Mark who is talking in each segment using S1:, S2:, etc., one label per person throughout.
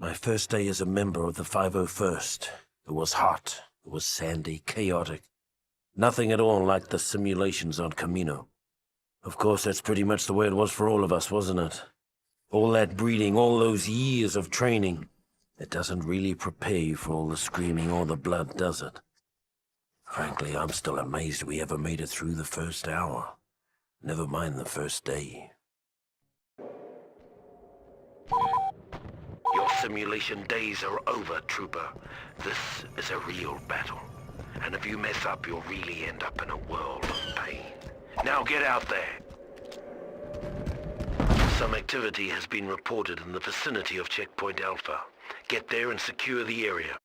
S1: My first day as a member of the 501st. It was hot. It was sandy, chaotic. Nothing at all like the simulations on Camino. Of course, that's pretty much the way it was for all of us, wasn't it? All that breeding, all those years of training. It doesn't really prepare you for all the screaming or the blood, does it? Frankly, I'm still amazed we ever made it through the first hour. Never mind the first day. Your simulation days are over, Trooper. This is a real battle. And if you mess up, you'll really end up in a world of pain. Now get out there! Some activity has been reported in the vicinity of Checkpoint Alpha. Get there and secure the area.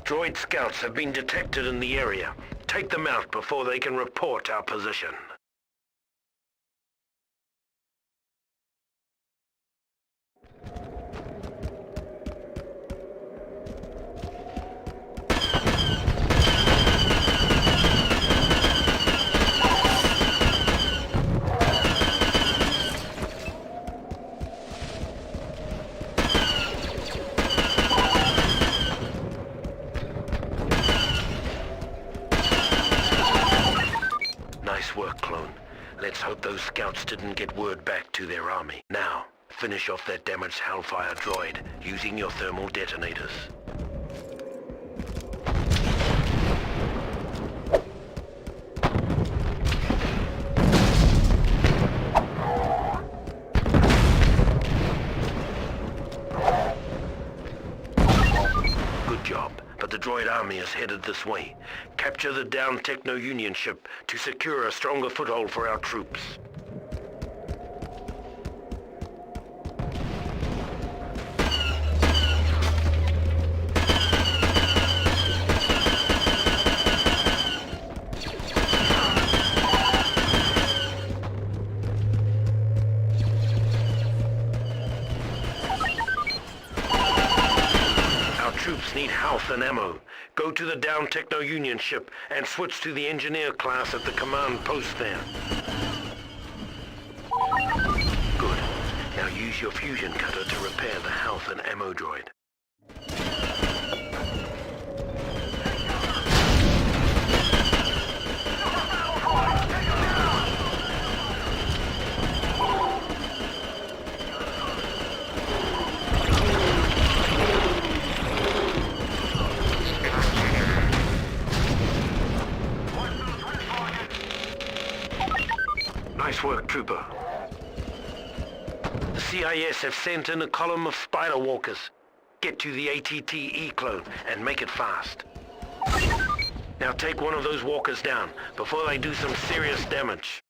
S1: Droid scouts have been detected in the area. Take them out before they can report our position. Nice work, clone. Let's hope those scouts didn't get word back to their army. Now, finish off that damaged Hellfire droid using your thermal detonators. Good job. But the droid army is headed this way. Capture the downed Techno-Union ship to secure a stronger foothold for our troops. Troops need health and ammo. Go to the downed Techno-Union ship and switch to the engineer class at the command post there. Good. Now use your fusion cutter to repair the health and ammo droid. Nice work, Trooper. The CIS have sent in a column of spider walkers. Get to the ATTE clone and make it fast. Now take one of those walkers down before they do some serious damage.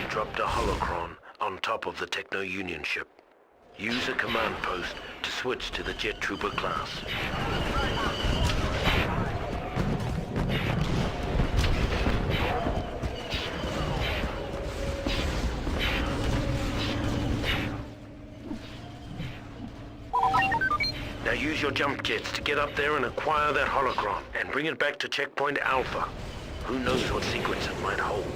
S1: Dropped a holocron on top of the Techno-Union ship. Use a command post to switch to the Jet Trooper class. Now use your jump jets to get up there and acquire that holocron and bring it back to Checkpoint Alpha. Who knows what secrets it might hold.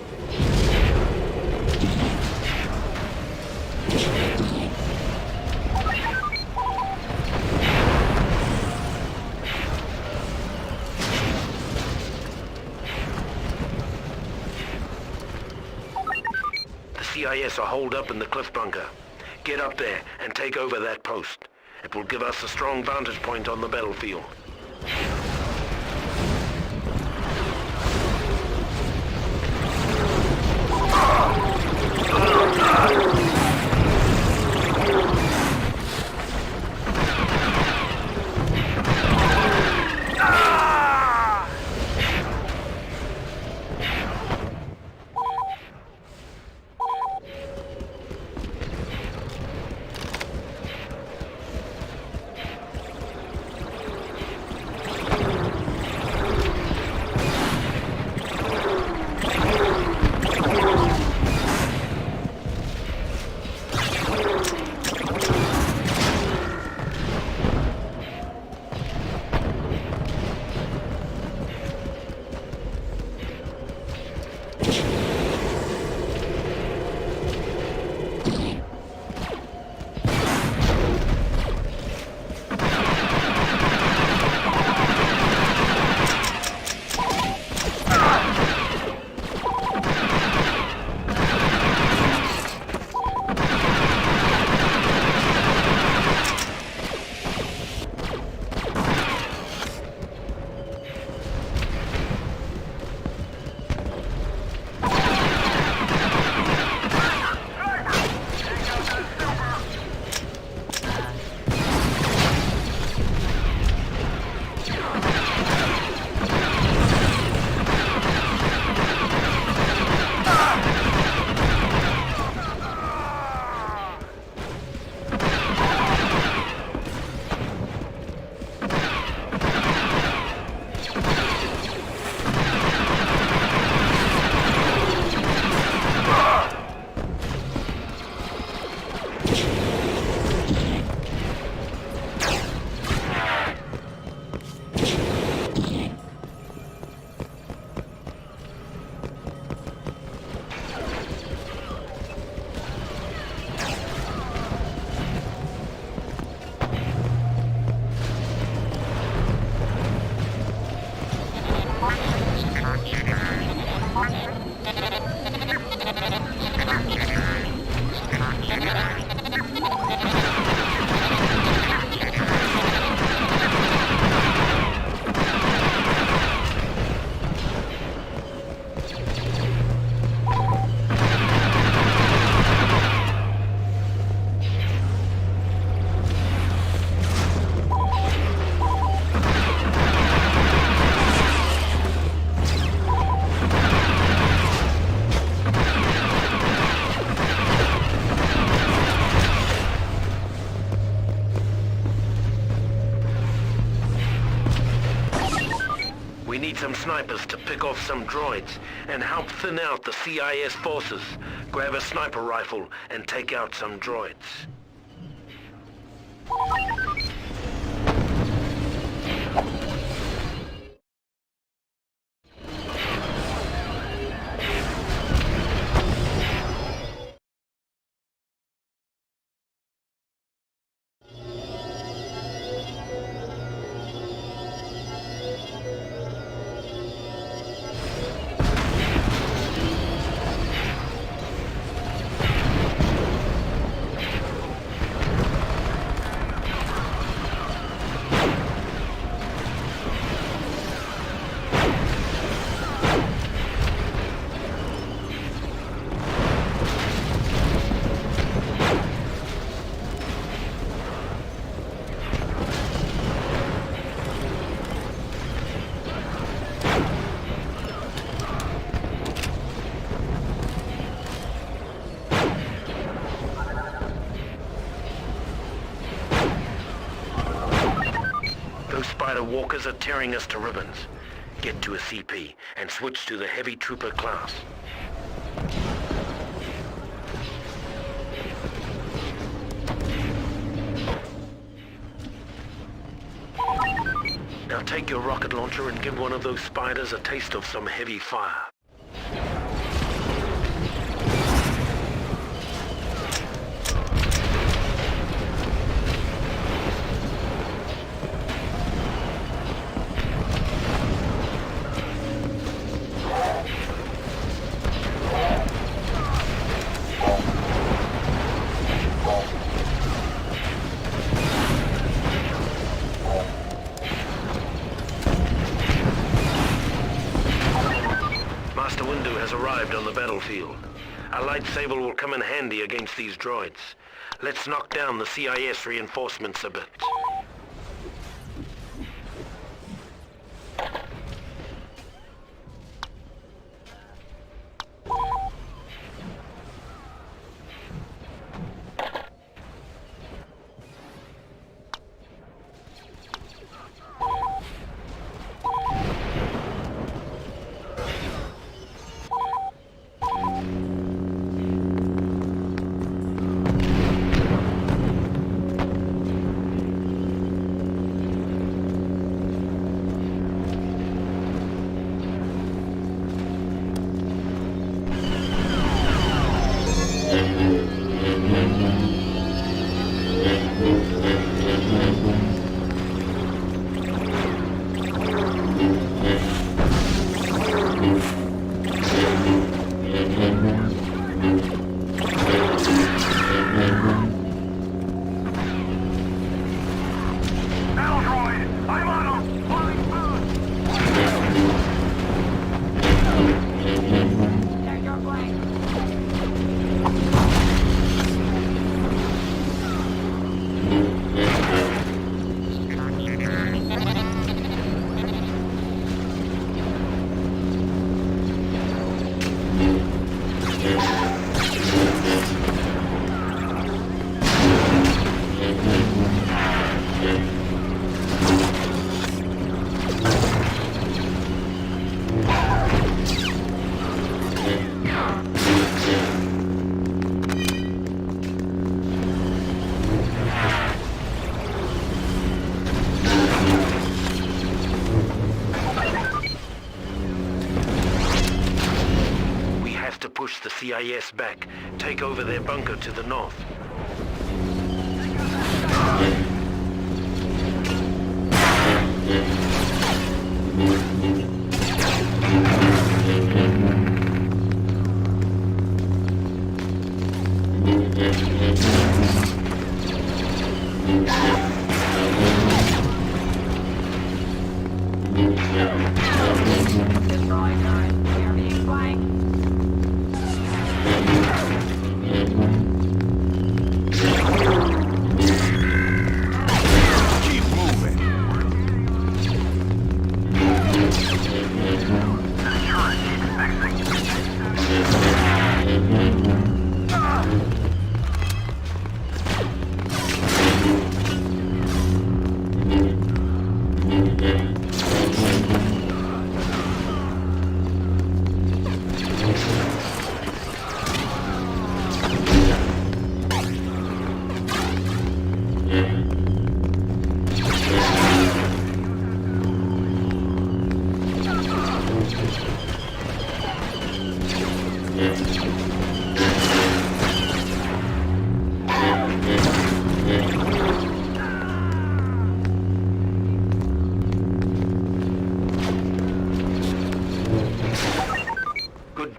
S1: The CIS are holed up in the cliff bunker. Get up there and take over that post. It will give us a strong vantage point on the battlefield. need some snipers to pick off some droids and help thin out the CIS forces. Grab a sniper rifle and take out some droids. Those spider walkers are tearing us to ribbons. Get to a CP and switch to the heavy trooper class. Now take your rocket launcher and give one of those spiders a taste of some heavy fire. Arrived on the battlefield. A lightsaber will come in handy against these droids. Let's knock down the CIS reinforcements a bit. Push the CIS back. Take over their bunker to the north.
S2: We're being flanked. We're being flanked.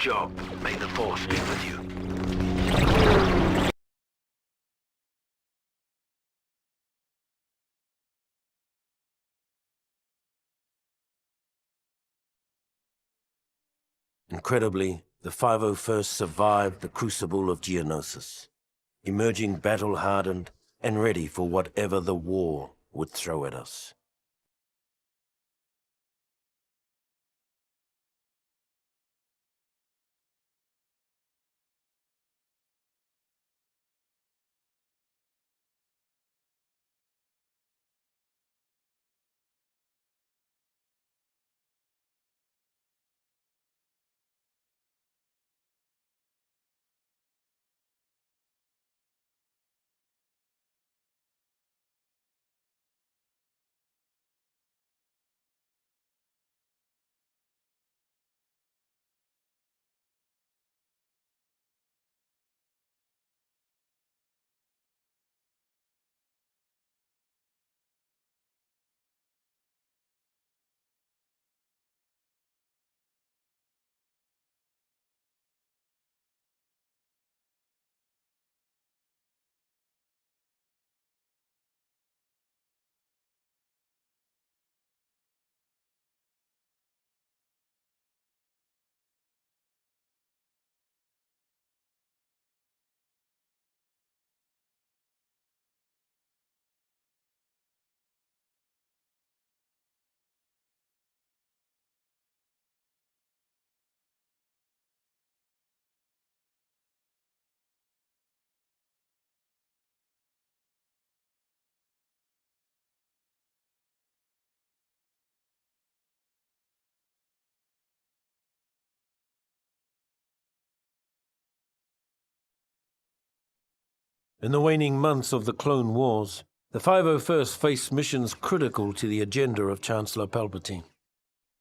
S1: job. May the Force be with you. Incredibly, the 501st survived the crucible of Geonosis, emerging battle-hardened and ready for whatever the war would throw at us. In the waning months of the Clone Wars, the 501st faced missions critical to the agenda of Chancellor Palpatine.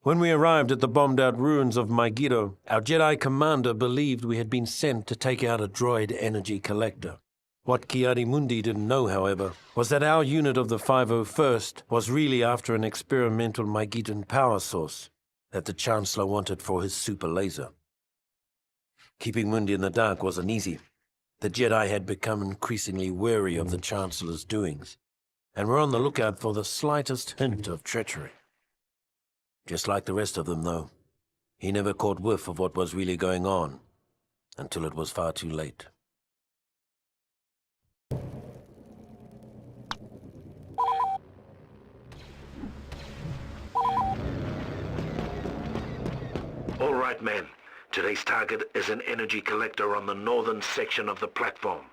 S1: When we arrived at the bombed-out ruins of Megiddo, our Jedi commander believed we had been sent to take out a droid energy collector. What Ki-Adi-Mundi didn't know, however, was that our unit of the 501st was really after an experimental Megiddan power source that the Chancellor wanted for his super laser. Keeping Mundi in the dark wasn't easy. The Jedi had become increasingly wary of the Chancellor's doings, and were on the lookout for the slightest hint of treachery. Just like the rest of them, though, he never caught whiff of what was really going on, until it was far too late. All right, men. Today's target is an energy collector on the northern section of the platform.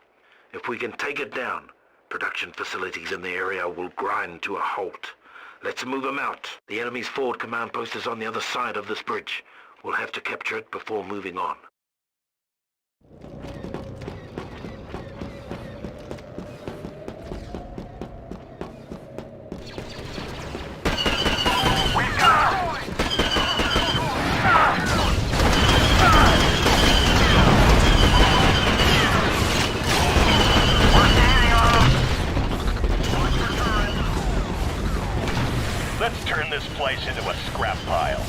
S1: If we can take it down, production facilities in the area will grind to a halt. Let's move them out. The enemy's forward command post is on the other side of this bridge. We'll have to capture it before moving on.
S2: Let's turn this place into a scrap pile.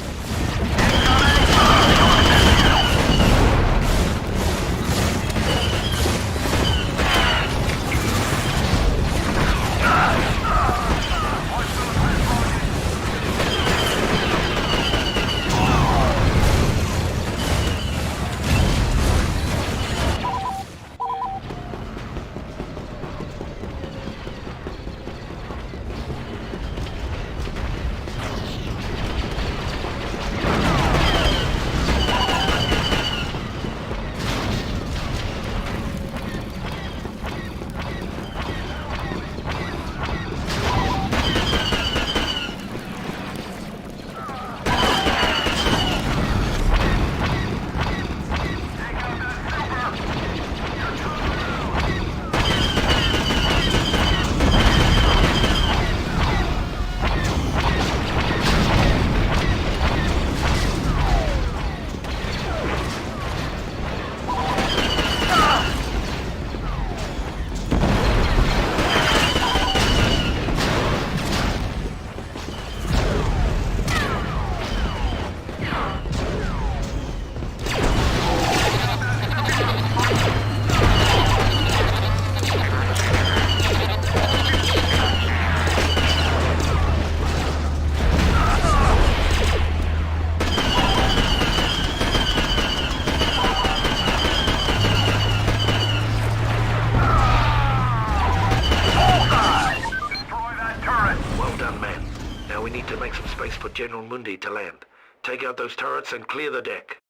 S1: Now we need to make some space for General Mundi to land. Take out those turrets and clear the deck.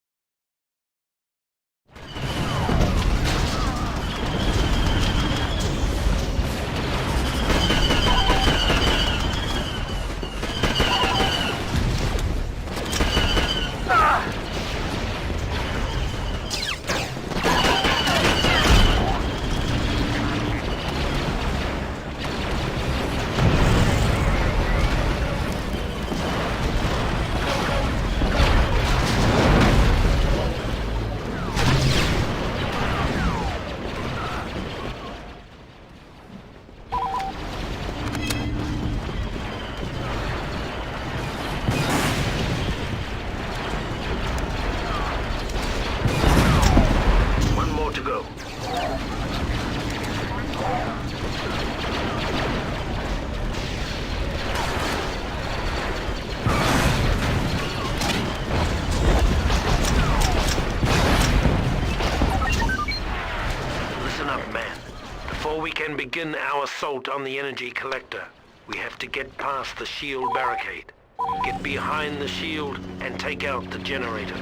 S1: Before we can begin our assault on the energy collector, we have to get past the shield barricade. Get behind the shield and take out the generator.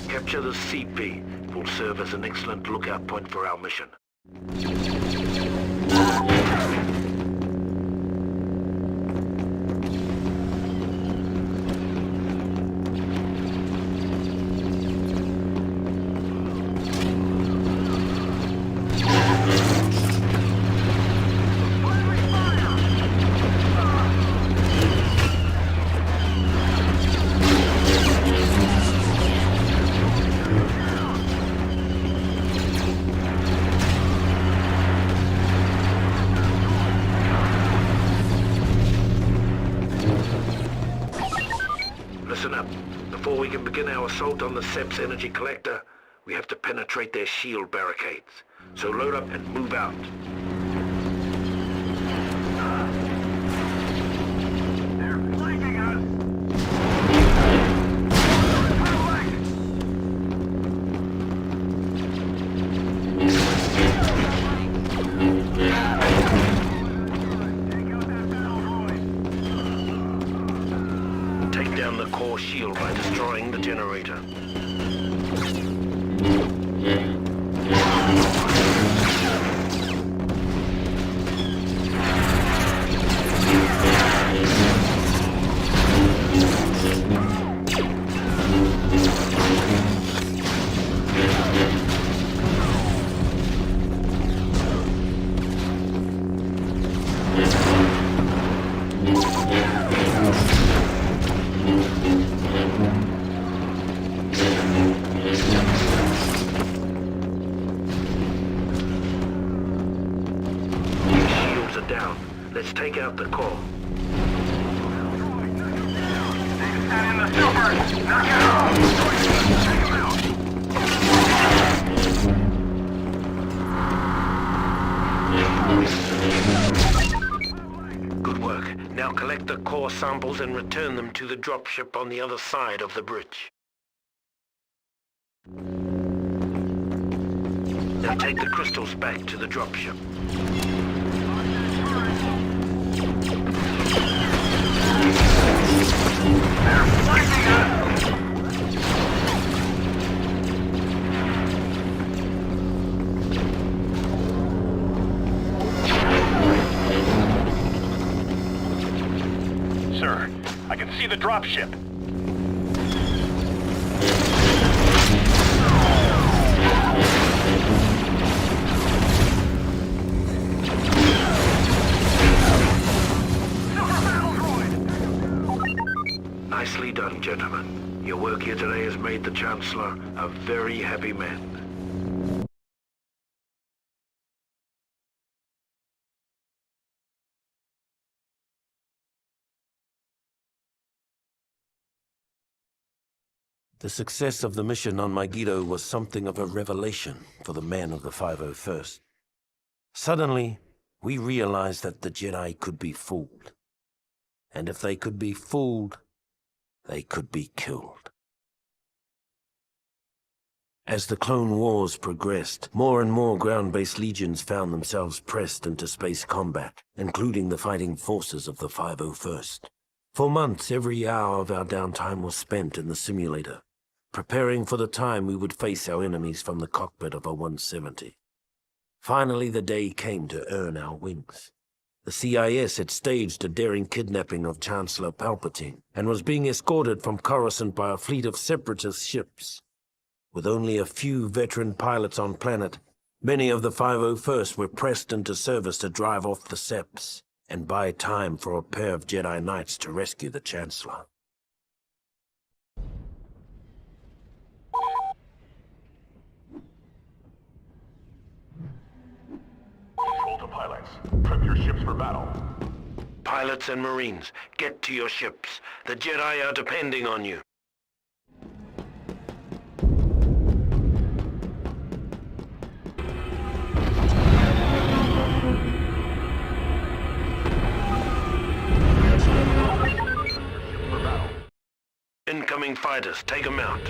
S1: Capture the CP. It will serve as an excellent lookout point for our mission. Listen up. Before we can begin our assault on the SEP's energy collector, we have to penetrate their shield barricades. So load up and move out. They're flanking us! Take down the core shield by destroying the generator. Down. Let's take out the core. Good work. Now collect the core samples and return them to the dropship on the other side of the bridge. Now take the crystals back to the dropship. They're flanking us!
S2: Sir, I can see the dropship. Nicely done, gentlemen. Your work here today has made the Chancellor a very happy man.
S1: The success of the mission on Megiddo was something of a revelation for the men of the 501st. Suddenly, we realized that the Jedi could be fooled. And if they could be fooled, they could be killed. As the Clone Wars progressed, more and more ground-based legions found themselves pressed into space combat, including the fighting forces of the 501st. For months, every hour of our downtime was spent in the simulator, preparing for the time we would face our enemies from the cockpit of a 170. Finally, the day came to earn our wings. The CIS had staged a daring kidnapping of Chancellor Palpatine and was being escorted from Coruscant by a fleet of separatist ships. With only a few veteran pilots on planet, many of the 501st were pressed into service to drive off the Seps and buy time for a pair of Jedi Knights to rescue the Chancellor.
S3: Control to pilots. Prep your ships for battle.
S2: Pilots and Marines, get to your ships. The Jedi are depending on you. Incoming fighters, take them out.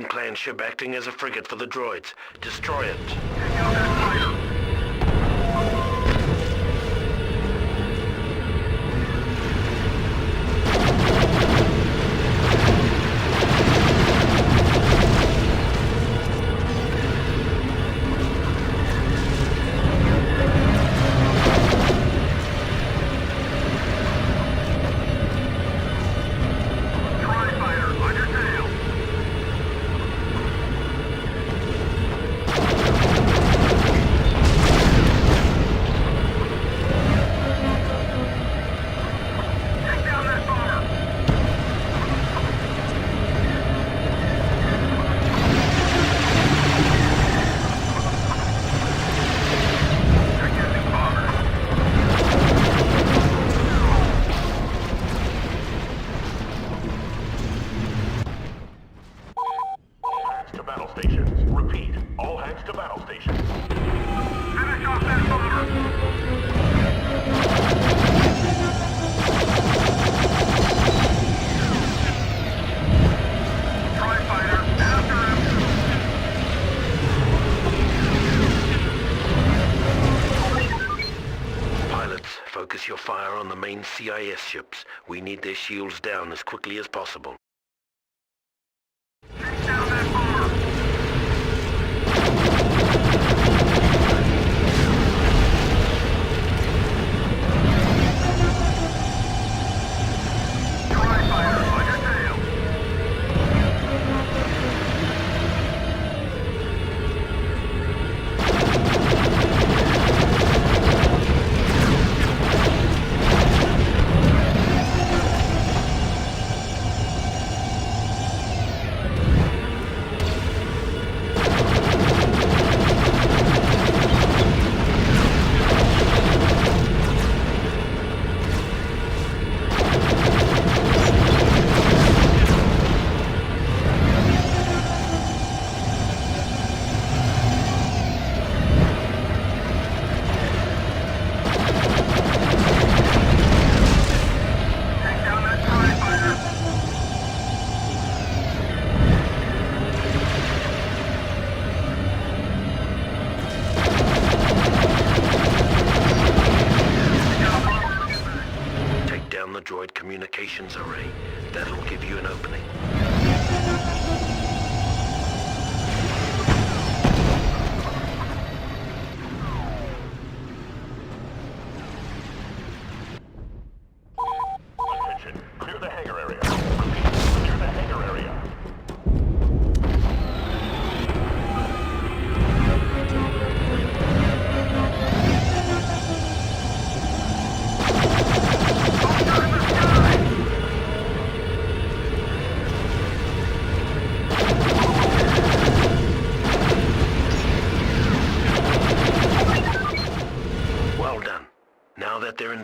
S2: Clan ship acting as a frigate for the droids. Destroy it. Focus your fire on the main CIS ships. We need their shields down as quickly as possible.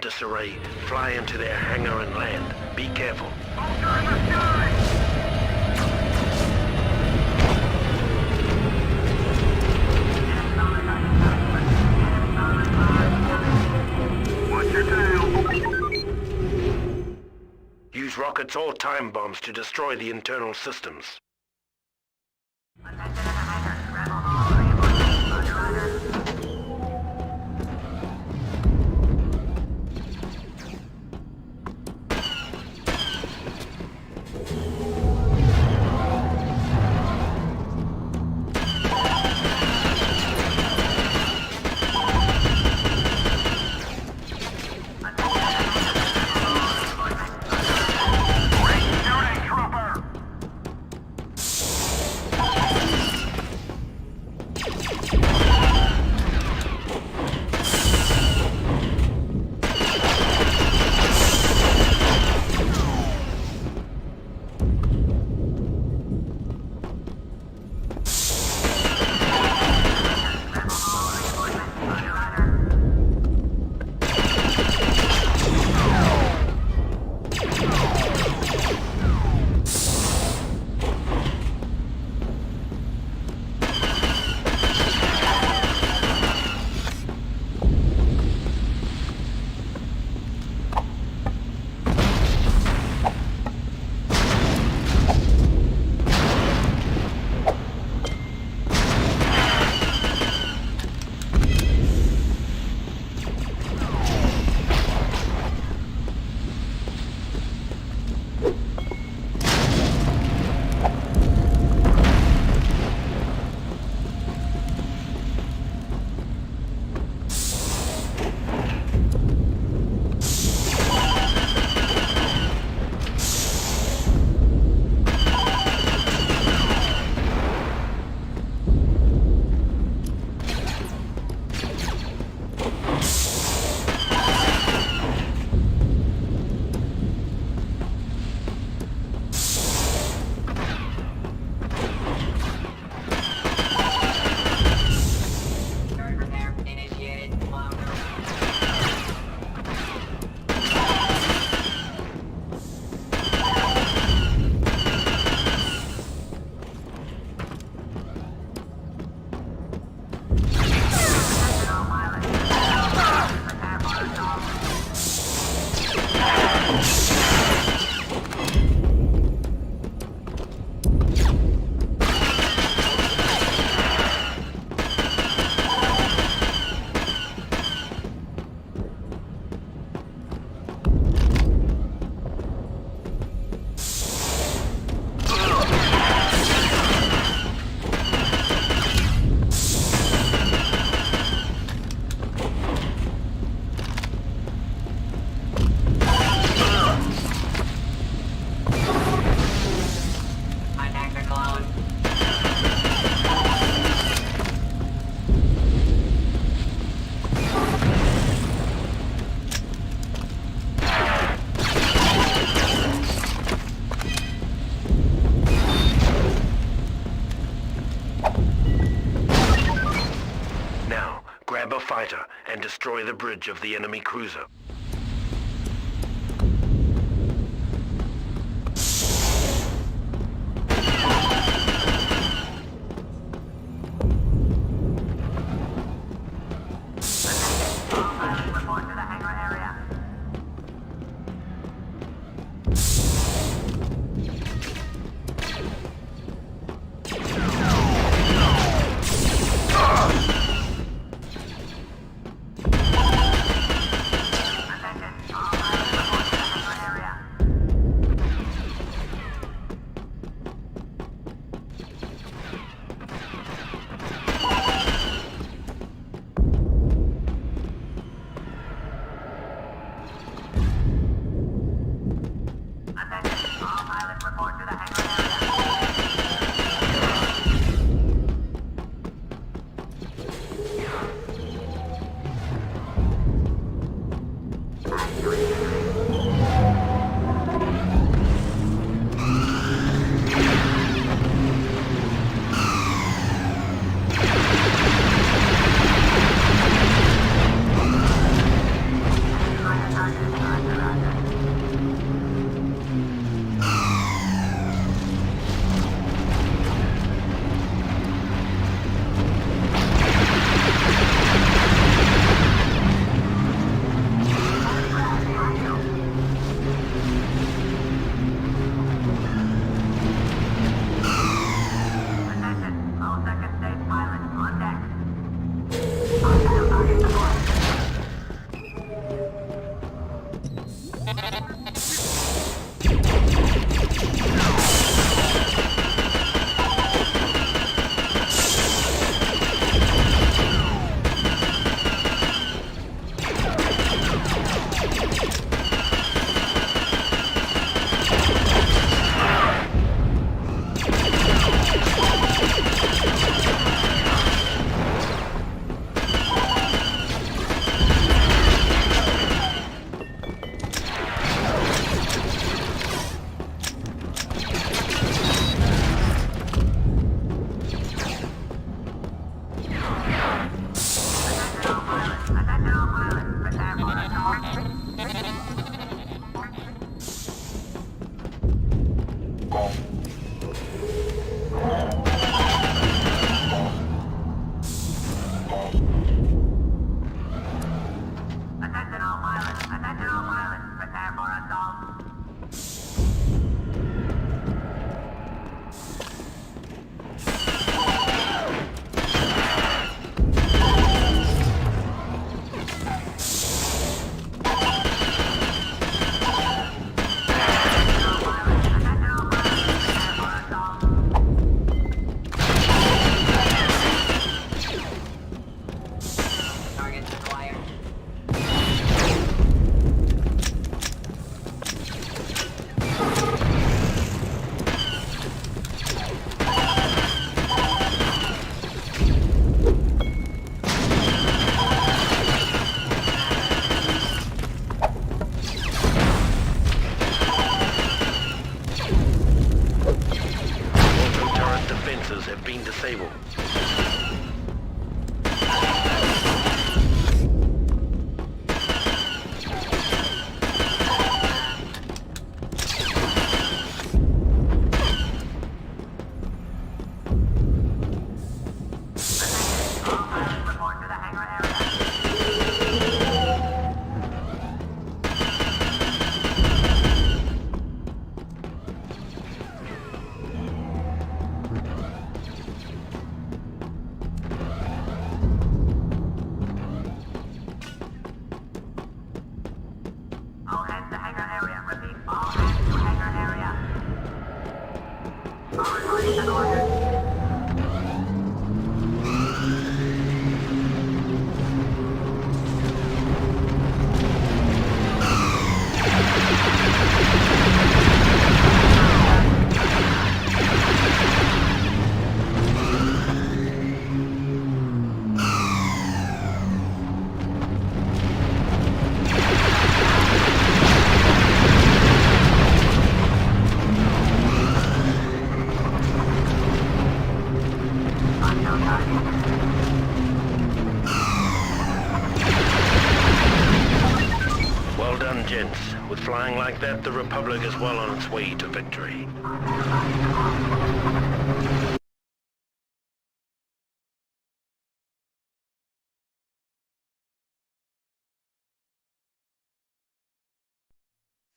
S2: disarray, fly into their hangar and land. Be careful. Use rockets or time bombs to destroy the internal systems. Grab a fighter and destroy the bridge of the enemy cruiser. revolvers have been disabled. Well done, gents. With flying like that, the Republic is well on its way to victory.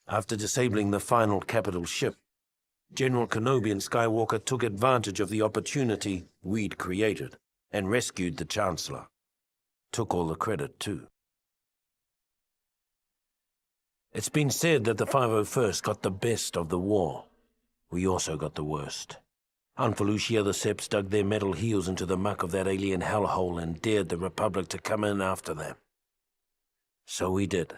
S1: After disabling the final capital ship, General Kenobi and Skywalker took advantage of the opportunity we'd created and rescued the Chancellor. Took all the credit, too. It's been said that the 501st got the best of the war. We also got the worst. On Felucia, the Seps dug their metal heels into the muck of that alien hellhole and dared the Republic to come in after them. So we did.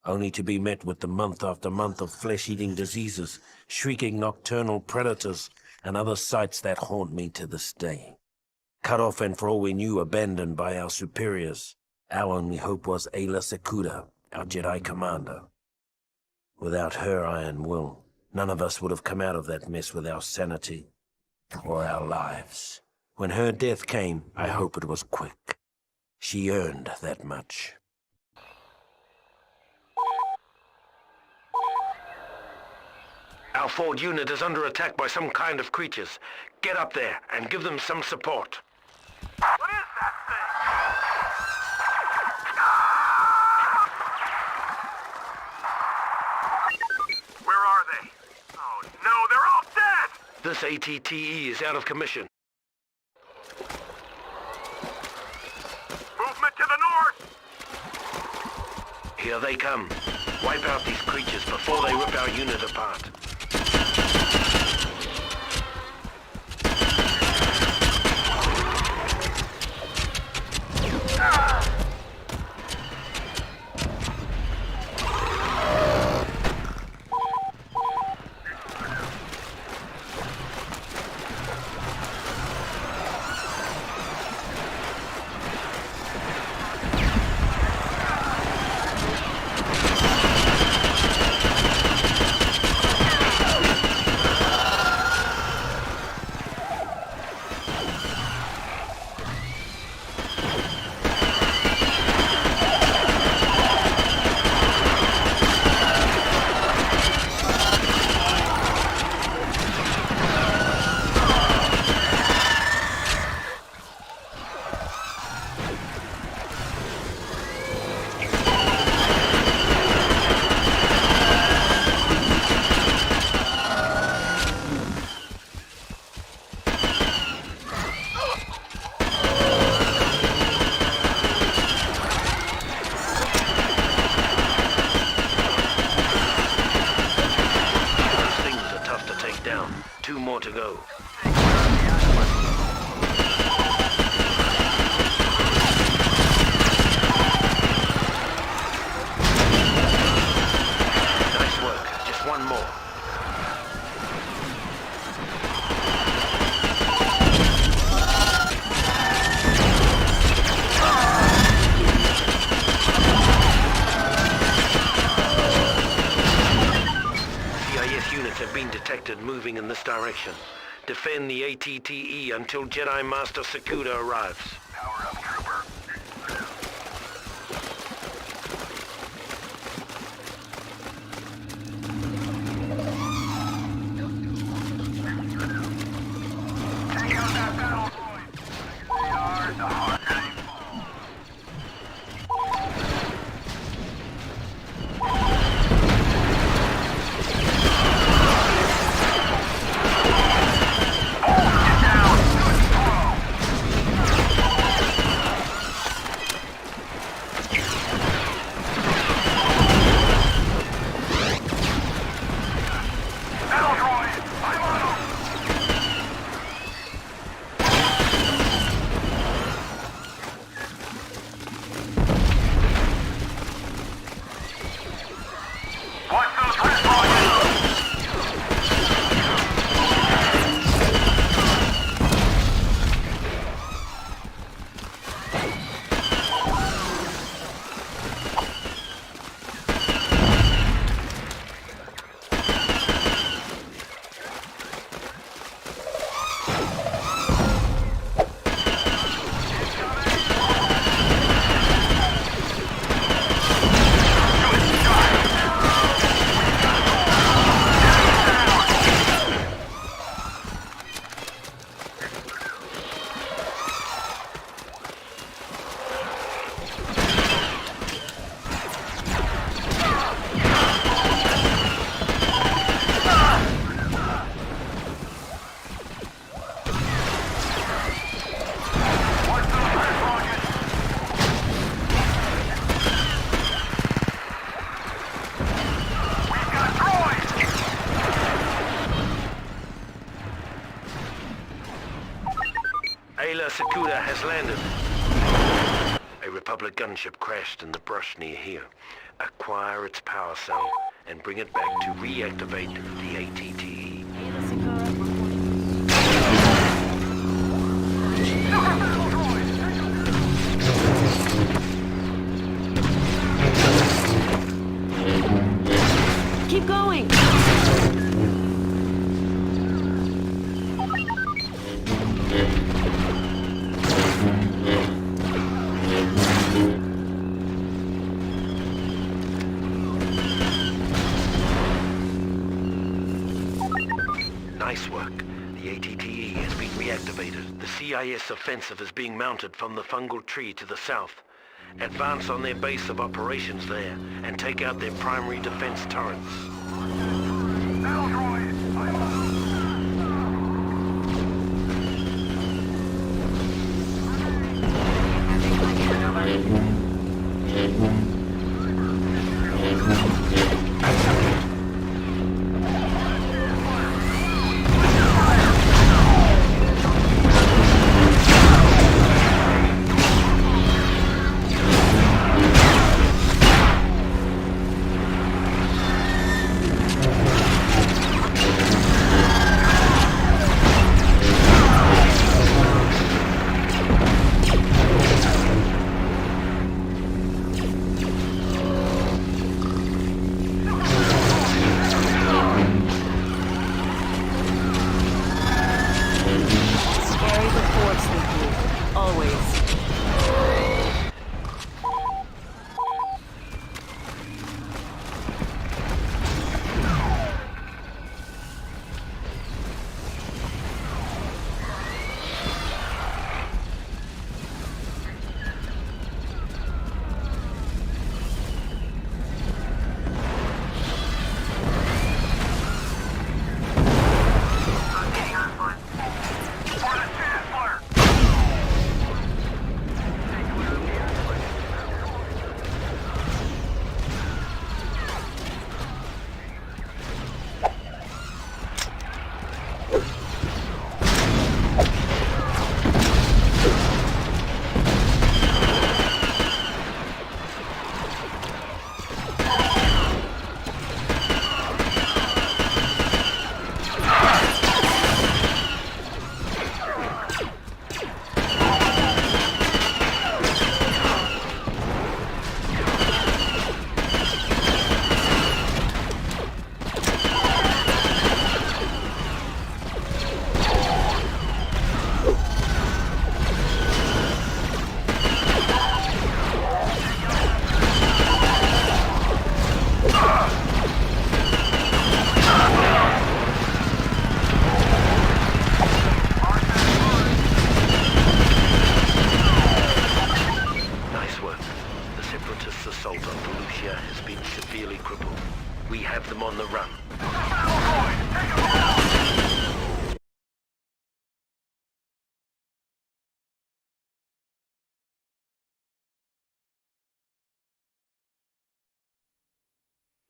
S1: Only to be met with the month after month of flesh-eating diseases, shrieking nocturnal predators, and other sights that haunt me to this day. Cut off and for all we knew, abandoned by our superiors. Our only hope was Ayla Secura, our Jedi commander. Without her iron will, none of us would have come out of that mess with our sanity or our lives. When her death came, I hope it was quick. She earned that much.
S2: Our forward unit is under attack by some kind of creatures. Get up there and give them some support.
S3: What is that thing? Where are they? Oh no, they're all dead!
S2: This ATTE is out of commission.
S3: Movement to the north!
S2: Here they come. Wipe out these creatures before they rip our unit apart. Two more to go. Nice work. Just one more. CIS units have been detected moving in this direction. Defend the ATTE until Jedi Master Sakuda arrives.
S3: Power up, trooper. Take out that battle droid. They are the hard name.
S2: Sakuda has landed. A Republic gunship crashed in the brush near here. Acquire its power cell and bring it back to reactivate the ATTE.
S4: Keep going!
S2: Nice work. The ATTE has been reactivated. The CIS offensive is being mounted from the fungal tree to the south. Advance on their base of operations there and take out their primary defense turrets.
S3: Battle droid!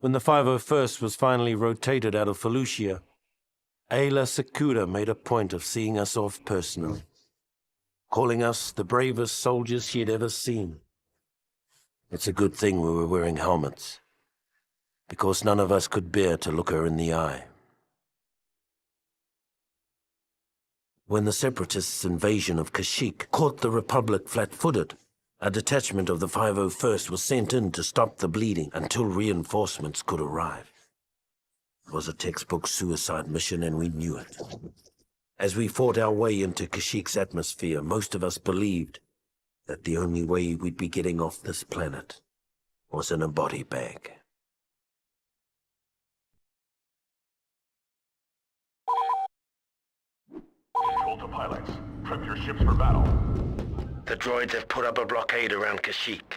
S1: When the 501st was finally rotated out of Felucia, Ayla Secura made a point of seeing us off personally, calling us the bravest soldiers she had ever seen. It's a good thing we were wearing helmets, because none of us could bear to look her in the eye. When the Separatists' invasion of Kashyyyk caught the Republic flat-footed, a detachment of the 501st was sent in to stop the bleeding until reinforcements could arrive. It was a textbook suicide mission, and we knew it. As we fought our way into Kashyyyk's atmosphere, most of us believed that the only way we'd be getting off this planet was in a body bag.
S3: Control to pilots. Prep your ships for battle.
S2: The droids have put up a blockade around Kashyyyk.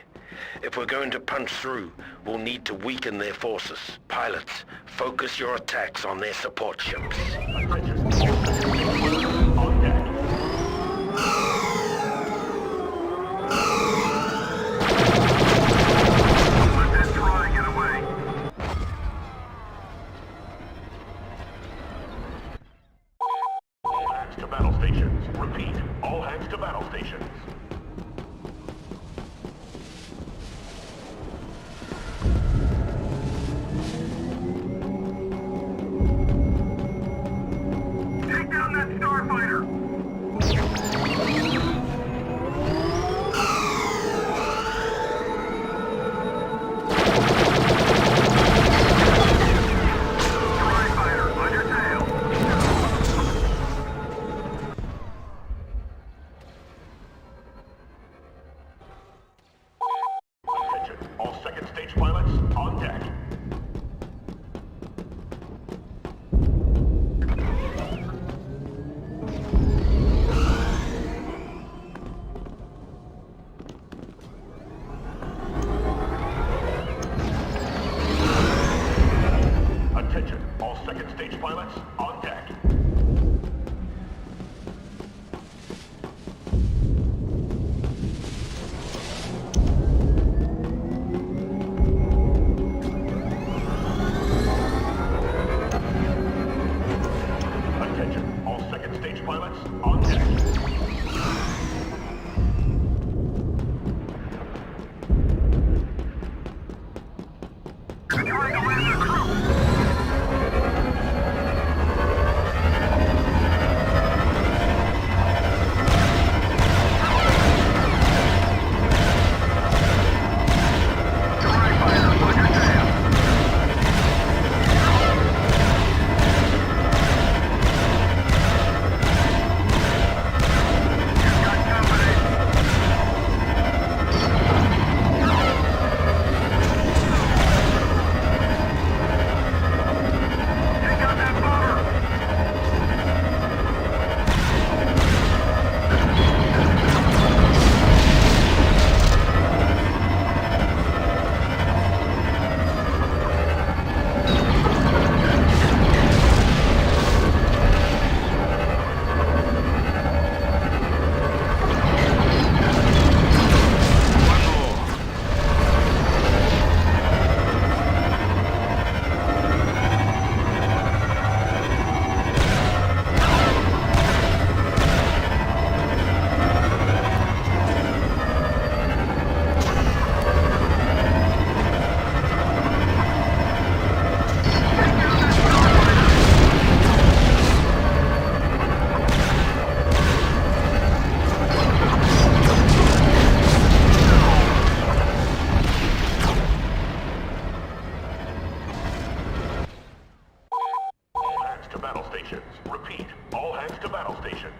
S2: If we're going to punch through, we'll need to weaken their forces. Pilots, focus your attacks on their support ships.
S3: Attention. On deck. Let that try get away. All hands to battle stations. Repeat. All hands to battle stations. Take down that starfighter! Strike fighter, on your tail! Attention, all second stage pilots on deck. Attention, all second stage pilots on deck. Attention, all second stage pilots on deck. Trying to land the crew! Strike fighter, on your tail! You've got company! Take out that bomber! All hands to battle stations. Repeat, all hands to battle stations.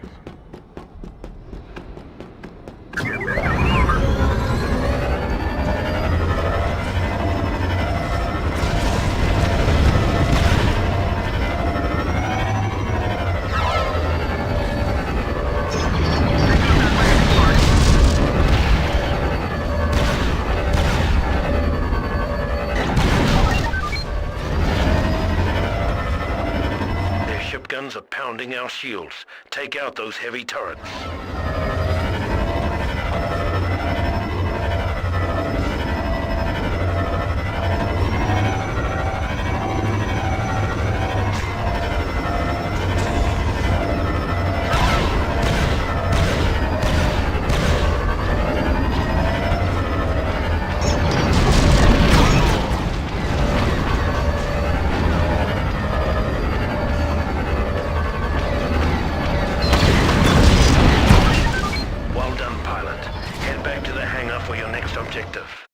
S2: Their ship guns are pounding our shields. Take out those heavy turrets. objective.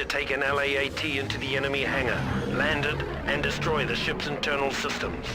S2: Take an LAAT into the enemy hangar, land it, and destroy the ship's internal systems.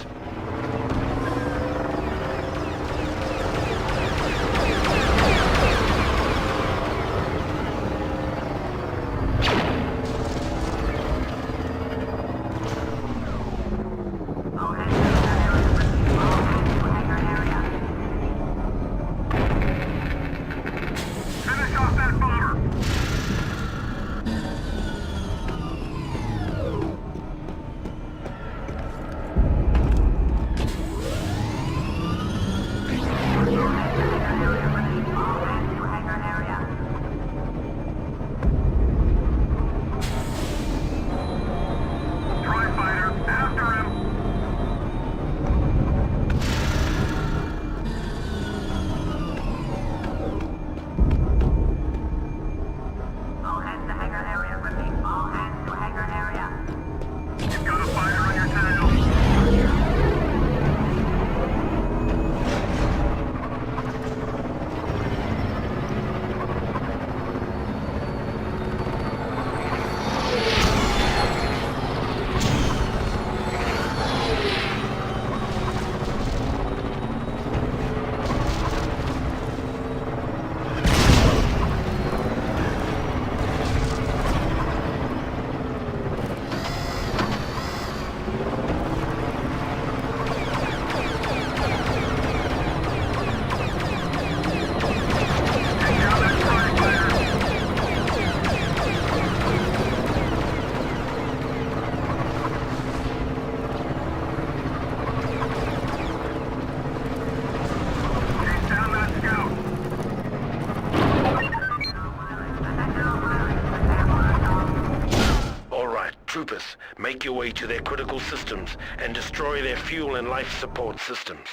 S2: Troopers, make your way to their critical systems and destroy their fuel and life support systems.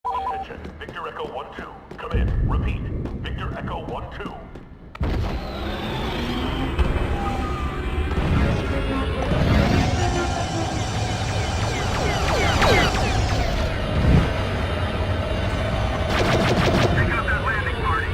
S4: Attention, Victor Echo 1-2, come in. Repeat, Victor Echo 1-2.
S3: Take out that landing party.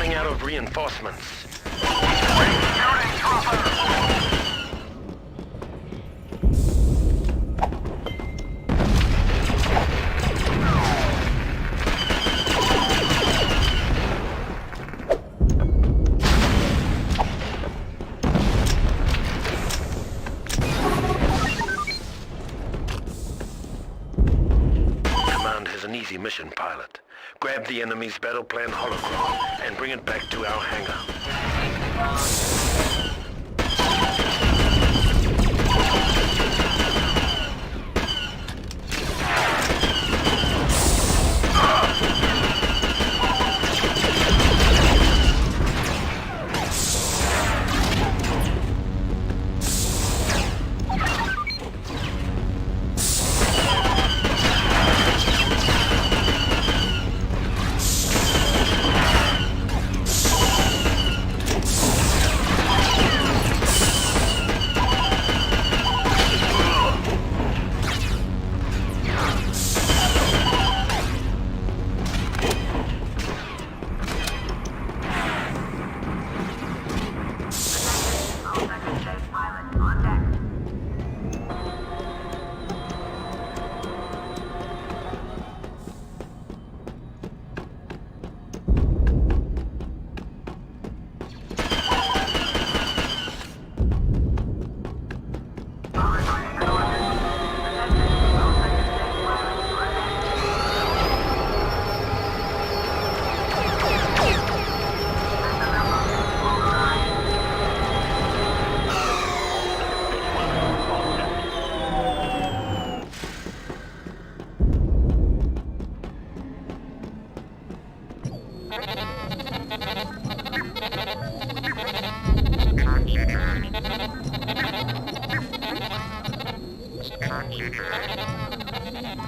S2: running out of reinforcements.
S3: Shooting trooper!
S2: Command has an easy mission, pilot. Grab the enemy's battle plan hologram and bring it back to our hangar.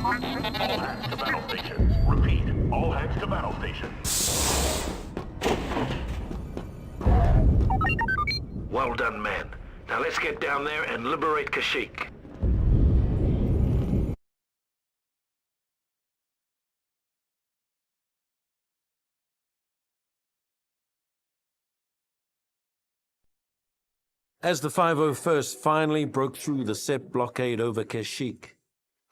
S4: All hands to battle station. Repeat, all hands to battle station.
S2: Well done, man. Now let's get down there and liberate Kashyyyk.
S1: As the 501st finally broke through the set blockade over Kashyyyk,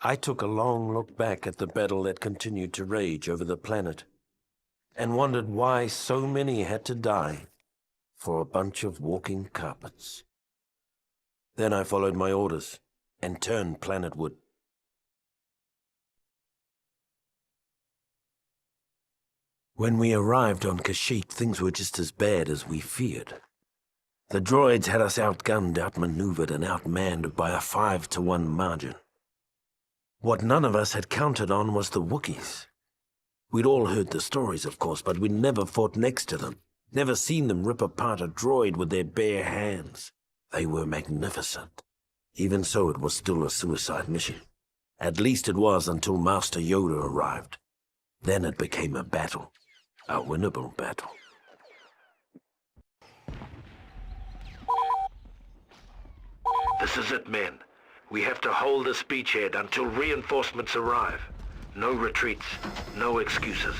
S1: I took a long look back at the battle that continued to rage over the planet, and wondered why so many had to die for a bunch of walking carpets. Then I followed my orders and turned planetward. When we arrived on Kashyyyk, things were just as bad as we feared. The droids had us outgunned, outmaneuvered, and outmanned by a 5-to-1 margin. What none of us had counted on was the Wookiees. We'd all heard the stories, of course, but we'd never fought next to them, never seen them rip apart a droid with their bare hands. They were magnificent. Even so, it was still a suicide mission. At least it was until Master Yoda arrived. Then it became a battle. A winnable battle.
S2: This is it, men. We have to hold this beachhead until reinforcements arrive. No retreats, no excuses.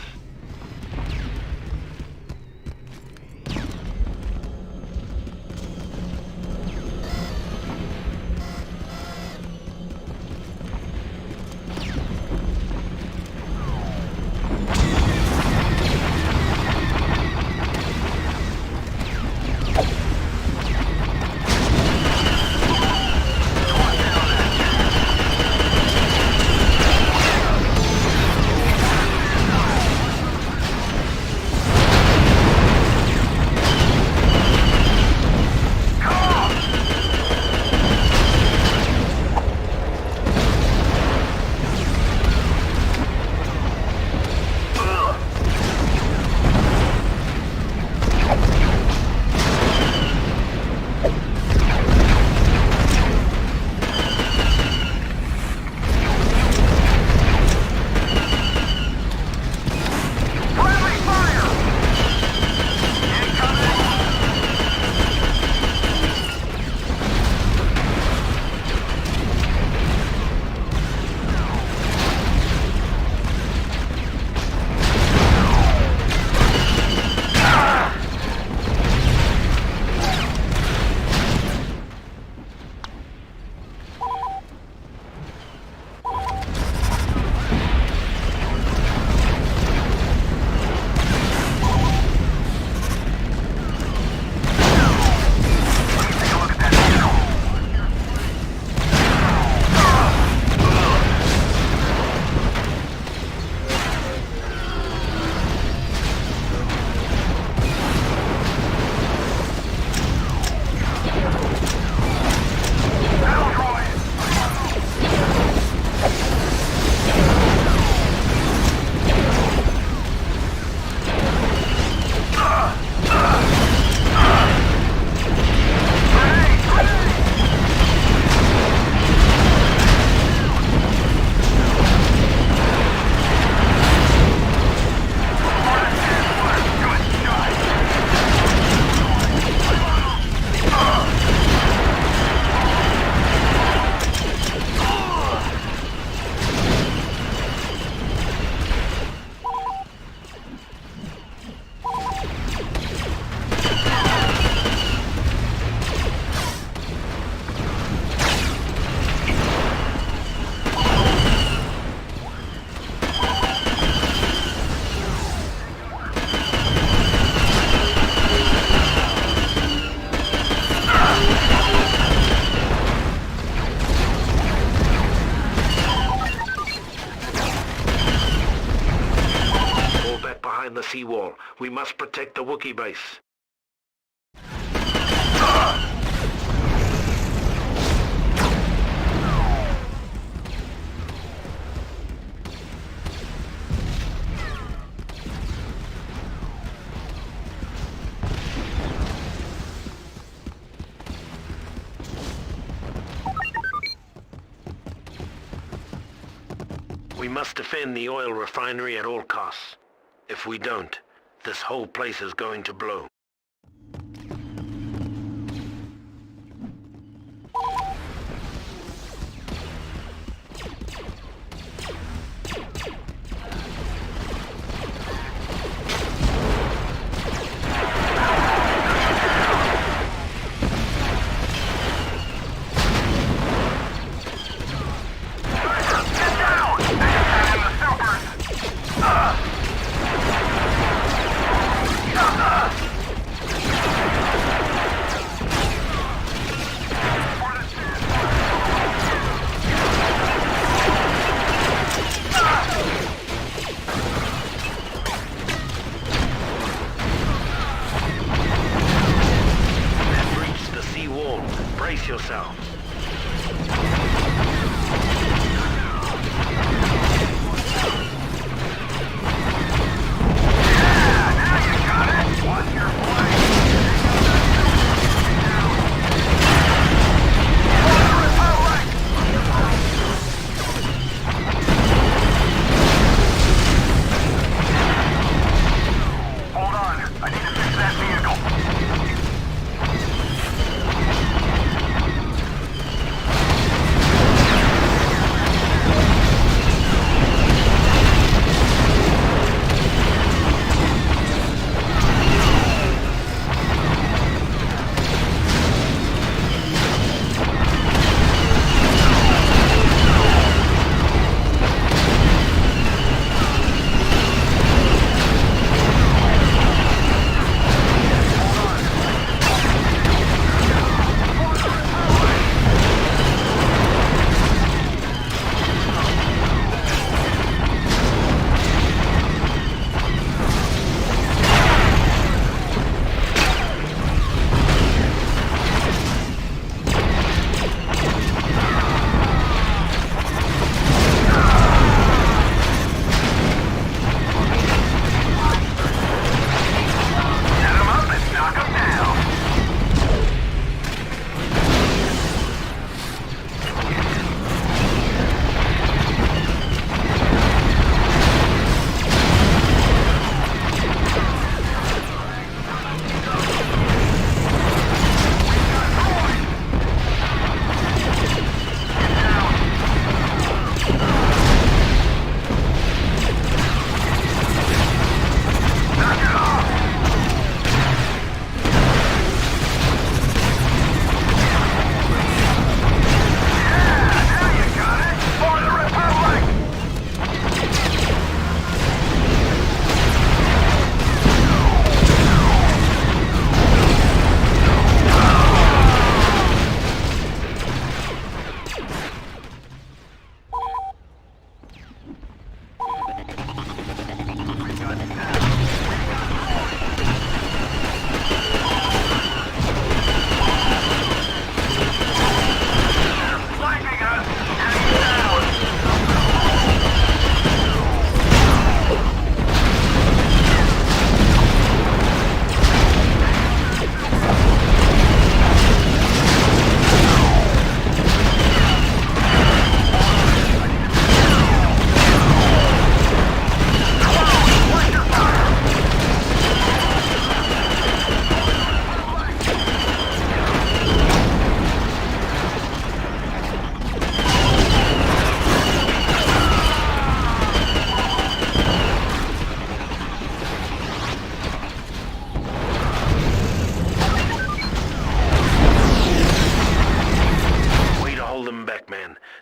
S2: and the seawall. We must protect the Wookiee base. We must defend the oil refinery at all costs. If we don't, this whole place is going to blow. Brace yourselves.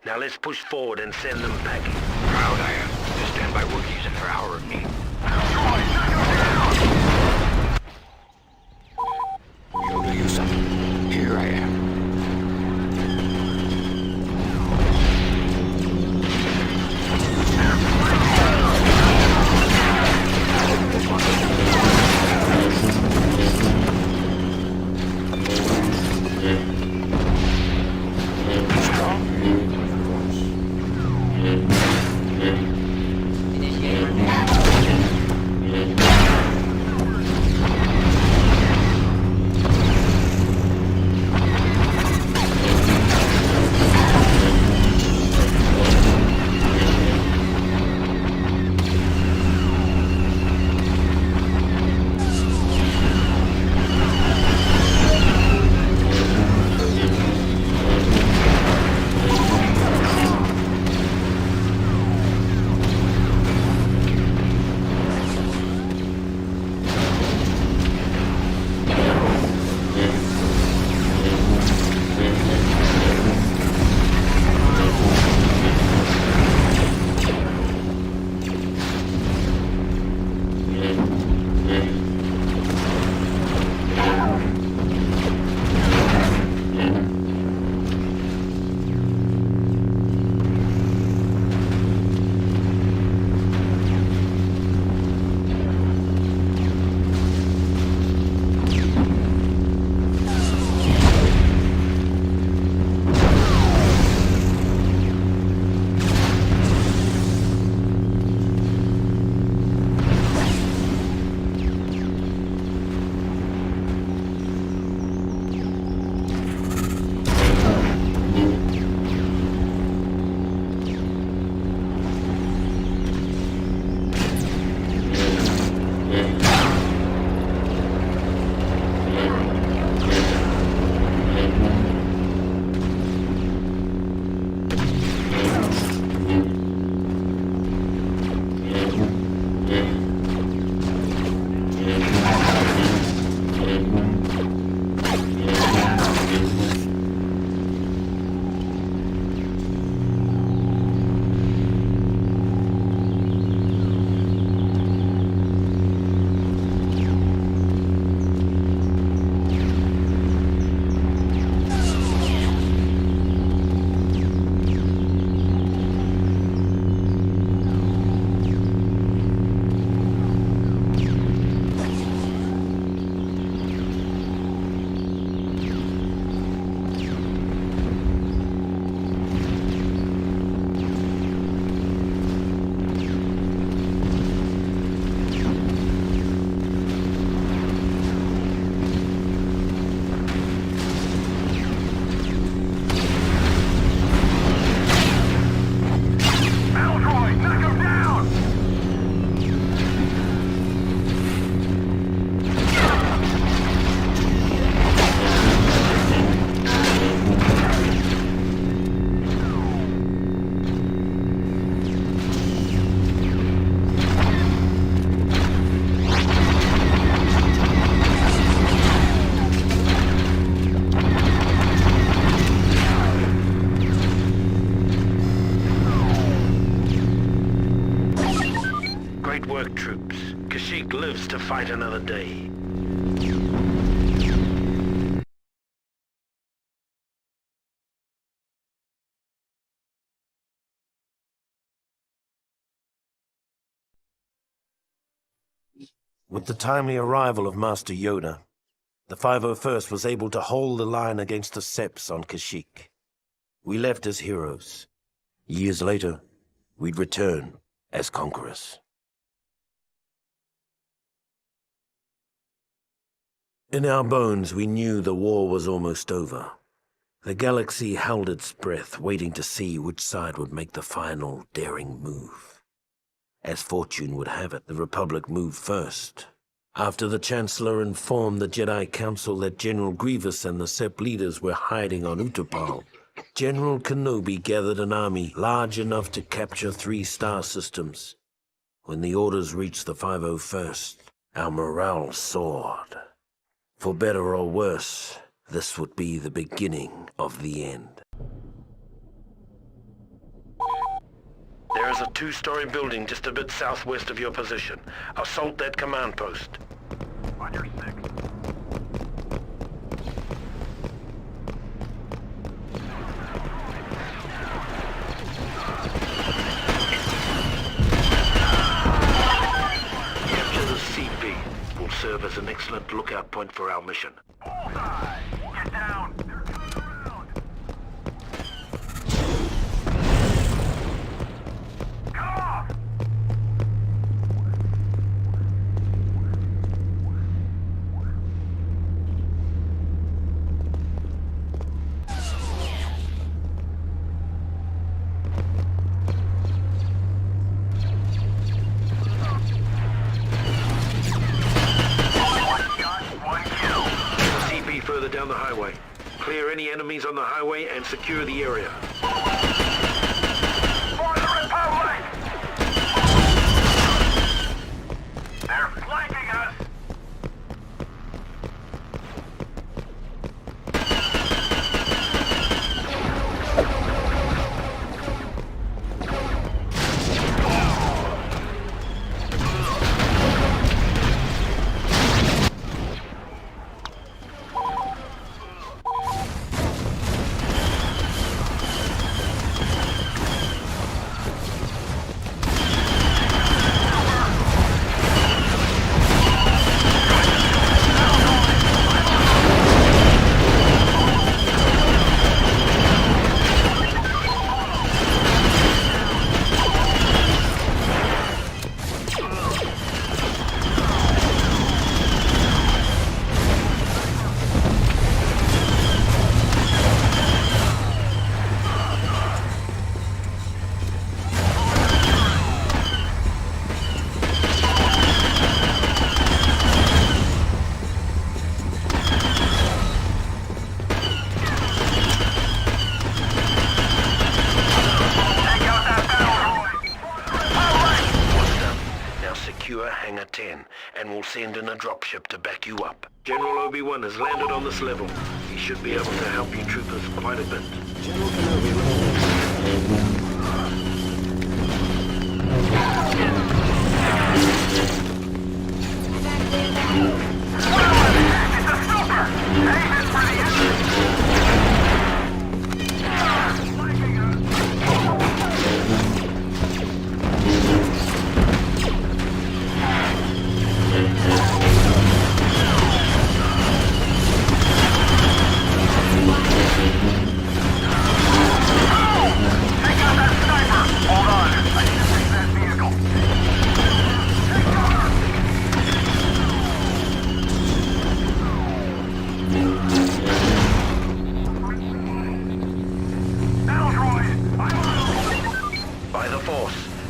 S2: Now let's push forward and send them packing.
S5: Proud I am to stand by Wookiees in their hour of need. Show to you something. Here I am.
S2: Great work, troops. Kashyyyk lives to fight another day.
S1: With the timely arrival of Master Yoda, the 501st was able to hold the line against the Seps on Kashyyyk. We left as heroes. Years later, we'd return as conquerors. In our bones, we knew the war was almost over. The galaxy held its breath, waiting to see which side would make the final, daring move. As fortune would have it, the Republic moved first. After the Chancellor informed the Jedi Council that General Grievous and the Sepp leaders were hiding on Utapau, General Kenobi gathered an army large enough to capture 3 star systems. When the orders reached the 501st, our morale soared. For better or worse, this would be the beginning of the end.
S2: There is a 2-story building just a bit southwest of your position. Assault that command post.
S3: Roger 6.
S2: Capture the CP. Will serve as an excellent lookout point for our mission.
S3: Bullseye! Get down! They're coming around! Come off!
S2: CP further down the highway. Clear any enemies on the highway and secure the area.
S3: For the Republic! They're flanking us!
S2: Hangar 10, and we'll send in a dropship to back you up. General Obi-Wan has landed on this level. He should be able to help you troopers quite a bit.
S1: General Kenobi,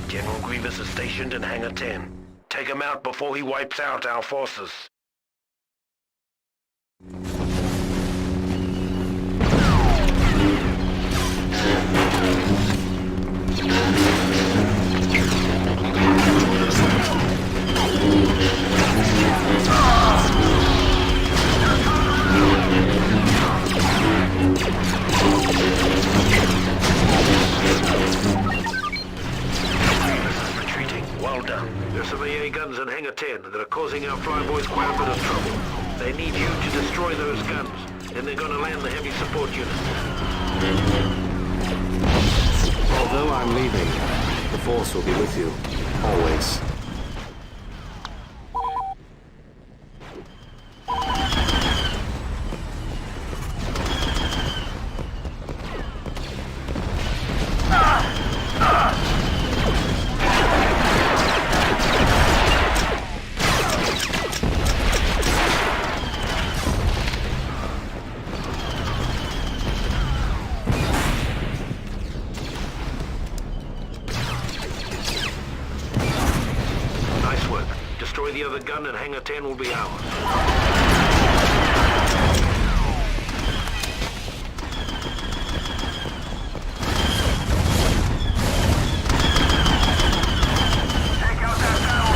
S2: General Grievous is stationed in Hangar 10. Take him out before he wipes out our forces. Well done. There's some AA guns in Hangar 10 that are causing our flyboys quite a bit of trouble. They need you to destroy those guns, and they're gonna land the heavy support unit.
S6: Although I'm leaving, the Force will be with you, always.
S2: Destroy the other gun and Hangar 10 will be ours.
S3: Take out that battle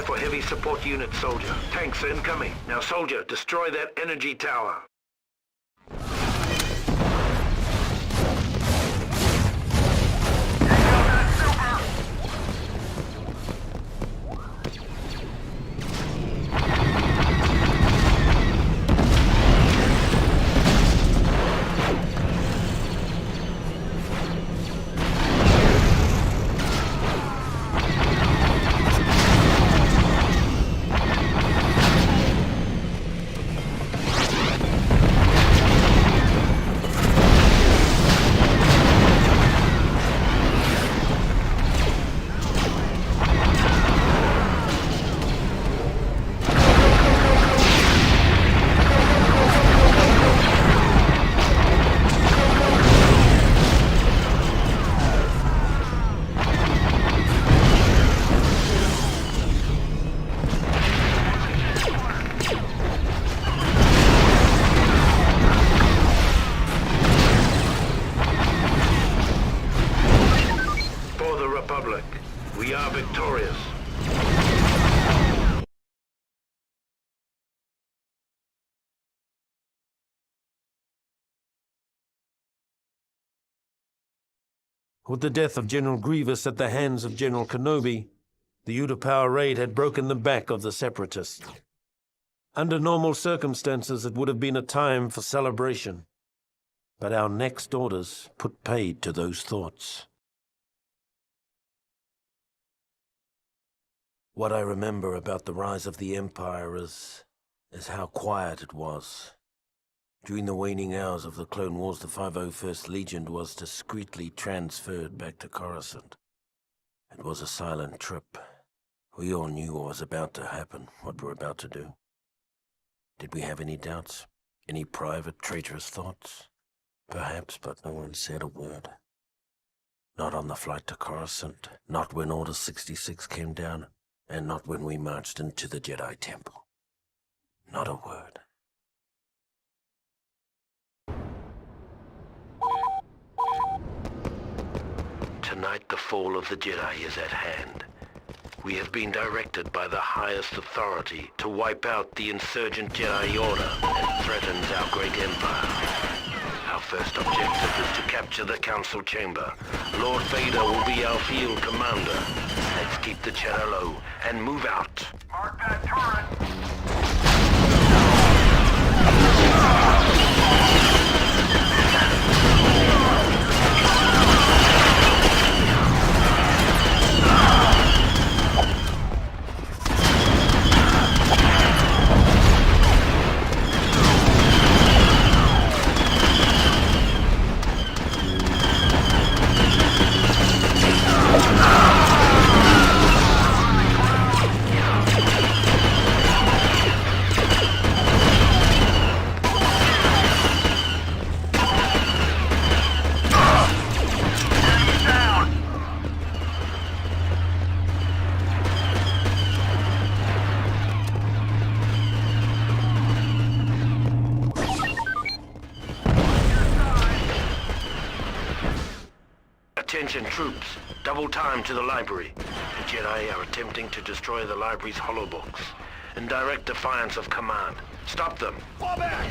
S2: For heavy support unit, soldier. Tanks incoming. Now, soldier, destroy that energy tower. We are victorious.
S1: With the death of General Grievous at the hands of General Kenobi, the Utapau raid had broken the back of the Separatists. Under normal circumstances, it would have been a time for celebration. But our next orders put paid to those thoughts. What I remember about the rise of the Empire is how quiet it was. During the waning hours of the Clone Wars, the 501st Legion was discreetly transferred back to Coruscant. It was a silent trip. We all knew what was about to happen, what we're about to do. Did we have any doubts? Any private, traitorous thoughts? Perhaps, but no one said a word. Not on the flight to Coruscant, not when Order 66 came down, and not when we marched into the Jedi Temple. Not a word.
S2: Tonight, the fall of the Jedi is at hand. We have been directed by the highest authority to wipe out the insurgent Jedi Order that threatens our great empire. Our first objective is to capture the Council Chamber. Lord Vader will be our field commander. Let's keep the chatter low and move out.
S3: Mark that turret.
S2: Attention troops, double time to the library. The Jedi are attempting to destroy the library's holobox. In direct defiance of command. Stop them.
S4: Fall back!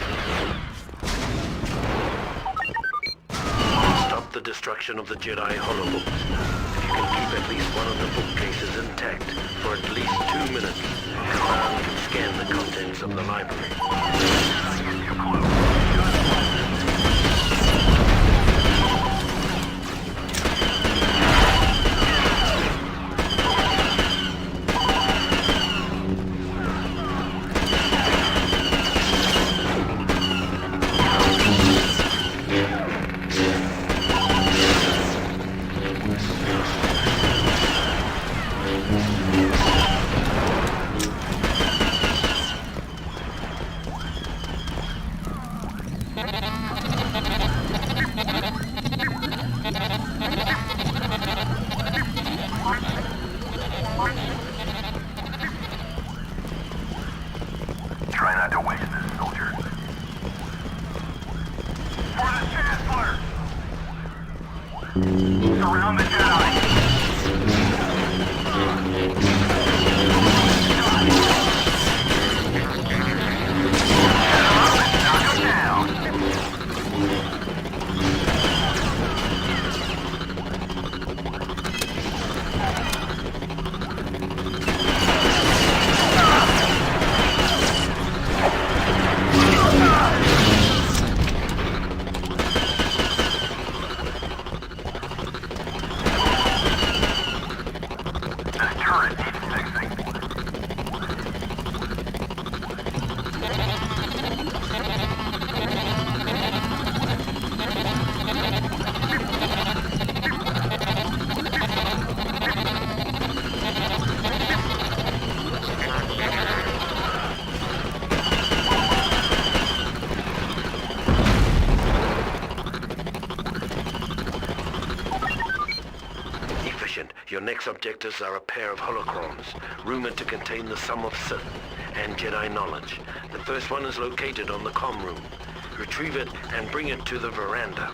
S2: Stop the destruction of the Jedi holobox. If you can keep at least one of the bookcases intact for at least 2 minutes, command can scan the contents of the library.
S3: Try not to waste this, soldier. For the Chancellor! Surround the Jedi! Knock him down!
S2: Your next objectives are a pair of holocrons, rumored to contain the sum of Sith and Jedi knowledge. The first one is located on the comm room. Retrieve it and bring it to the veranda.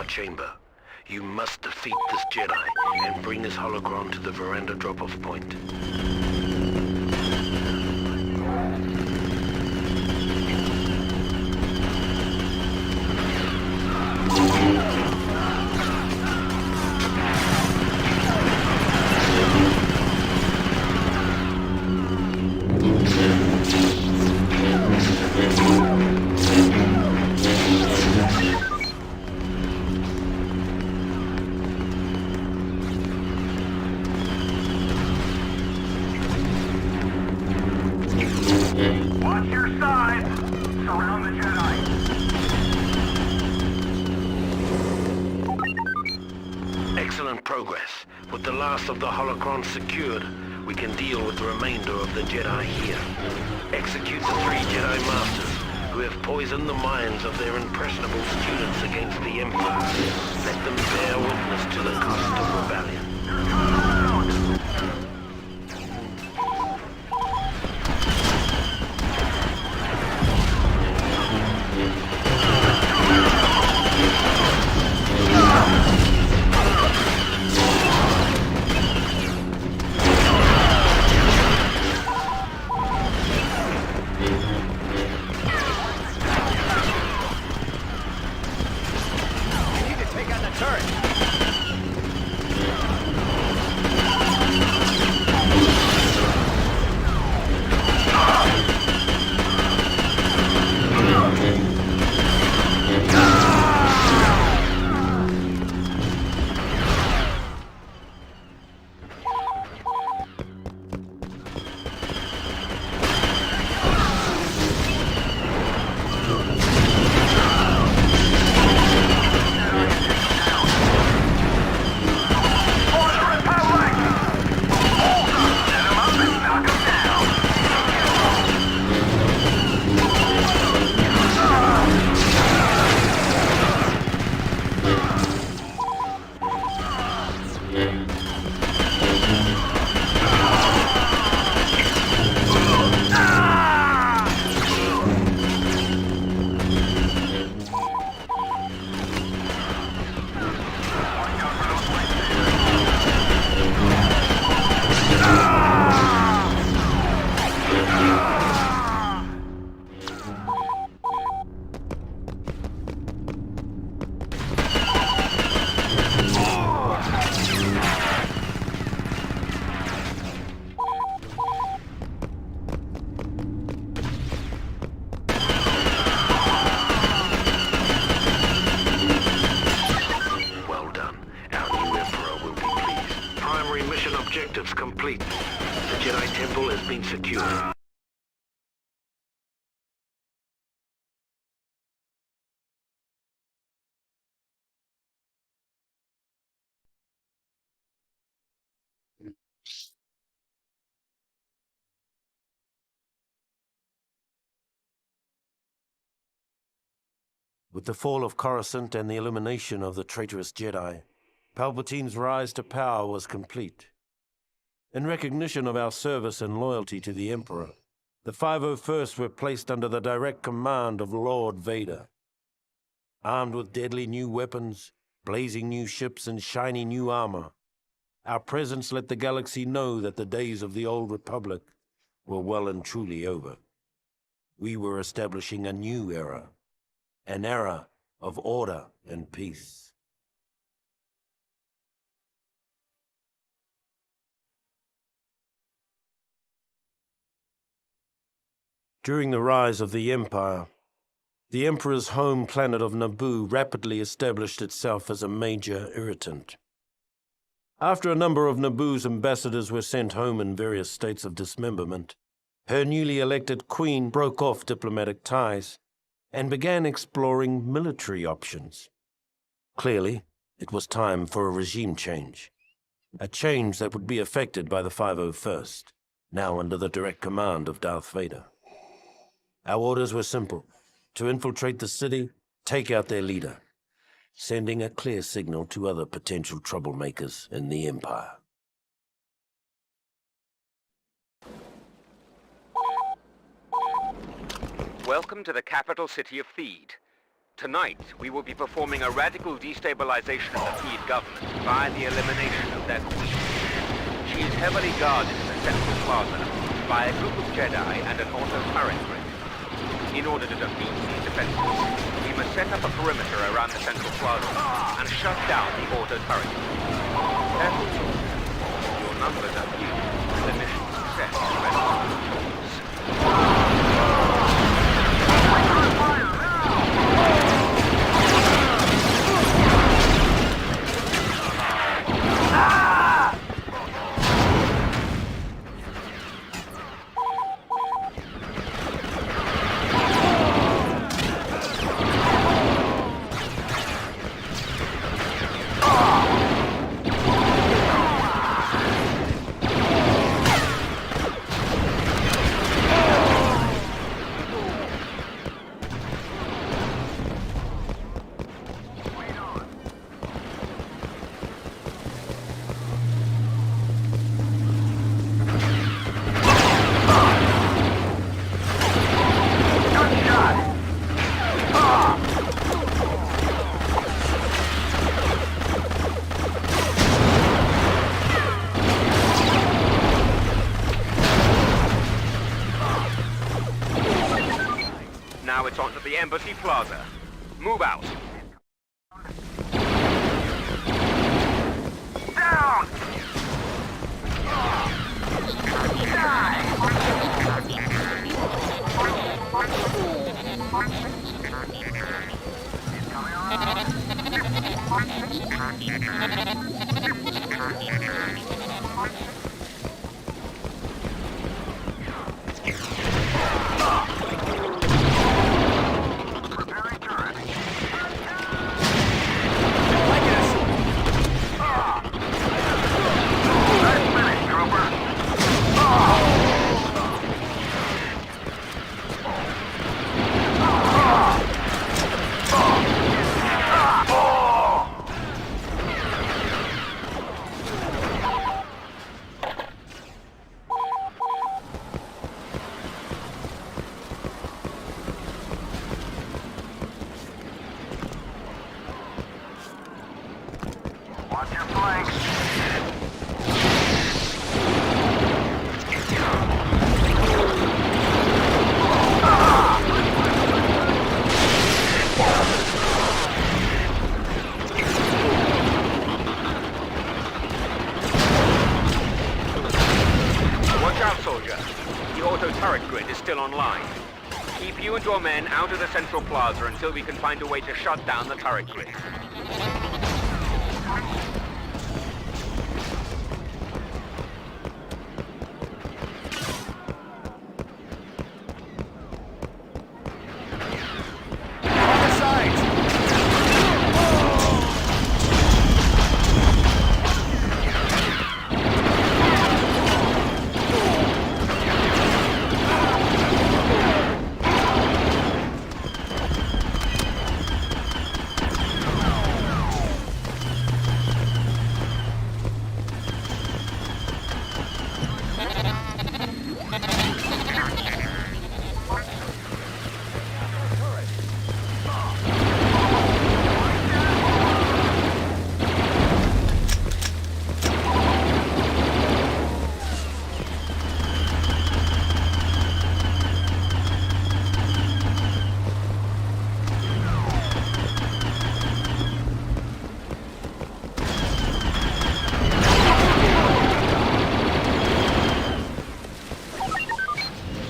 S2: Chamber. You must defeat this Jedi and bring this holocron to the veranda drop-off point. in progress. With the last of the holocrons secured, we can deal with the remainder of the Jedi here. Execute the 3 Jedi Masters who have poisoned the minds of their impressionable students against the Emperor. Let them bear witness to the cost of rebellion. Objectives complete. The Jedi Temple has been secured.
S1: With the fall of Coruscant and the elimination of the traitorous Jedi, Palpatine's rise to power was complete. In recognition of our service and loyalty to the Emperor, the 501st were placed under the direct command of Lord Vader. Armed with deadly new weapons, blazing new ships, and shiny new armor, our presence let the galaxy know that the days of the old Republic were well and truly over. We were establishing a new era, an era of order and peace. During the rise of the Empire, the Emperor's home planet of Naboo rapidly established itself as a major irritant. After a number of Naboo's ambassadors were sent home in various states of dismemberment, her newly elected queen broke off diplomatic ties and began exploring military options. Clearly, it was time for a regime change, a change that would be effected by the 501st, now under the direct command of Darth Vader. Our orders were simple: to infiltrate the city, take out their leader, sending a clear signal to other potential troublemakers in the Empire.
S5: Welcome to the capital city of Theed. Tonight, we will be performing a radical destabilization of the Theed government by the elimination of their queen. She is heavily guarded in the central plaza by a group of Jedi and an auto-turret grid. In order to defeat these defenses, we must set up a perimeter around the central plaza and shut down the auto-turret. Careful, soldiers. Your numbers are few, and the mission success rests on your shoulders. Now it's on to the Embassy Plaza. Move out.
S3: Down! Preparing turret. Nice finish, trooper. Watch your flank.
S5: Watch out, soldier. The auto turret grid is still online. Keep you and your men out of the central plaza until we can find a way to shut down the turret grid.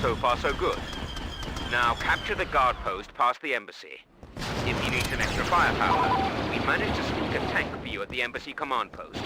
S5: So far, so good. Now capture the guard post past the embassy. If you need some extra firepower, we managed to sneak a tank for you at the embassy command post.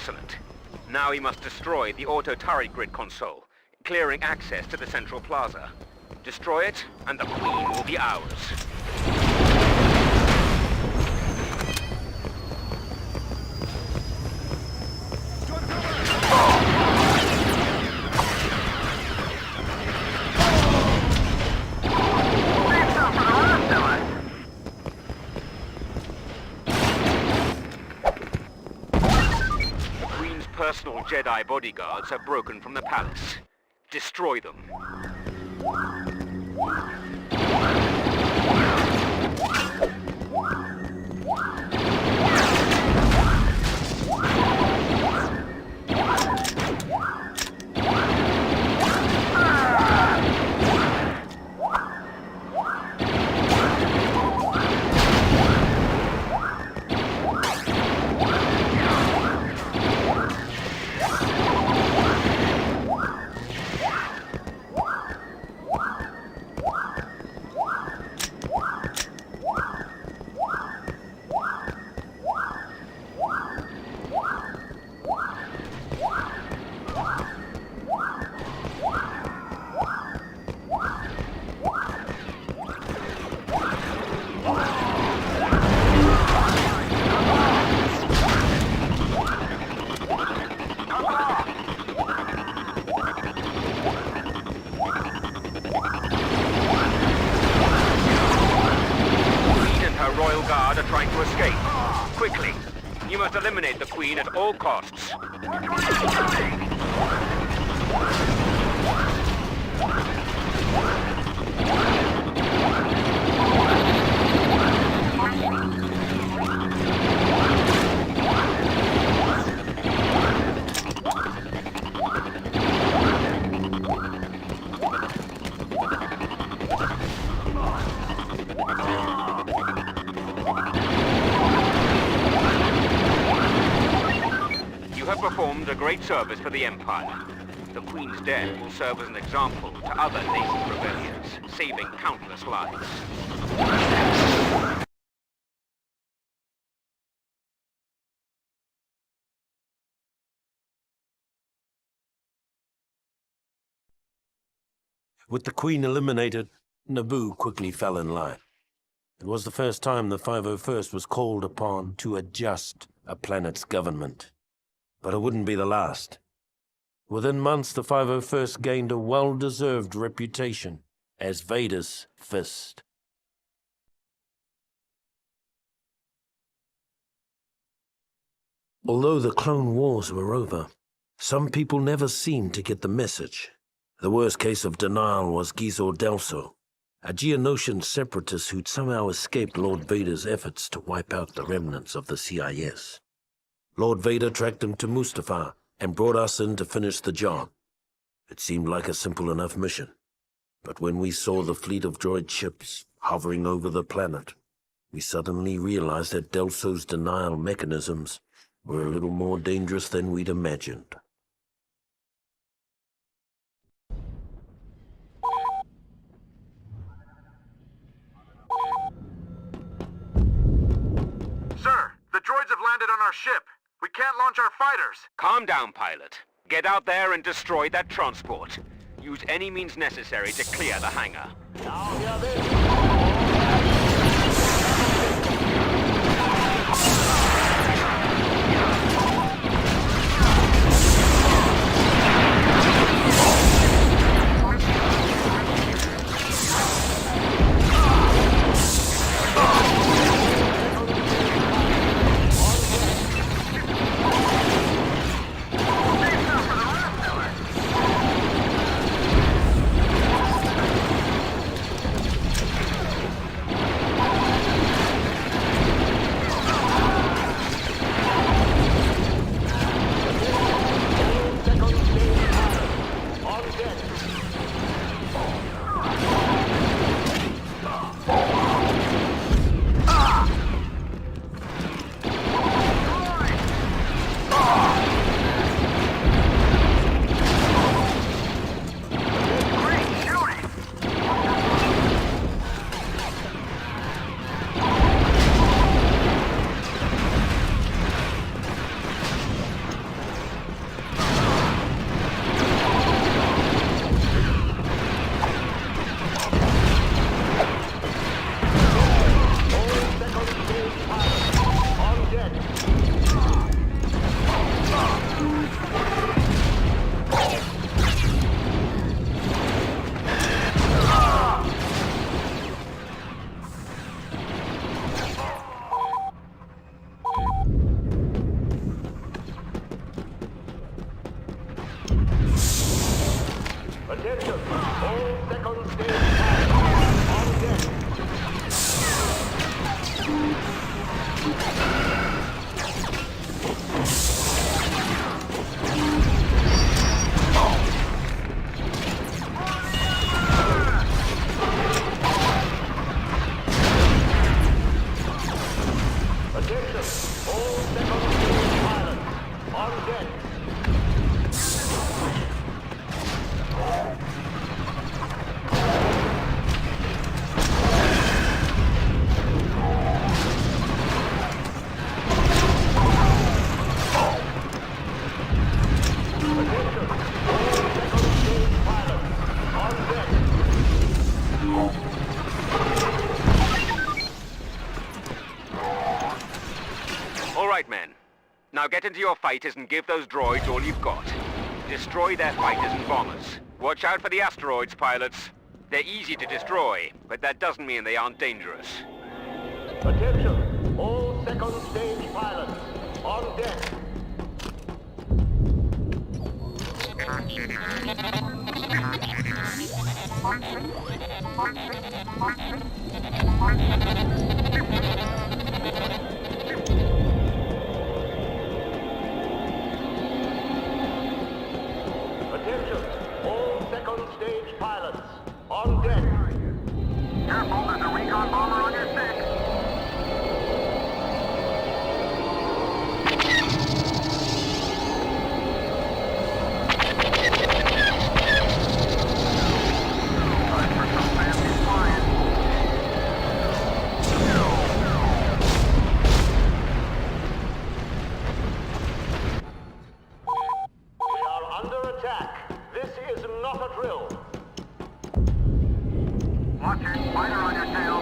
S5: Excellent. Now we must destroy the auto turret grid console, clearing access to the central plaza. Destroy it, and the Queen will be ours. Personal Jedi bodyguards have broken from the palace. Destroy them. Quickly! You must eliminate the Queen at all costs. Performed a great service for the Empire. The Queen's death will serve as an example to other nascent rebellions, saving countless lives.
S1: With the Queen eliminated, Naboo quickly fell in line. It was the first time the 501st was called upon to adjust a planet's government. But it wouldn't be the last. Within months, the 501st gained a well-deserved reputation as Vader's fist. Although the Clone Wars were over, some people never seemed to get the message. The worst case of denial was Gizor Delso, a Geonosian separatist who'd somehow escaped Lord Vader's efforts to wipe out the remnants of the CIS. Lord Vader tracked him to Mustafar and brought us in to finish the job. It seemed like a simple enough mission. But when we saw the fleet of droid ships hovering over the planet, we suddenly realized that Delso's denial mechanisms were a little more dangerous than we'd imagined.
S3: Sir, the droids have landed on our ship. We can't launch our fighters.
S5: Calm down, pilot. Get out there and destroy that transport. Use any means necessary to clear the hangar.
S4: Attention! All second stage pilots on deck. Attention! All second stage pilots on deck.
S5: All right, men. Now get into your fighters and give those droids all you've got. Destroy their fighters and bombers. Watch out for the asteroids, pilots. They're easy to destroy, but that doesn't mean they aren't dangerous.
S4: Attention! All second stage pilots on deck. Attention! All second stage pilots on deck.
S3: Careful, there's a recon bomber on your stick. Time for some fancy flying.
S4: We are under attack. This is not a drill.
S3: Watch it, fighter on your tail.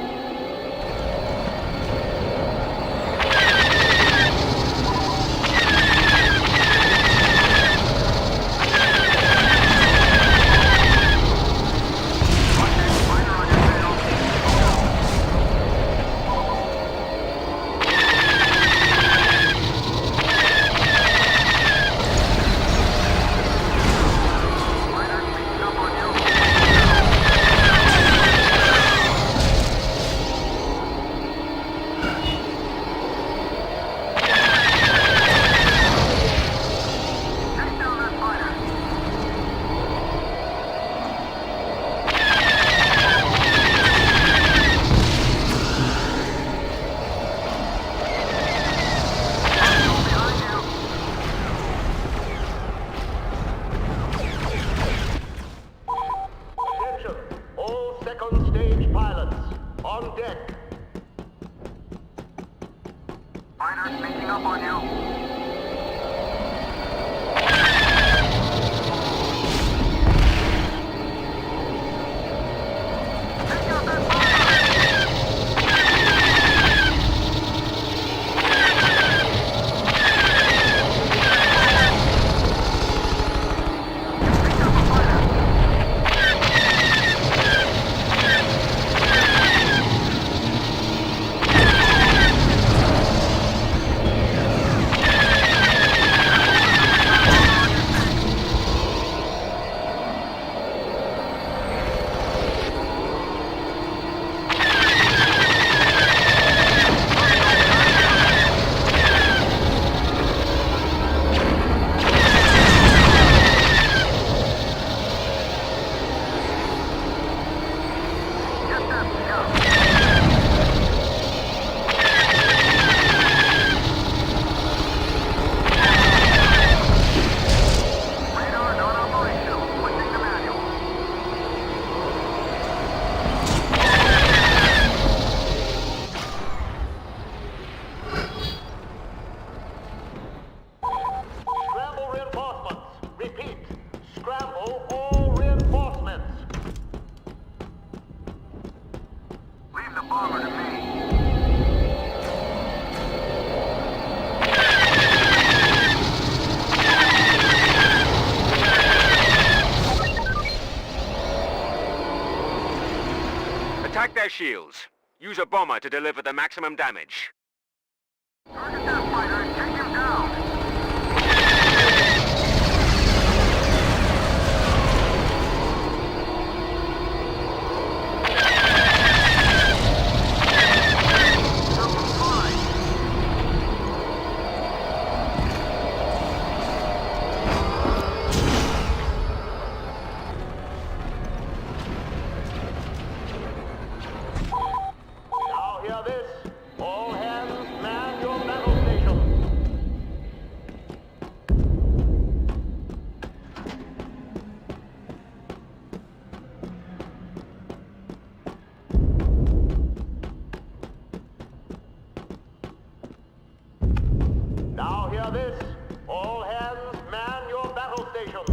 S3: Watch it, fighter on your tail. Fighter speeding up on you. Take down that fighter. Behind you.
S4: Attention! All second stage pilots on deck.
S3: Fighter sneaking up on you. Take out that fighter. Picked up a fighter. Get that scout. Radar non-operational. Switching to manual.
S4: Scramble reinforcements. Repeat. Scramble all reinforcements.
S3: Leave the bomber to me.
S5: Attack their shields. Use a bomber to deliver the maximum damage.
S3: Target that fighter and take him down.
S4: hear this? All hands, man your battle stations.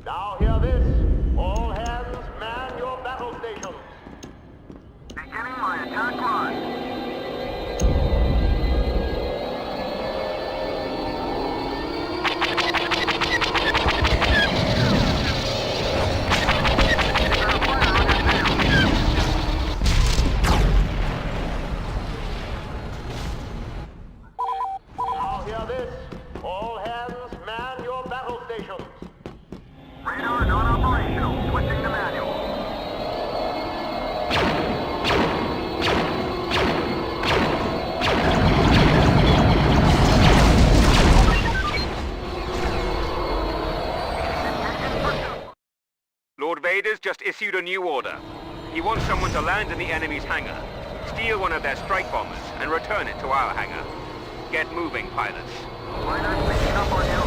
S4: Now hear this. All hands, man your battle stations.
S3: Beginning my attack line.
S4: Now hear this. All hands, man your battle stations.
S3: Radar non-operational. Switching to manual.
S5: Lord Vader's just issued a new order. He wants someone to land in the enemy's hangar, steal one of their strike bombers, and return it to our hangar. Get moving, pilots.
S3: Radar picking up on you.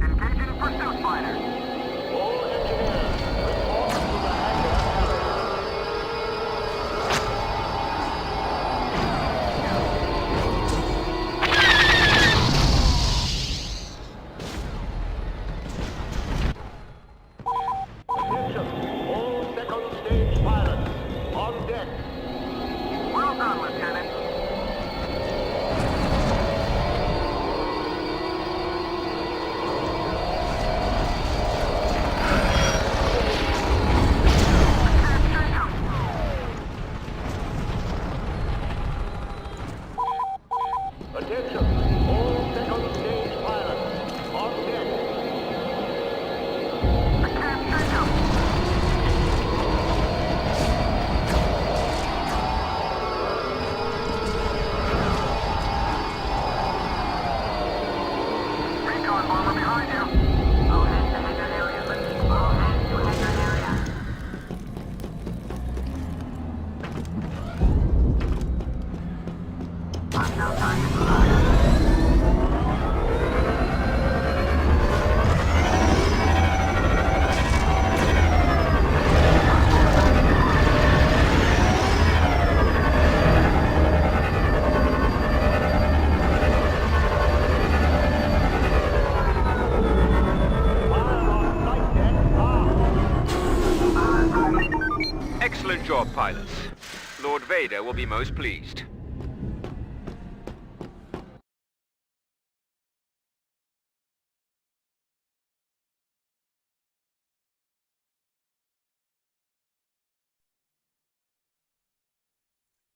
S3: Engaging pursuit fighter.
S4: All engineers, report to the hangar area. Attention, all second stage pilots, on deck.
S3: Well done, Lieutenant.
S4: Attention, all second stage pilots, on deck.
S3: I can't take him. Recon bomber behind you. All hands to hangar area. All hands to hangar area. Hostile target spotted.
S4: Fire on flight deck now.
S5: Excellent job, pilots. Lord Vader will be most pleased.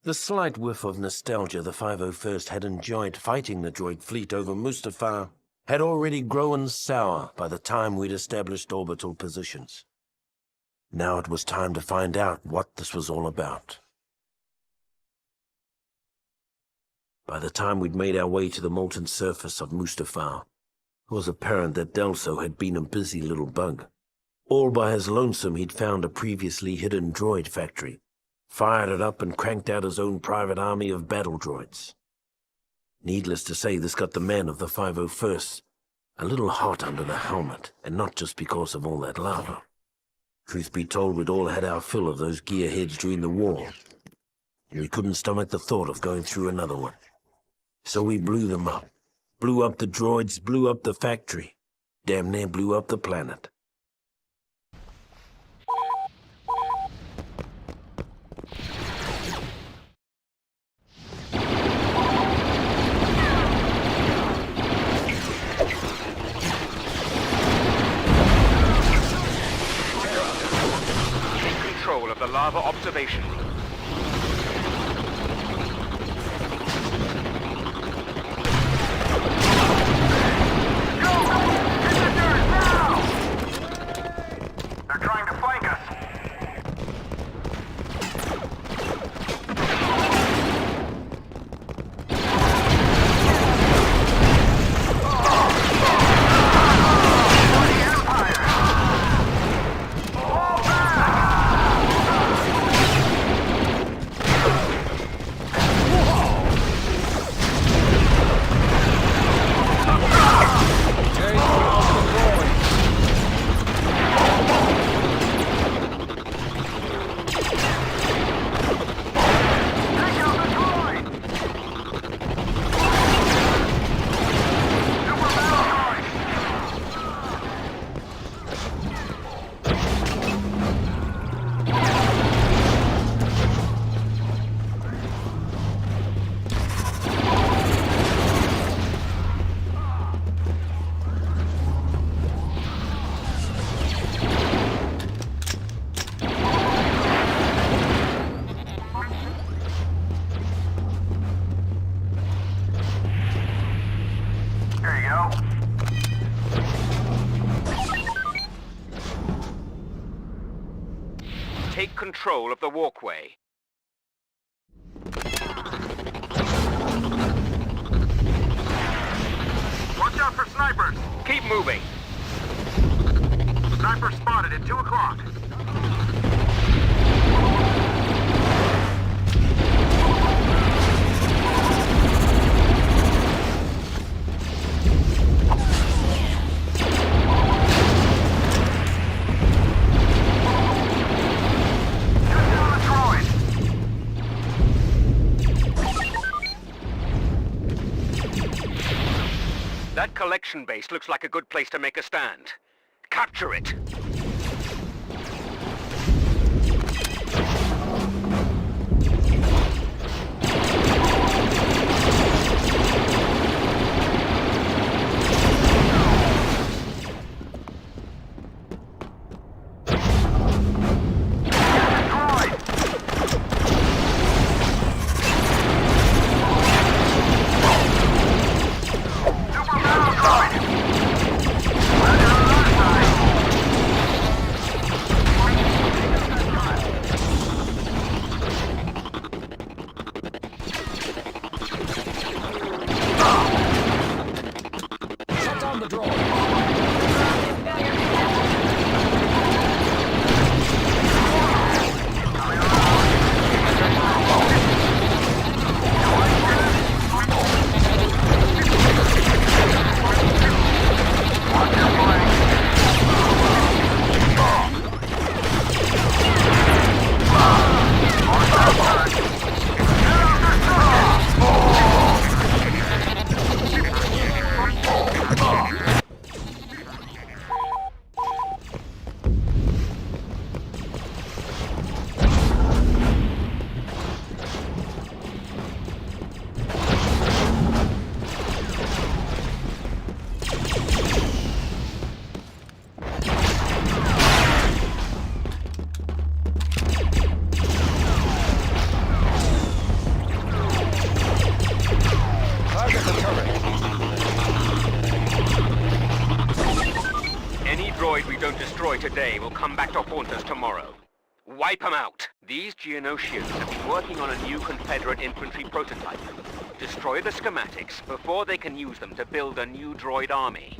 S1: The slight whiff of nostalgia the 501st had enjoyed fighting the droid fleet over Mustafar had already grown sour by the time we'd established orbital positions. Now it was time to find out what this was all about. By the time we'd made our way to the molten surface of Mustafar, it was apparent that Delso had been a busy little bug. All by his lonesome, he'd found a previously hidden droid factory, fired it up and cranked out his own private army of battle droids. Needless to say, this got the men of the 501st a little hot under the helmet, and not just because of all that lava. Truth be told, we'd all had our fill of those gearheads during the war, and we couldn't stomach the thought of going through another one. So we blew them up. Blew up the droids, blew up the factory. Damn near blew up the planet.
S5: Bravo observation room.
S3: They're trying to flank us. There you go.
S5: Take control of the walkway.
S3: Watch out for snipers.
S5: Keep moving.
S3: Sniper spotted at 2 o'clock.
S5: That collection base looks like a good place to make a stand. Capture it! We don't destroy today will come back to haunt us tomorrow. Wipe them out. These Geonosians have been working on a new Confederate infantry prototype. Destroy the schematics before they can use them to build a new droid army.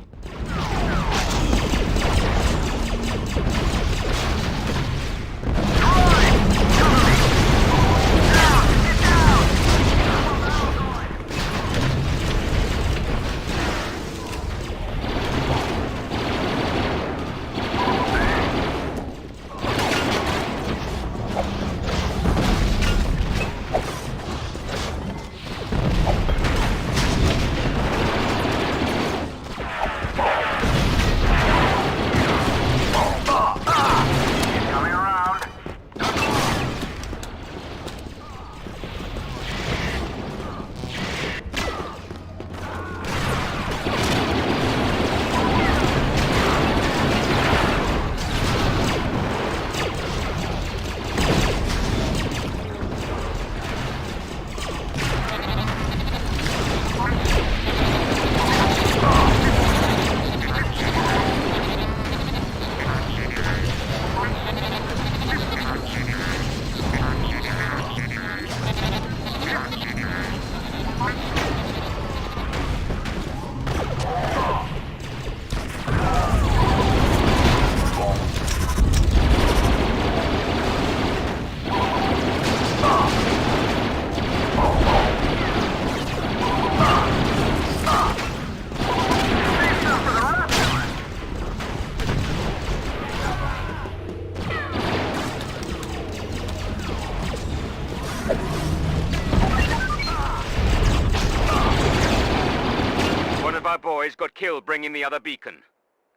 S5: boys got killed bringing the other beacon.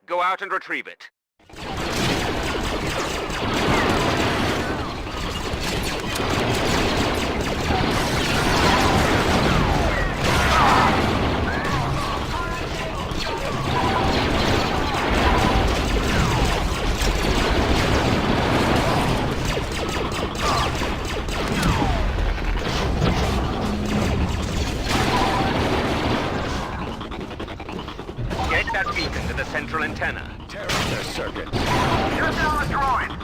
S5: Go out and retrieve it. Get that beacon to the central antenna.
S4: Tear up their circuit.
S3: You're down the droid.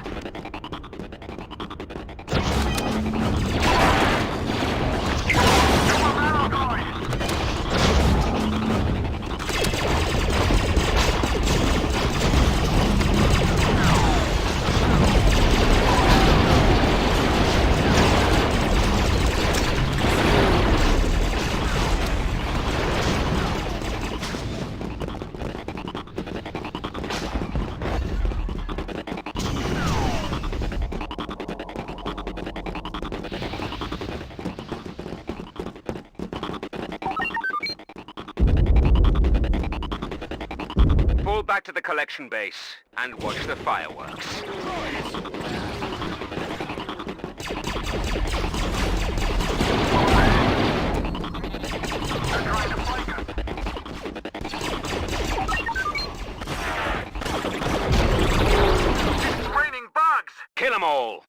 S5: Fall back to the collection base and watch the fireworks.
S3: They're trying to flank us. It's raining bugs.
S5: Kill 'em all!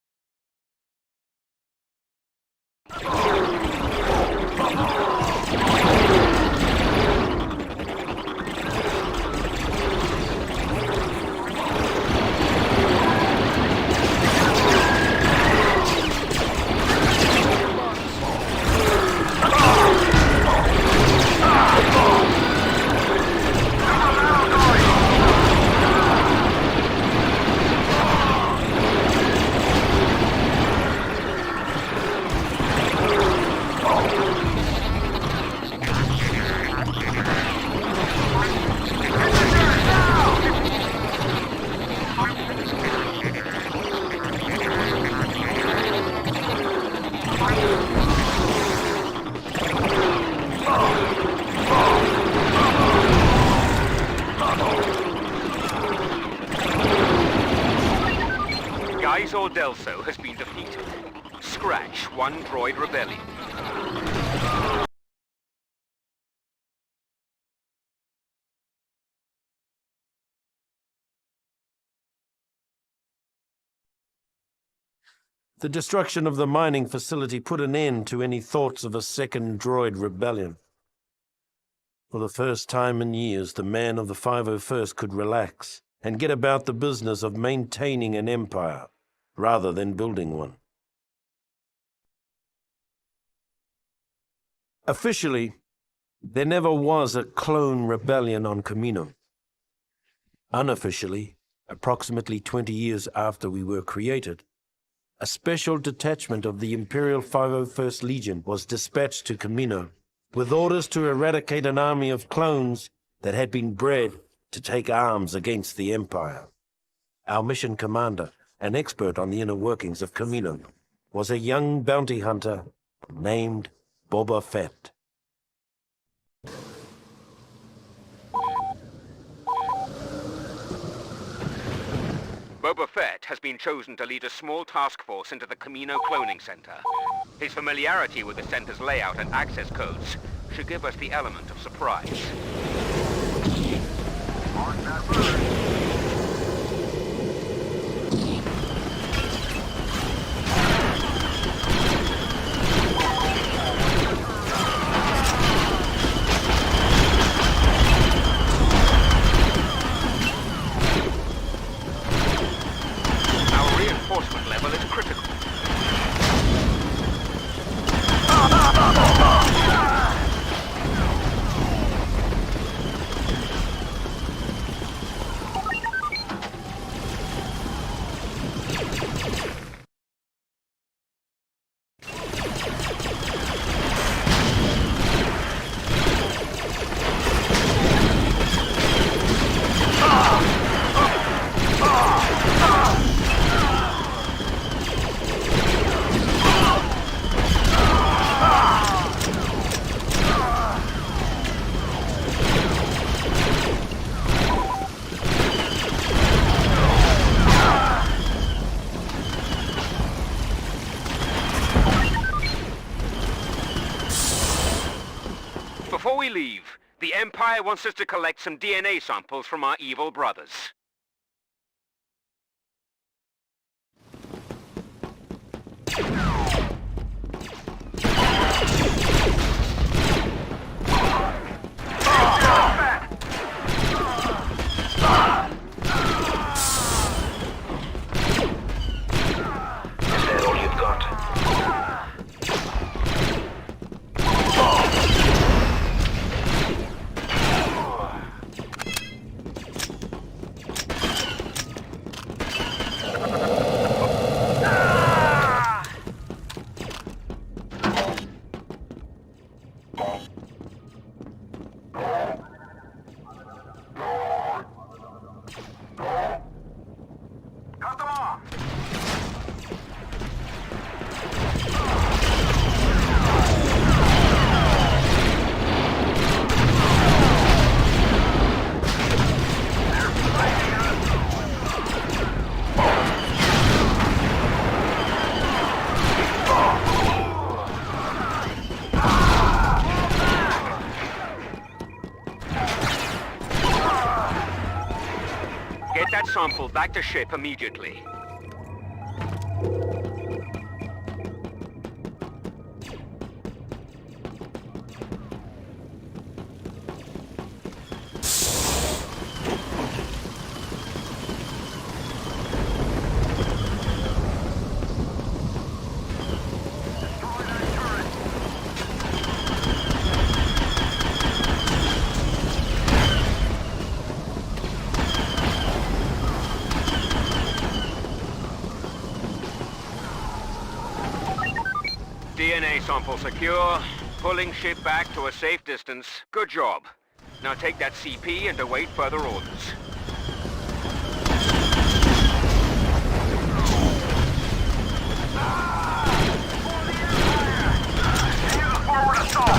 S5: Delso has been defeated. Scratch one droid rebellion.
S1: The destruction of the mining facility put an end to any thoughts of a second droid rebellion. For the first time in years, the man of the 501st could relax and get about the business of maintaining an empire, rather than building one. Officially, there never was a clone rebellion on Camino. Unofficially, approximately 20 years after we were created, a special detachment of the Imperial 501st Legion was dispatched to Camino with orders to eradicate an army of clones that had been bred to take arms against the Empire. Our mission commander, an expert on the inner workings of Camino, was a young bounty hunter named Boba Fett.
S5: Boba Fett has been chosen to lead a small task force into the Camino Cloning Center. His familiarity with the center's layout and access codes should give us the element of surprise.
S3: On that bird.
S5: Our reinforcement level is critical. Before we leave, the Empire wants us to collect some DNA samples from our evil brothers.
S2: Is that all you've got?
S3: Cut them off!
S5: Get that sample back to ship immediately. DNA sample secure. Pulling ship back to a safe distance. Good job. Now take that CP and await further orders.
S3: Forward assault!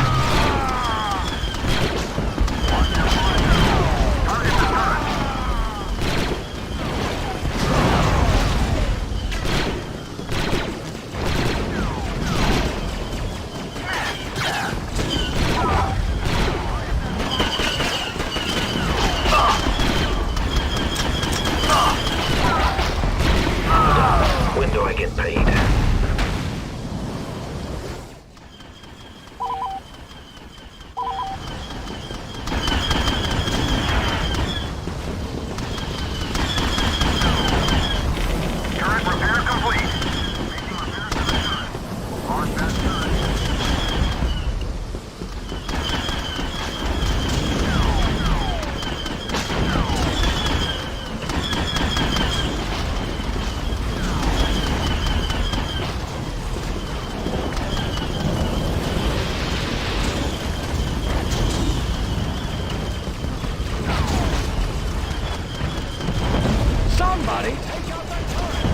S3: Target the turret!
S2: When do I get paid?
S3: Turret repair complete. Mark that turret.
S7: Somebody take out that turret!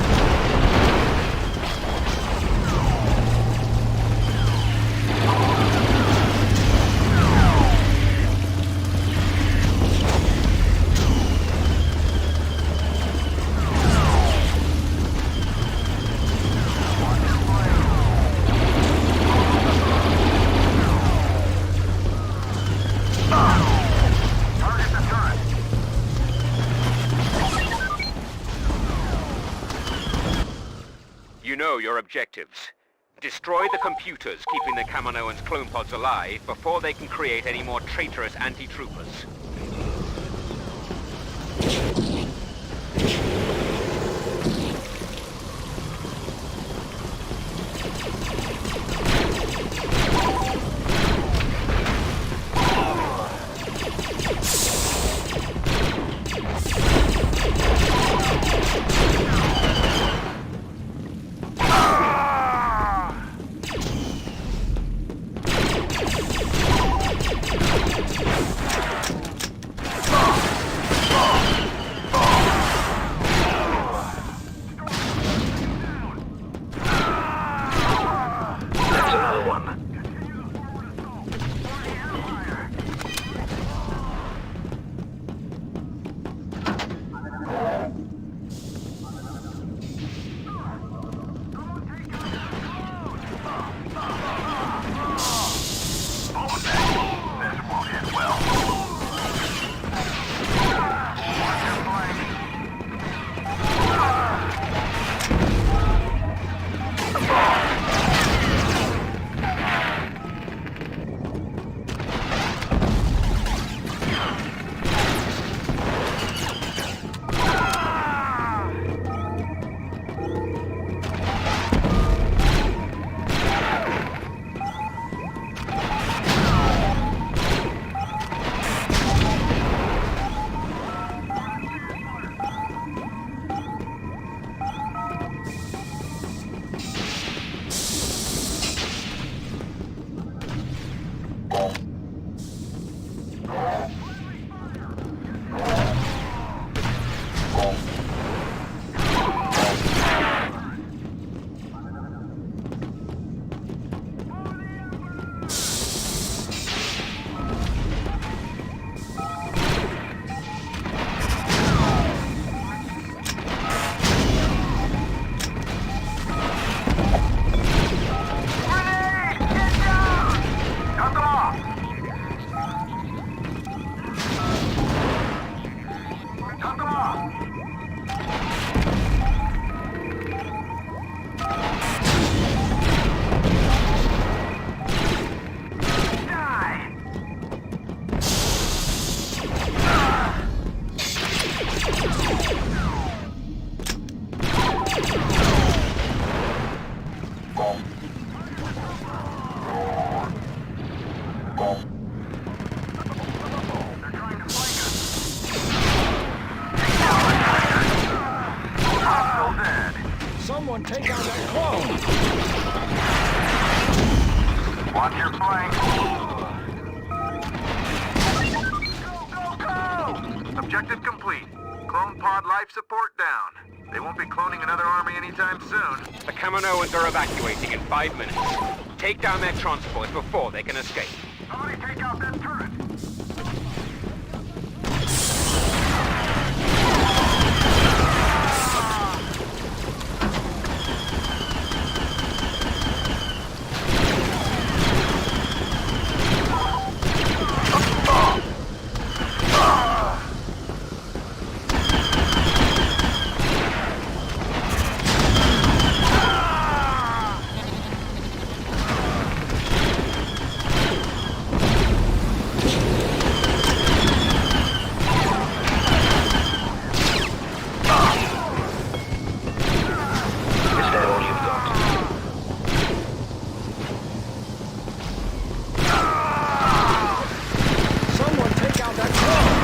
S3: Target the turret.
S5: You know your objectives. Destroy the computers keeping the Kaminoans' clone pods alive before they can create any more traitorous anti-troopers.
S3: Watch your flank. Go! Objective complete. Clone pod life support down. They won't be cloning another army anytime soon.
S5: The Kaminoans are evacuating in 5 minutes. Take down their transports before they can escape.
S3: Somebody take out that turret.
S7: Someone take out that car!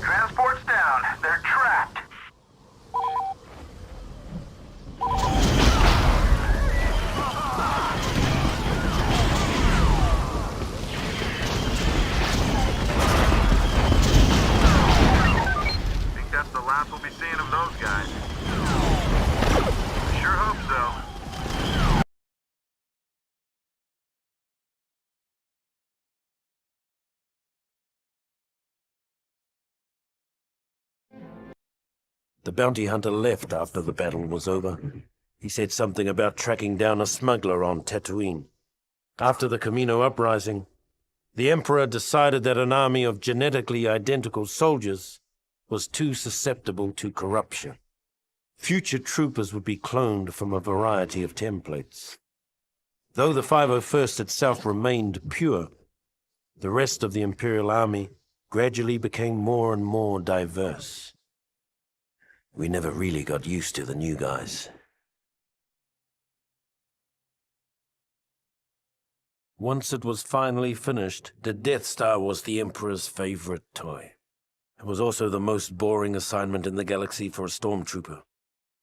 S7: Transport's down. They're trapped. Think that's the last we'll be seeing of those guys. Sure hope so.
S1: The bounty hunter left after the battle was over. He said something about tracking down a smuggler on Tatooine. After the Camino uprising, the Emperor decided that an army of genetically identical soldiers was too susceptible to corruption. Future troopers would be cloned from a variety of templates. Though the 501st itself remained pure, the rest of the Imperial Army gradually became more and more diverse. We never really got used to the new guys. Once it was finally finished, the Death Star was the Emperor's favorite toy. It was also the most boring assignment in the galaxy for a stormtrooper.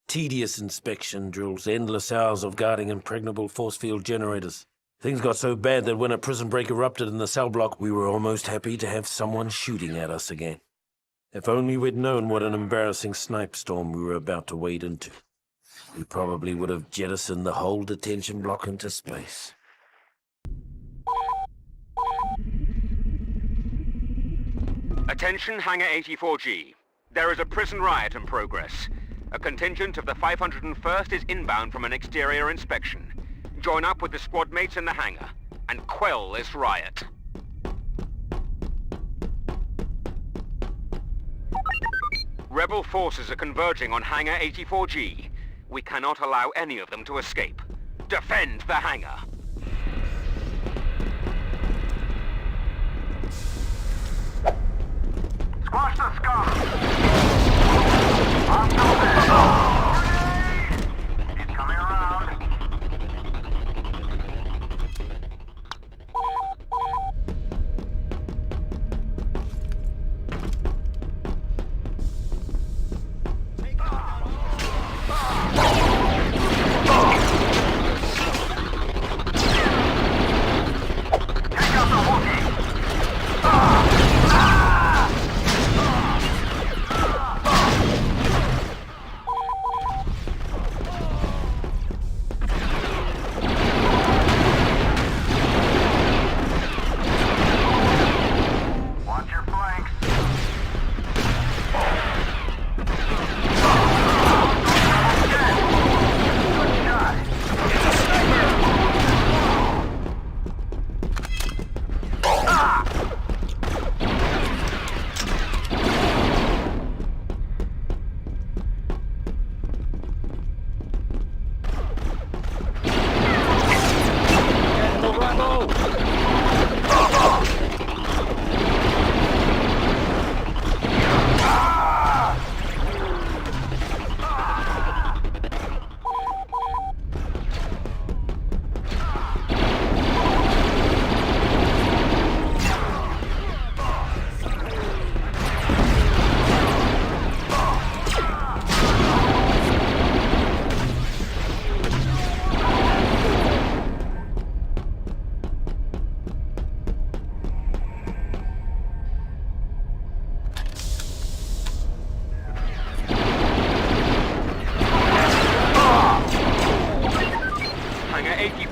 S1: Tedious inspection drills, endless hours of guarding impregnable force field generators. Things got so bad that when a prison break erupted in the cell block, we were almost happy to have someone shooting at us again. If only we'd known what an embarrassing snipe storm we were about to wade into. We probably would have jettisoned the whole detention block into space.
S5: Attention, Hangar 84G. There is a prison riot in progress. A contingent of the 501st is inbound from an exterior inspection. Join up with the squad mates in the hangar and quell this riot. Rebel forces are converging on Hangar 84G. We cannot allow any of them to escape. Defend the hangar!
S3: Squash the scum! Hostile there! He's coming around.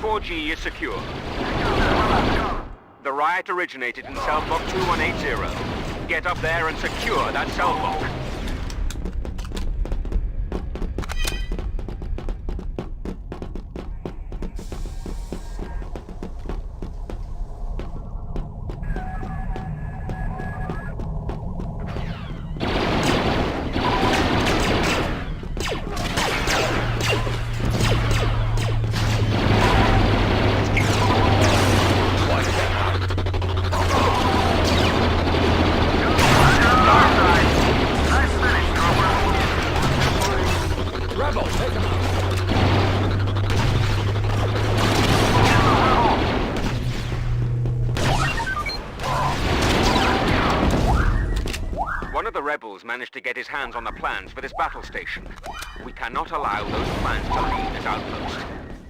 S5: 4G is secure. The riot originated in cell block 2180. Get up there and secure that cell block. Rebels managed to get his hands on the plans for this battle station. We cannot allow those plans to leave this outpost.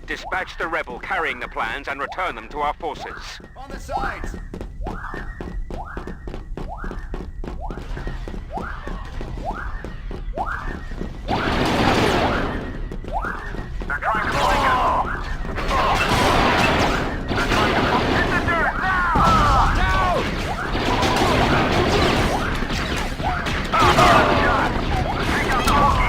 S5: Dispatch the rebel carrying the plans and return them to our forces.
S7: On the sides! They're trying to flank us! They're trying to hit the dirt now! Now! Shot! Take out the hookie!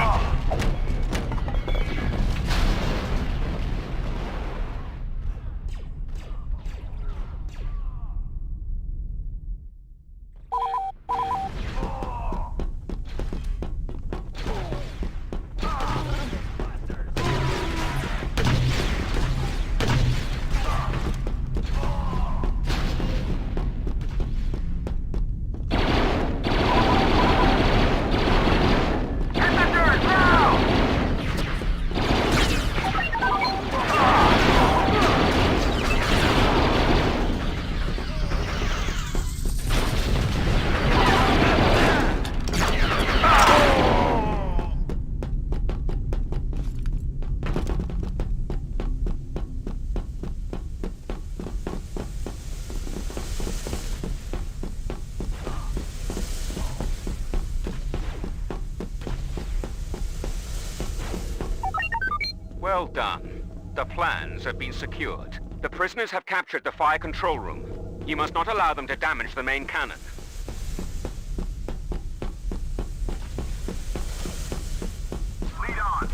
S5: Well done. The plans have been secured. The prisoners have captured the fire control room. You must not allow them to damage the main cannon.
S7: Lead on!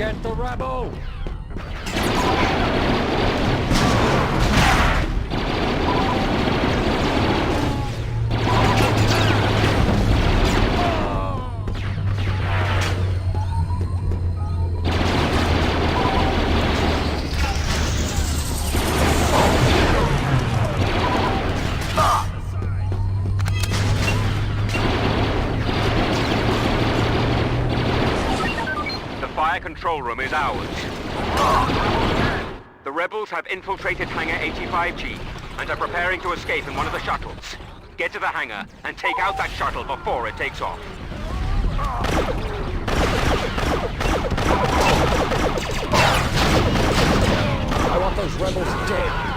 S7: Get the rebel!
S5: Control room is ours. The rebels have infiltrated Hangar 85G and are preparing to escape in one of the shuttles. Get to the hangar and take out that shuttle before it takes off.
S7: I want those rebels dead.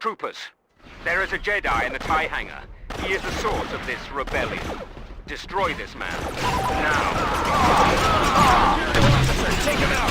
S5: Troopers, there is a Jedi in the TIE hangar. He is the source of this rebellion. Destroy this man. Now. Take him out!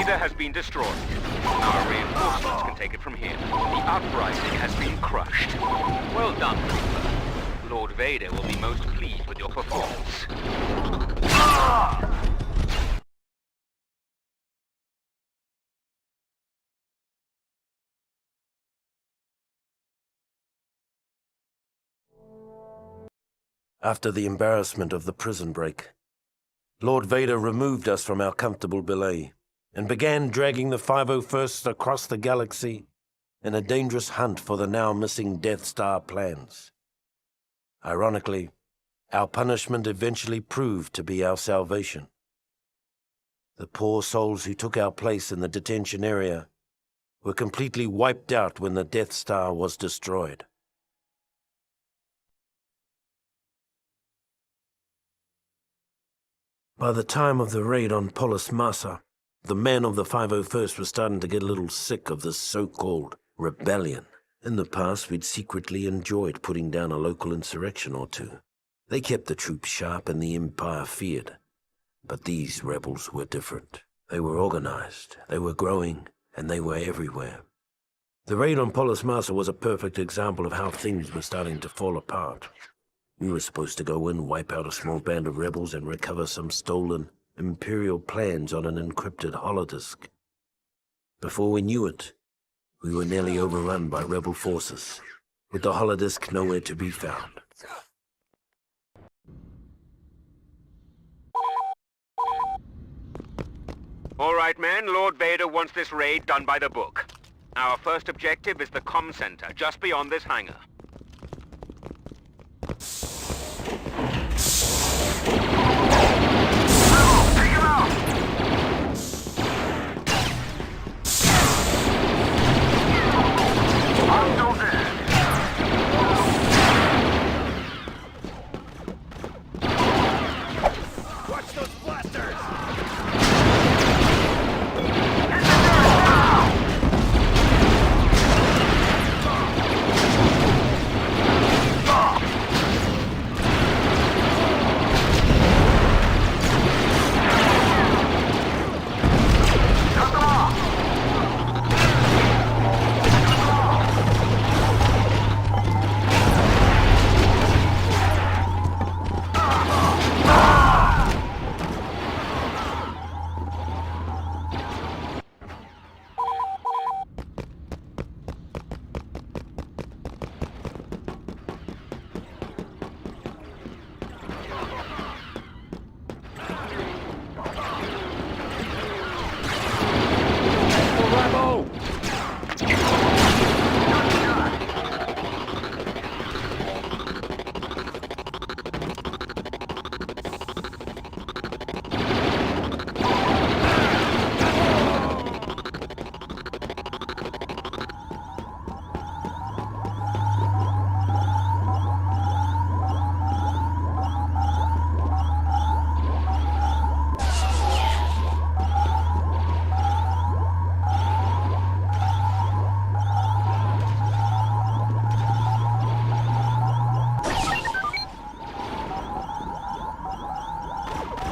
S5: Has been destroyed. Our reinforcements can take it from here. The uprising has been crushed. Well done, Trooper. Lord Vader will be most pleased with your performance.
S1: After the embarrassment of the prison break, Lord Vader removed us from our comfortable belay and began dragging the 501st across the galaxy in a dangerous hunt for the now missing Death Star plans. Ironically, our punishment eventually proved to be our salvation. The poor souls who took our place in the detention area were completely wiped out when the Death Star was destroyed. By the time of the raid on Polis Massa, the men of the 501st were starting to get a little sick of this so-called rebellion. In the past, we'd secretly enjoyed putting down a local insurrection or two. They kept the troops sharp and the Empire feared. But these rebels were different. They were organized, they were growing, and they were everywhere. The raid on Polis Massa was a perfect example of how things were starting to fall apart. We were supposed to go in, wipe out a small band of rebels, and recover some stolen Imperial plans on an encrypted holodisk. Before we knew it, we were nearly overrun by rebel forces, with the holodisk nowhere to be found.
S5: All right, men, Lord Vader wants this raid done by the book. Our first objective is the comm center, just beyond this hangar.
S3: Take him out! Hostiles in.
S7: Watch those blasters!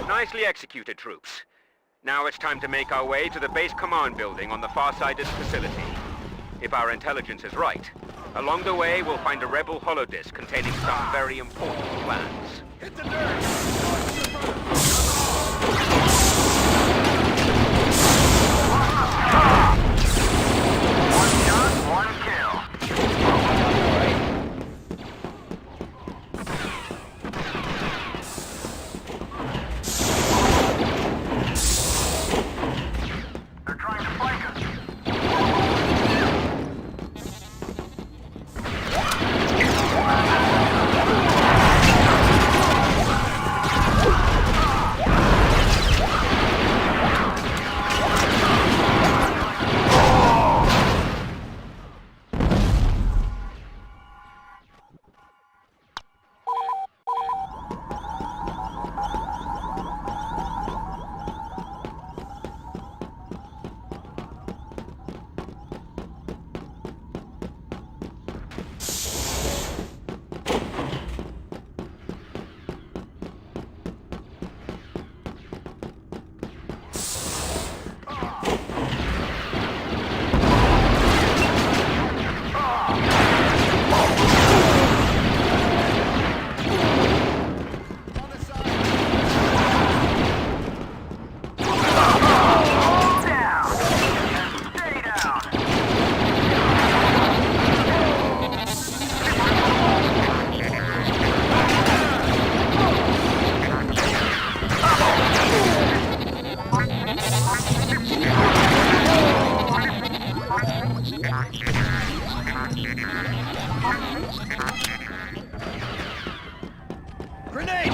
S5: Nicely executed, troops. Now it's time to make our way to the base command building on the far side of the facility. If our intelligence is right, along the way we'll find a rebel holodisk containing some very important plans.
S7: Hit the dirt!
S3: One shot, one kill. They're trying to flank us.
S7: Grenade!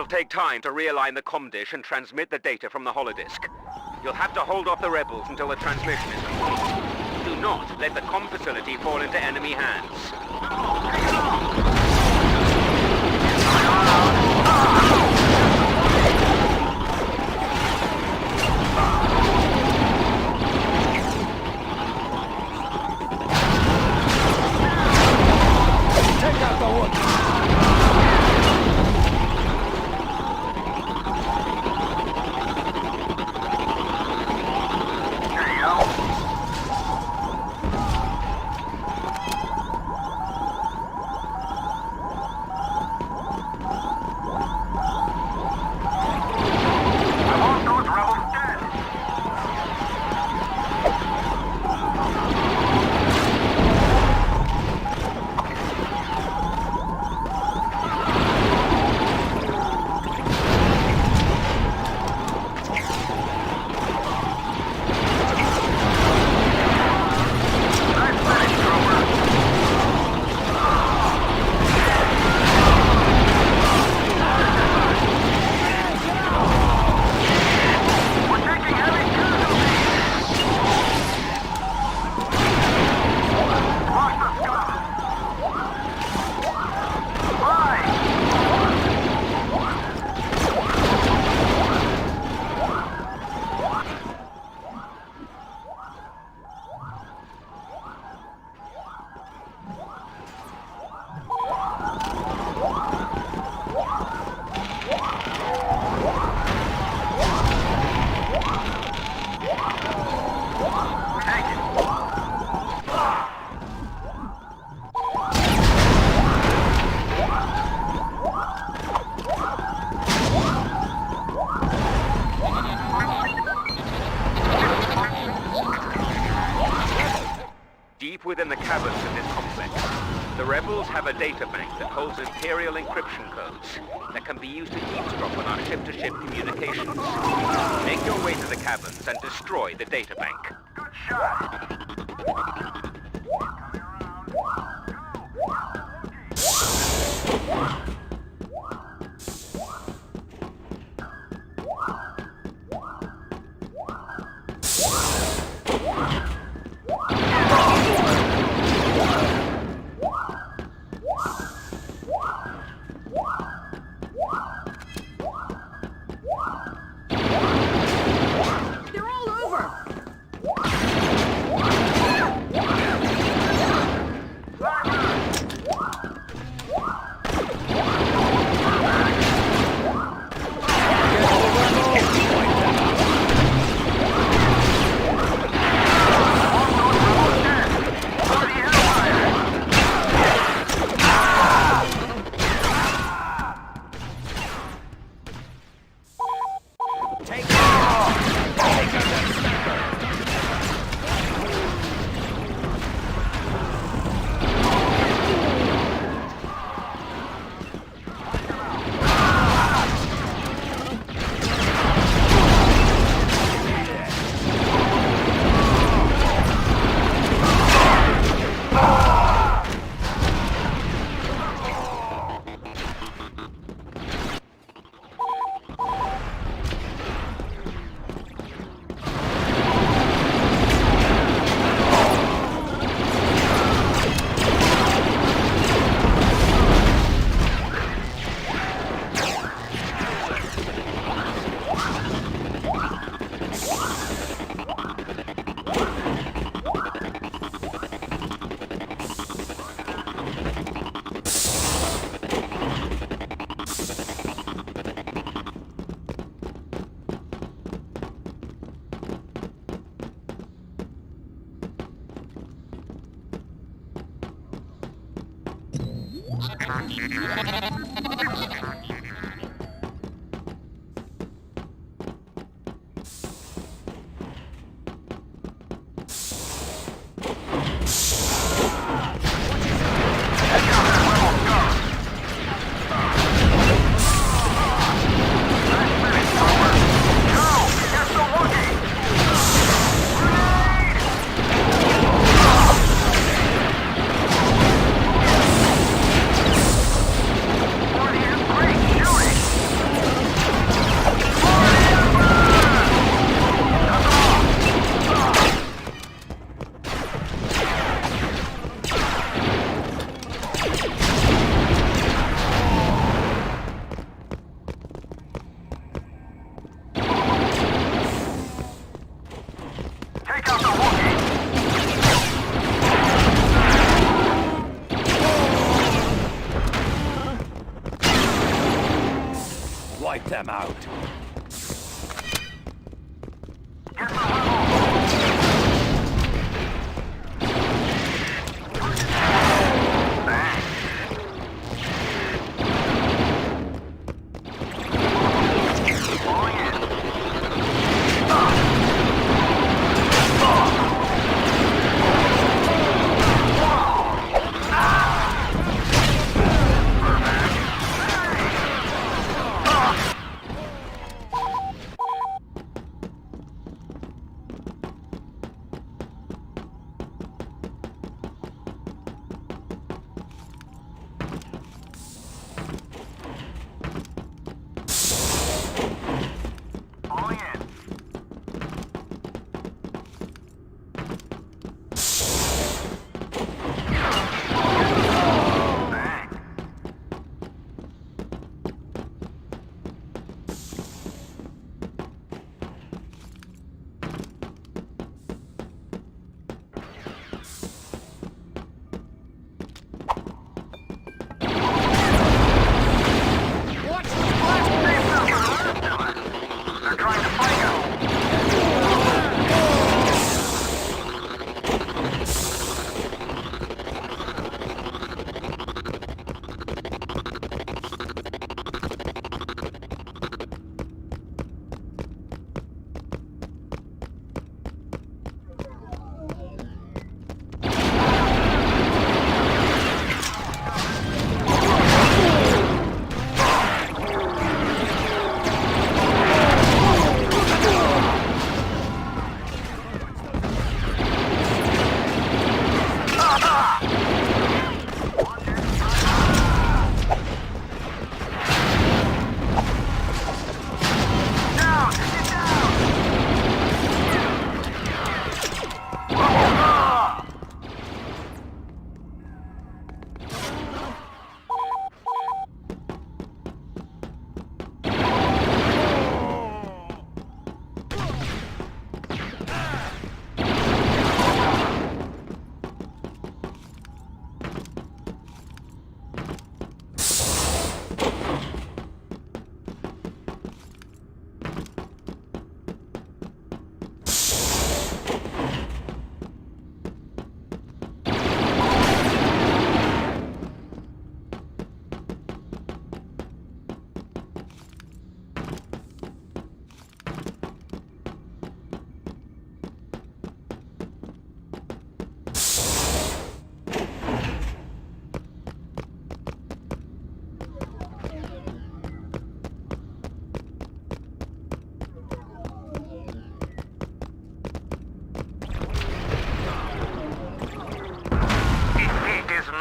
S5: take time to realign the comm dish and transmit the data from the holodisk. You'll have to hold off the rebels until the transmission is complete. Do not let the comm facility fall into enemy hands. Within the caverns of this complex, the rebels have a data bank that holds Imperial encryption codes that can be used to eavesdrop on our ship-to-ship communications. Make your way to the caverns and destroy the data bank.
S3: Good shot.
S7: them out.
S3: Get the revolve.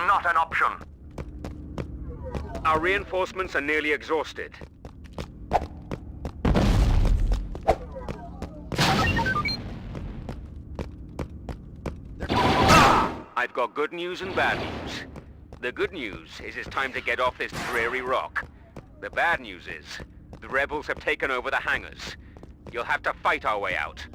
S4: Not an option.
S5: Our reinforcements are nearly exhausted. I've got good news and bad news. The good news is it's time to get off this dreary rock. The bad news is the rebels have taken over the hangars. You'll have to fight our way out.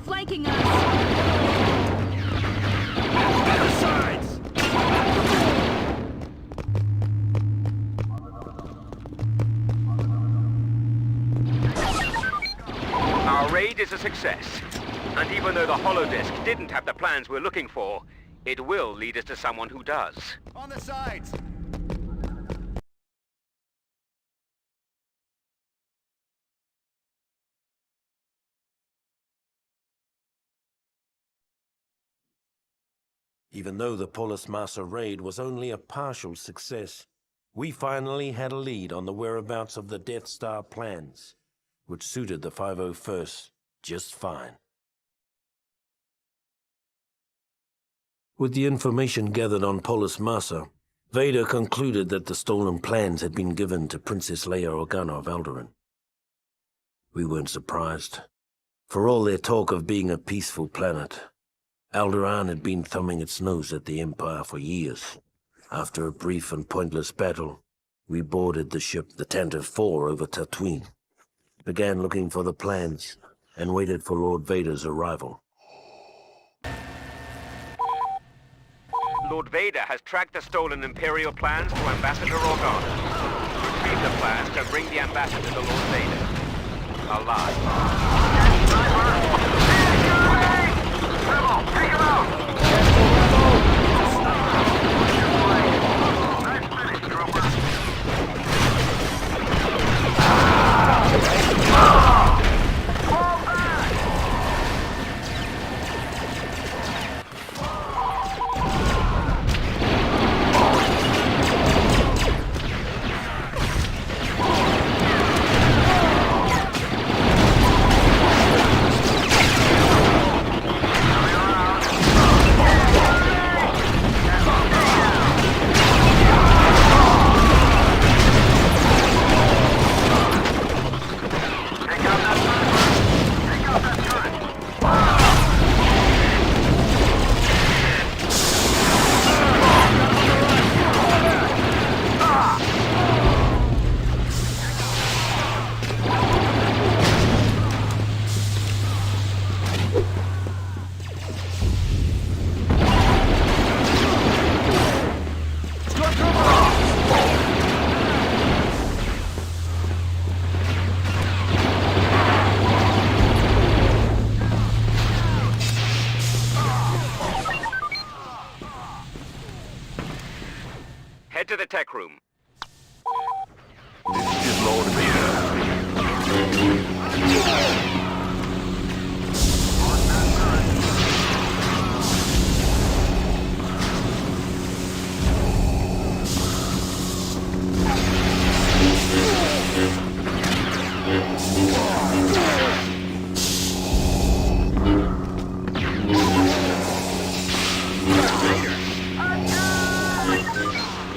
S8: flanking us!
S5: Our raid is a success. And even though the holodisk didn't have the plans we're looking for, it will lead us to someone who does.
S7: On the sides!
S1: Even though the Polis Massa raid was only a partial success, we finally had a lead on the whereabouts of the Death Star plans, which suited the 501st just fine. With the information gathered on Polis Massa, Vader concluded that the stolen plans had been given to Princess Leia Organa of Alderaan. We weren't surprised. For all their talk of being a peaceful planet, Alderaan had been thumbing its nose at the Empire for years. After a brief and pointless battle, we boarded the ship the Tantive 4 over Tatooine, began looking for the plans, and waited for Lord Vader's arrival.
S5: Lord Vader has tracked the stolen Imperial plans to Ambassador Organa. Retrieve the plans and bring the ambassador to Lord Vader. Alive.
S3: Rebel, take him out! Nice finish, trooper. Fall back!
S5: Head to the tech room.
S4: This is Lord Vader.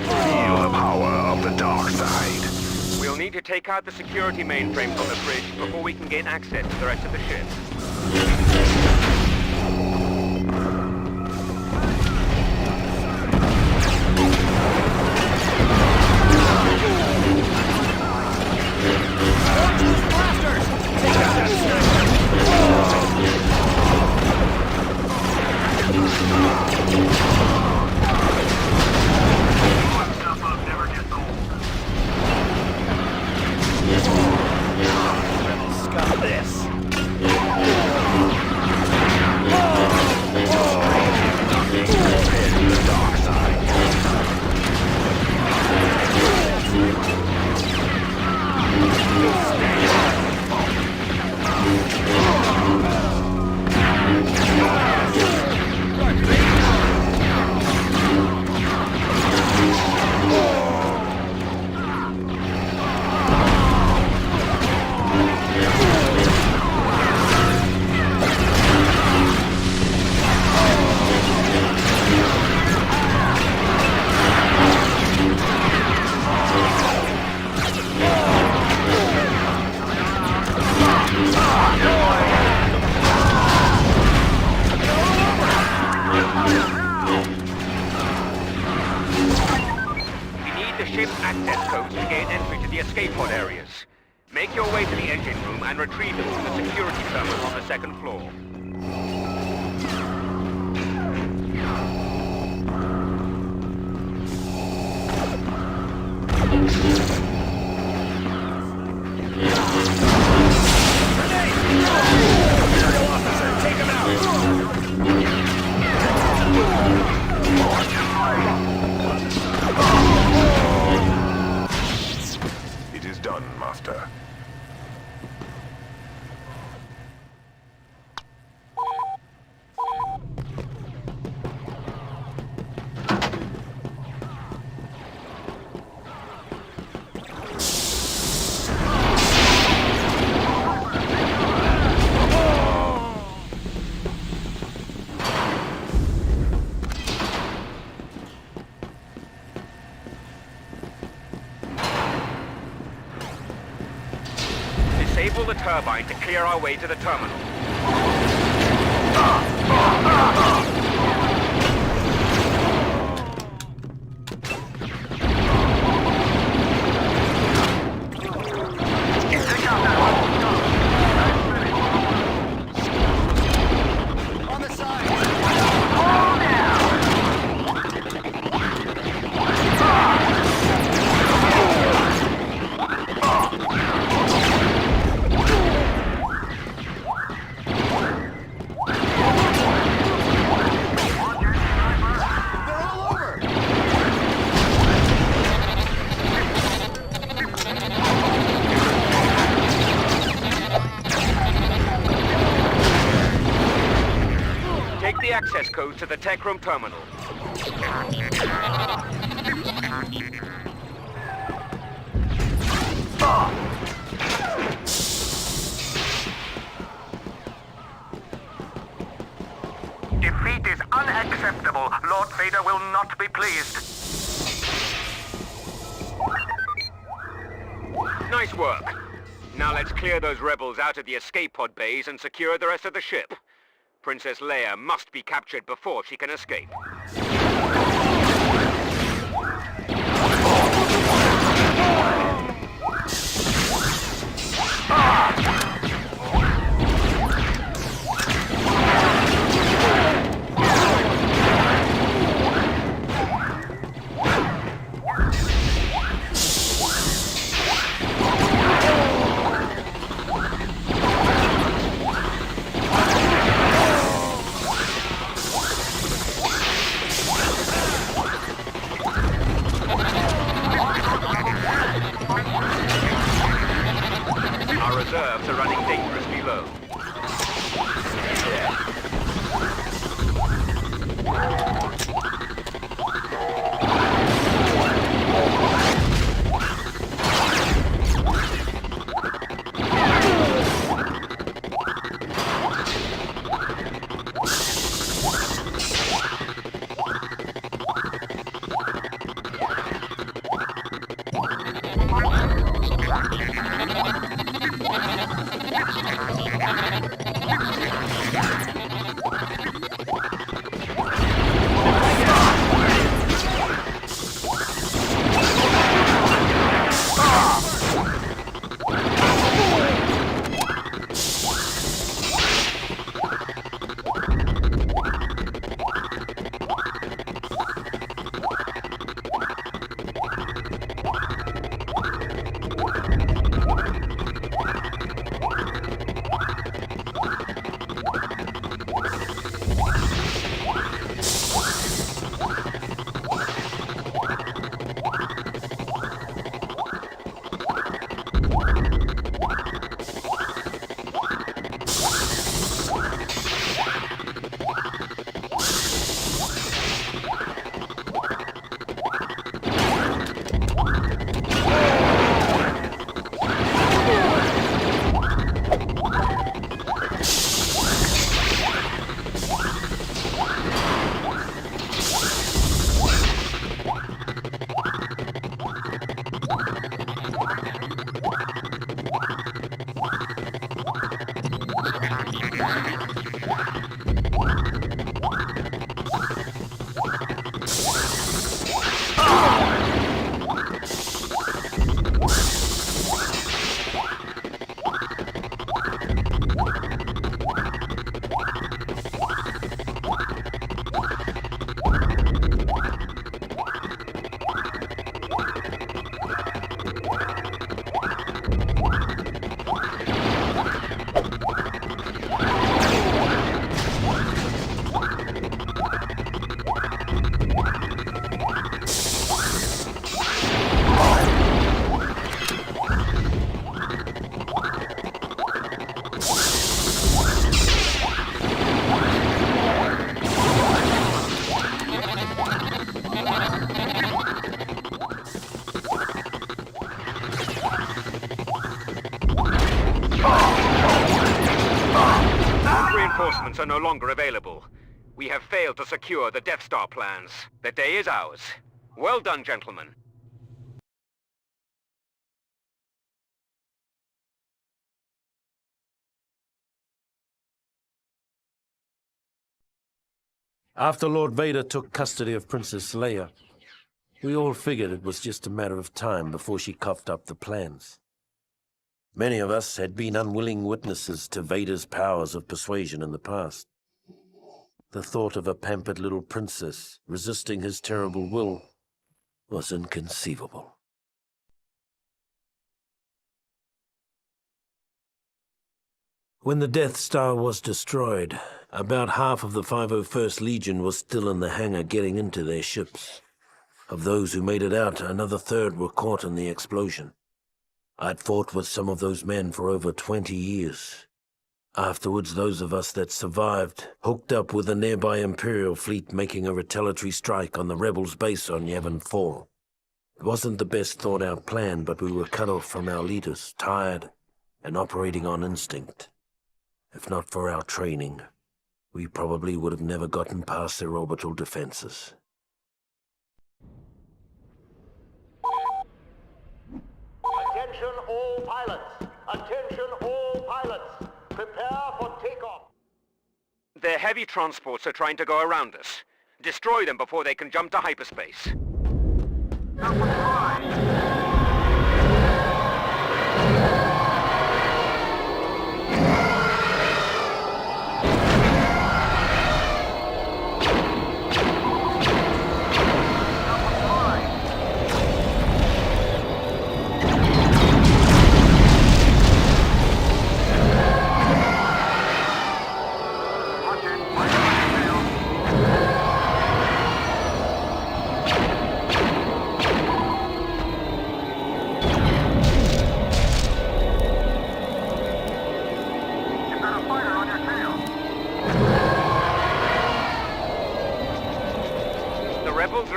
S4: Feel the power of the dark side.
S5: We'll need to take out the security mainframes on the bridge before we can gain access to the rest of the ship.
S3: Stuff up never gets old.
S7: Scum this!
S4: The dark side.
S5: access codes to gain entry to the escape pod areas. Make your way to the engine room and retrieve them from the security terminal on the second floor.
S4: It is done, Master.
S5: Disable the turbine to clear our way to the terminal. Take the access code to the tech room terminal.
S3: Defeat is unacceptable. Lord Vader will not be pleased.
S5: Nice work. Now let's clear those rebels out of the escape pod bays and secure the rest of the ship. Princess Leia must be captured before she can escape. Our reserves are running dangerously low. reinforcements are no longer available. We have failed to secure the Death Star plans. The day is ours. Well done, gentlemen.
S1: After Lord Vader took custody of Princess Leia, we all figured it was just a matter of time before she coughed up the plans. Many of us had been unwilling witnesses to Vader's powers of persuasion in the past. The thought of a pampered little princess resisting his terrible will was inconceivable. When the Death Star was destroyed, about half of the 501st Legion was still in the hangar getting into their ships. Of those who made it out, another third were caught in the explosion. I'd fought with some of those men for over 20 years. Afterwards, those of us that survived hooked up with a nearby Imperial fleet making a retaliatory strike on the Rebels' base on Yavin 4. It wasn't the best thought-out plan, but we were cut off from our leaders, tired, and operating on instinct. If not for our training, we probably would have never gotten past their orbital defenses.
S4: Attention all pilots! Attention all pilots! Prepare for takeoff!
S5: Their heavy transports are trying to go around us. Destroy them before they can jump to hyperspace.
S3: That was fine.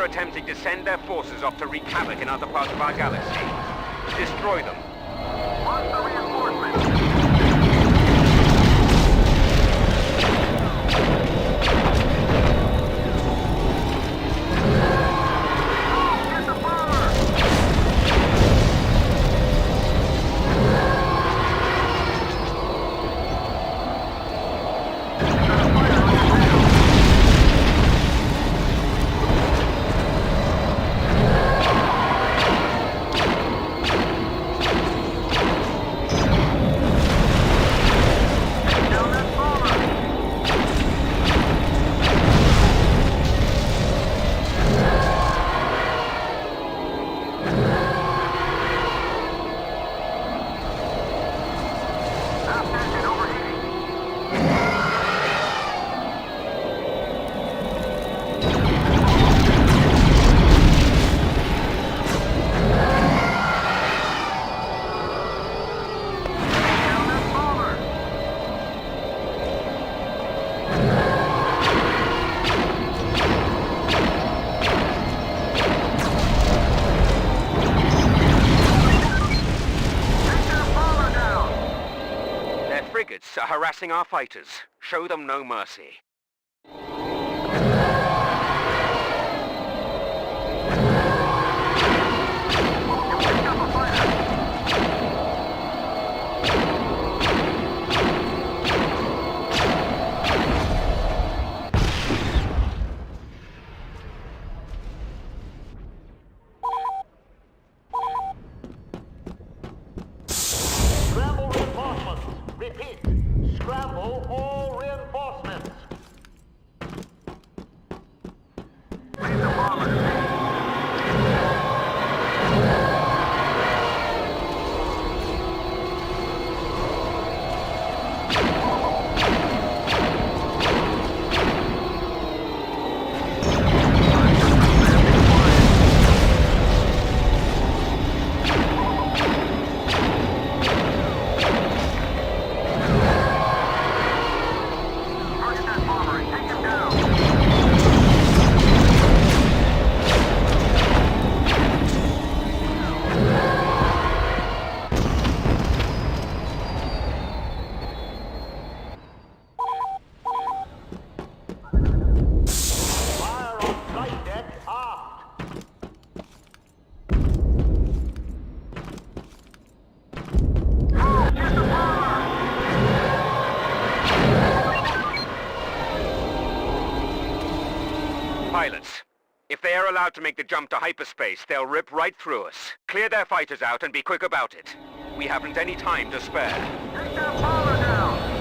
S5: Attempting to send their forces off to wreak havoc in other parts of our galaxy. Destroy them.
S3: Launch the reinforcements. Get the bomber!
S5: Are harassing our fighters. Show them no mercy.
S4: Scramble reinforcements! Repeat! Scramble all reinforcements!
S3: Leave the bomber to me.
S5: are allowed to make the jump to hyperspace, they'll rip right through us. Clear their fighters out and be quick about it. We haven't any time to spare.
S3: Take that bomber down!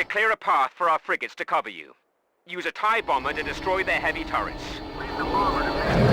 S5: Clear a path for our frigates to cover you. Use a TIE bomber to destroy their heavy turrets.
S3: Leave the bomber to me.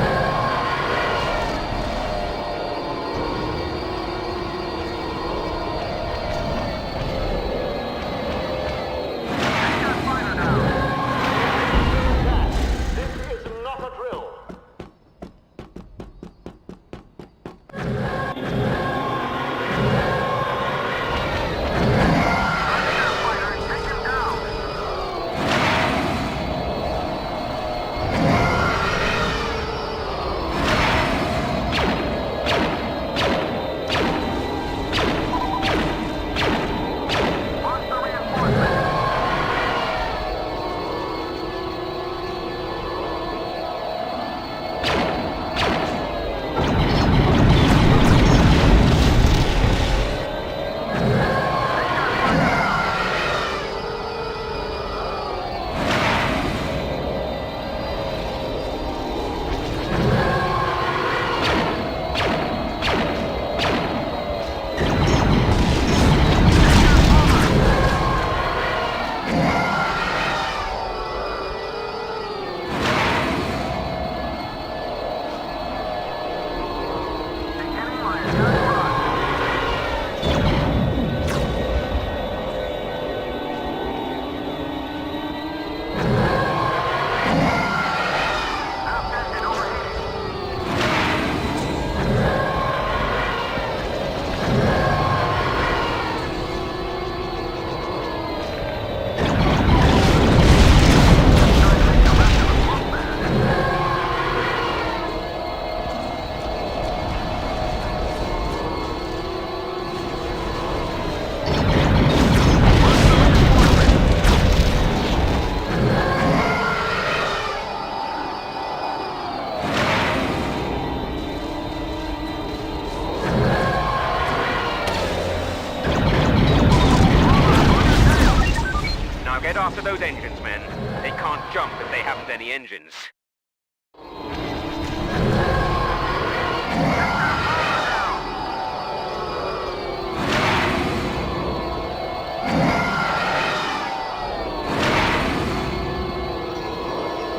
S5: engines, men. They can't jump if they haven't any engines.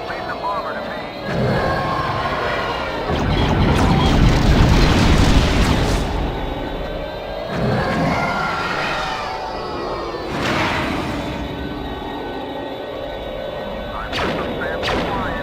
S3: Leave the bomber to me. I'm just a sample flying.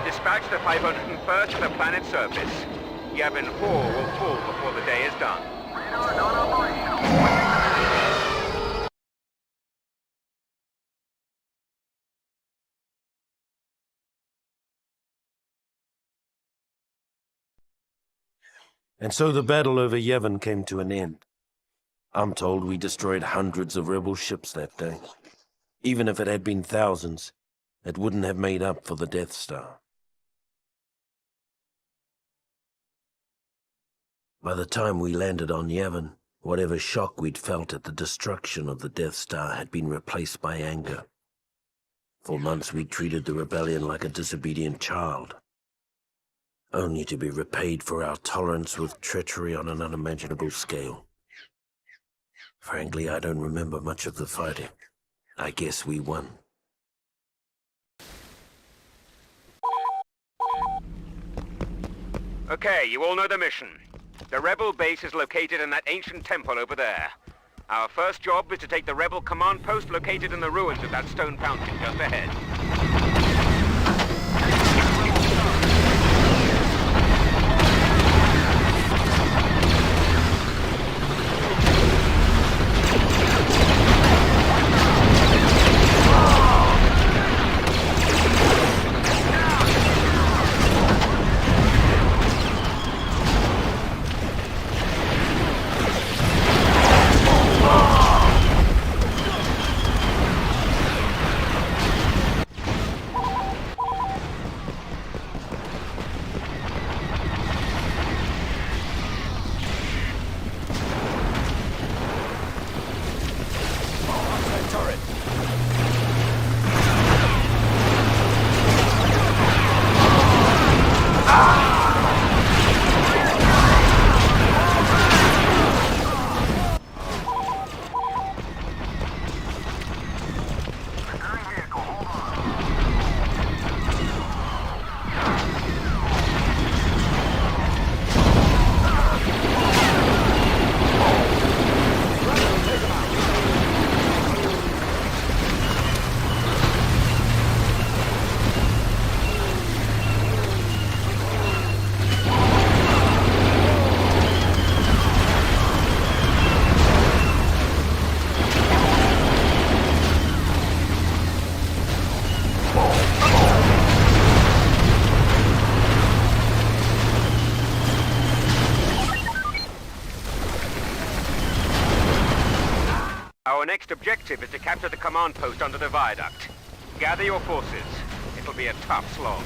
S5: Dispatch the 501st to the planet's surface. Yavin 4 will fall before the day is done.
S3: Radar non-operational.
S1: And so the battle over Yevon came to an end. I'm told we destroyed hundreds of rebel ships that day. Even if it had been thousands, it wouldn't have made up for the Death Star. By the time we landed on Yevon, whatever shock we'd felt at the destruction of the Death Star had been replaced by anger. For months we'd treated the rebellion like a disobedient child, only to be repaid for our tolerance with treachery on an unimaginable scale. Frankly, I don't remember much of the fighting. I guess we won.
S5: Okay, you all know the mission. The rebel base is located in that ancient temple over there. Our first job is to take the rebel command post located in the ruins of that stone fountain just ahead. next objective is to capture the command post under the viaduct. Gather your forces. It'll be a tough slog.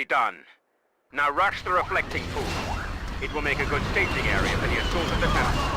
S5: Done. Now rush the reflecting pool. It will make a good staging area for the assault of the town.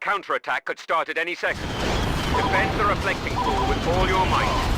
S5: Counterattack could start at any second. Defend the reflecting pool with all your might.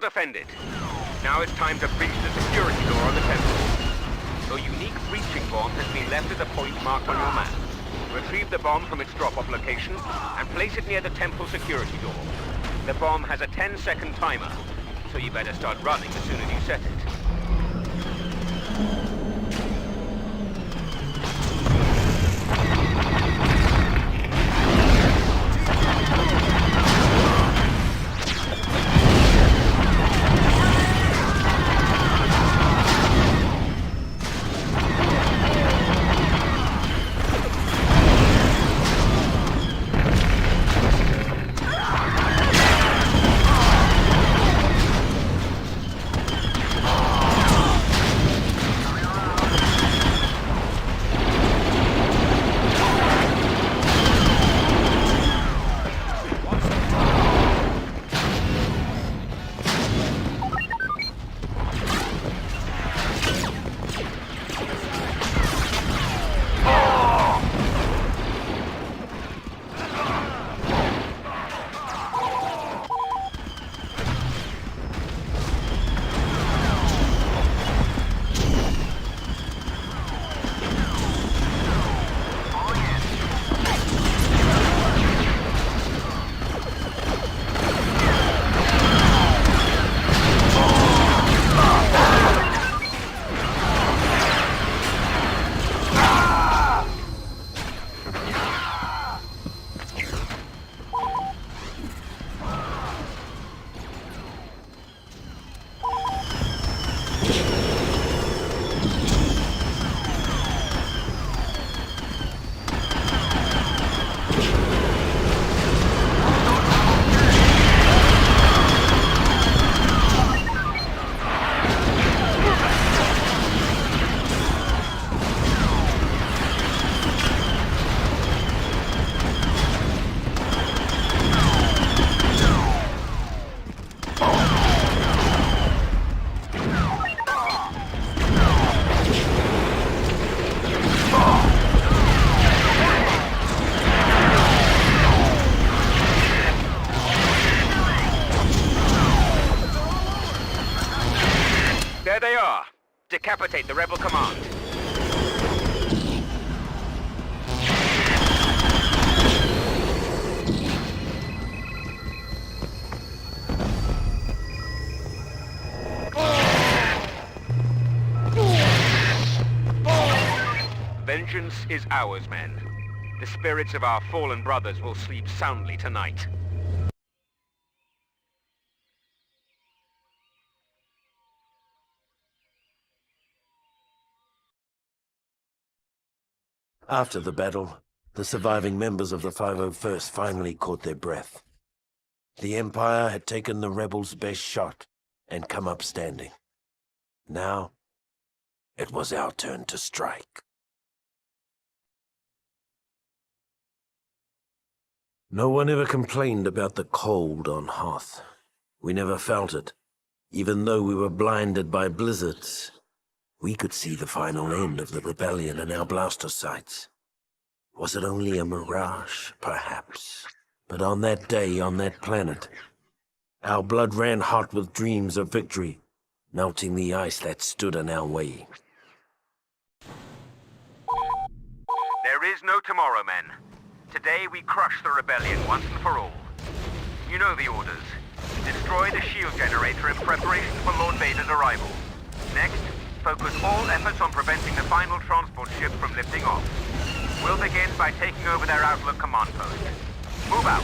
S5: defended. Now it's time to breach the security door on the temple. Your unique breaching bomb has been left at the point marked on your map. Retrieve the bomb from its drop-off location and place it near the temple security door. The bomb has a 10-second timer, so you better start running as soon as you set it. There they are. Decapitate the rebel command. Vengeance is ours, men. The spirits of our fallen brothers will sleep soundly tonight.
S1: After the battle, the surviving members of the 501st finally caught their breath. The Empire had taken the rebels' best shot and come up standing. Now, it was our turn to strike. No one ever complained about the cold on Hoth. We never felt it. Even though we were blinded by blizzards, we could see the final end of the rebellion in our blaster sights. Was it only a mirage? Perhaps. But on that day, on that planet, our blood ran hot with dreams of victory, melting the ice that stood in our way.
S5: There is no tomorrow, men. Today we crush the rebellion once and for all. You know the orders. Destroy the shield generator in preparation for Lord Vader's arrival. Next, focus all efforts on preventing the final transport ship from lifting off. We'll begin by taking over their Outlook command post. Move out.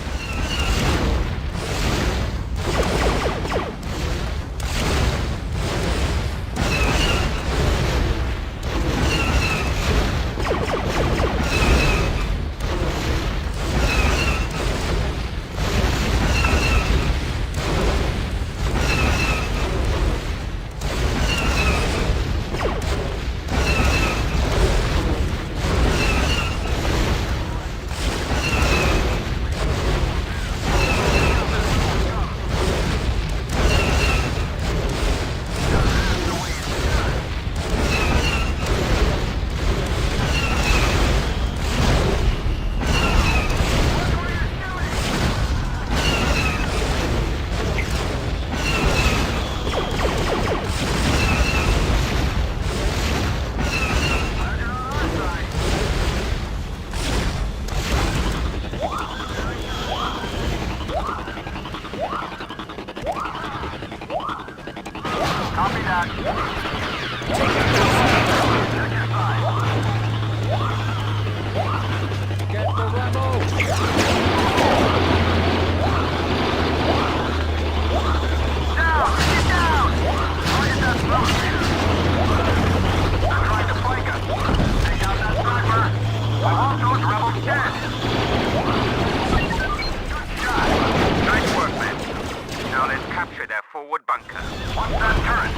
S5: bunker.
S3: What's that turret?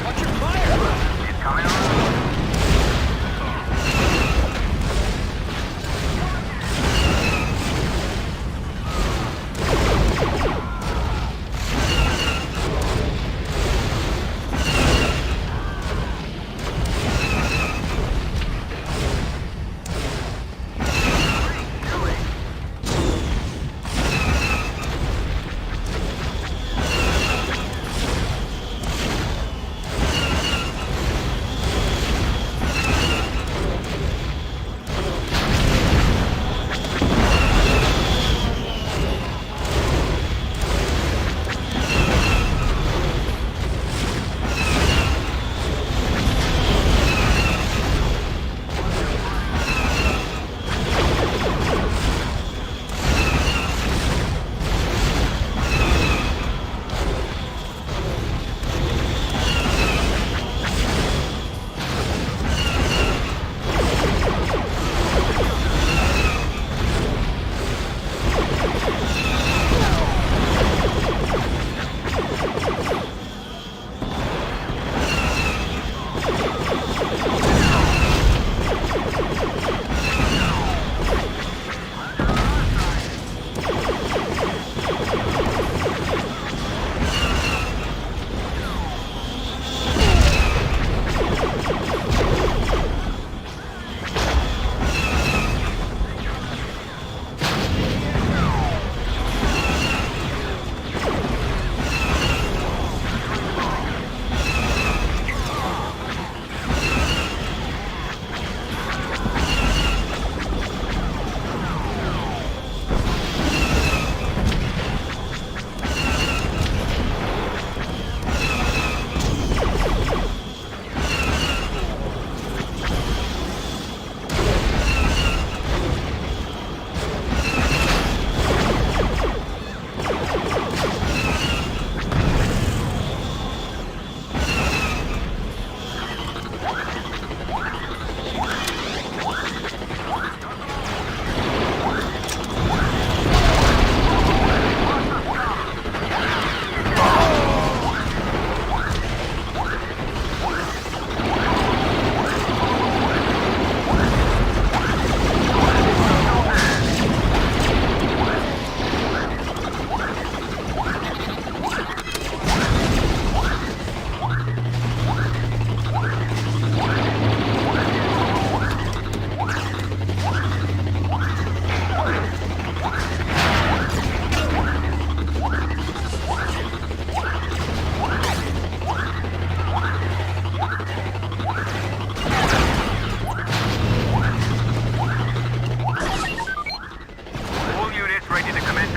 S7: Watch your fire!
S3: He's coming around.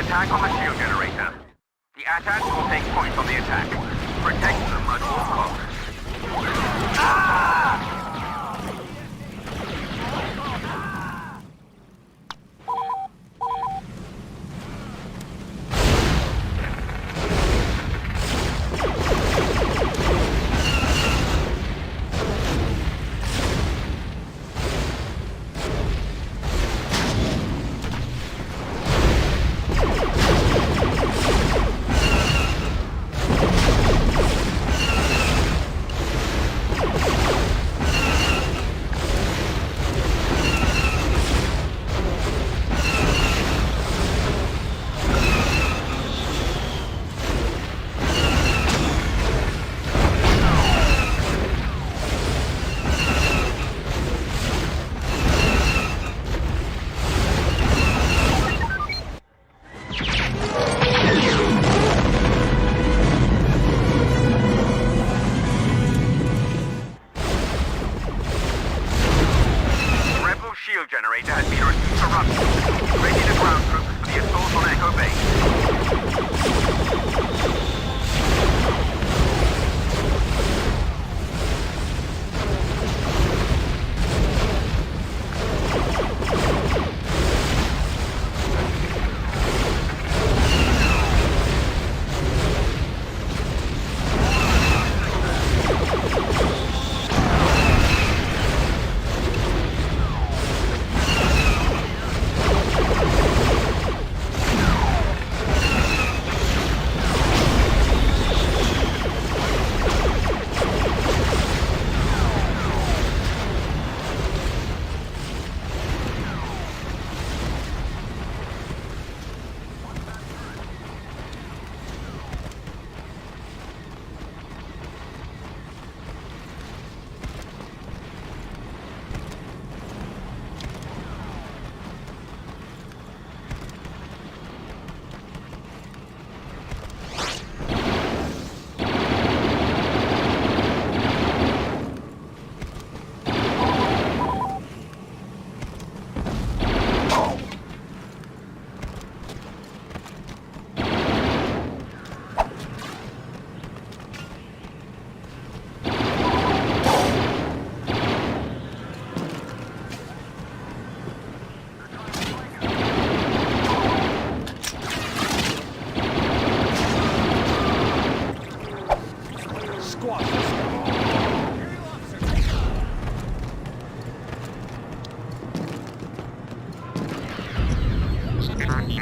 S5: attack on the shield generator. The attack will take point on the attack. Protect them at all costs. Generator has been reduced to rust. Ready to ground troops for the assault on Echo Base.
S3: Copy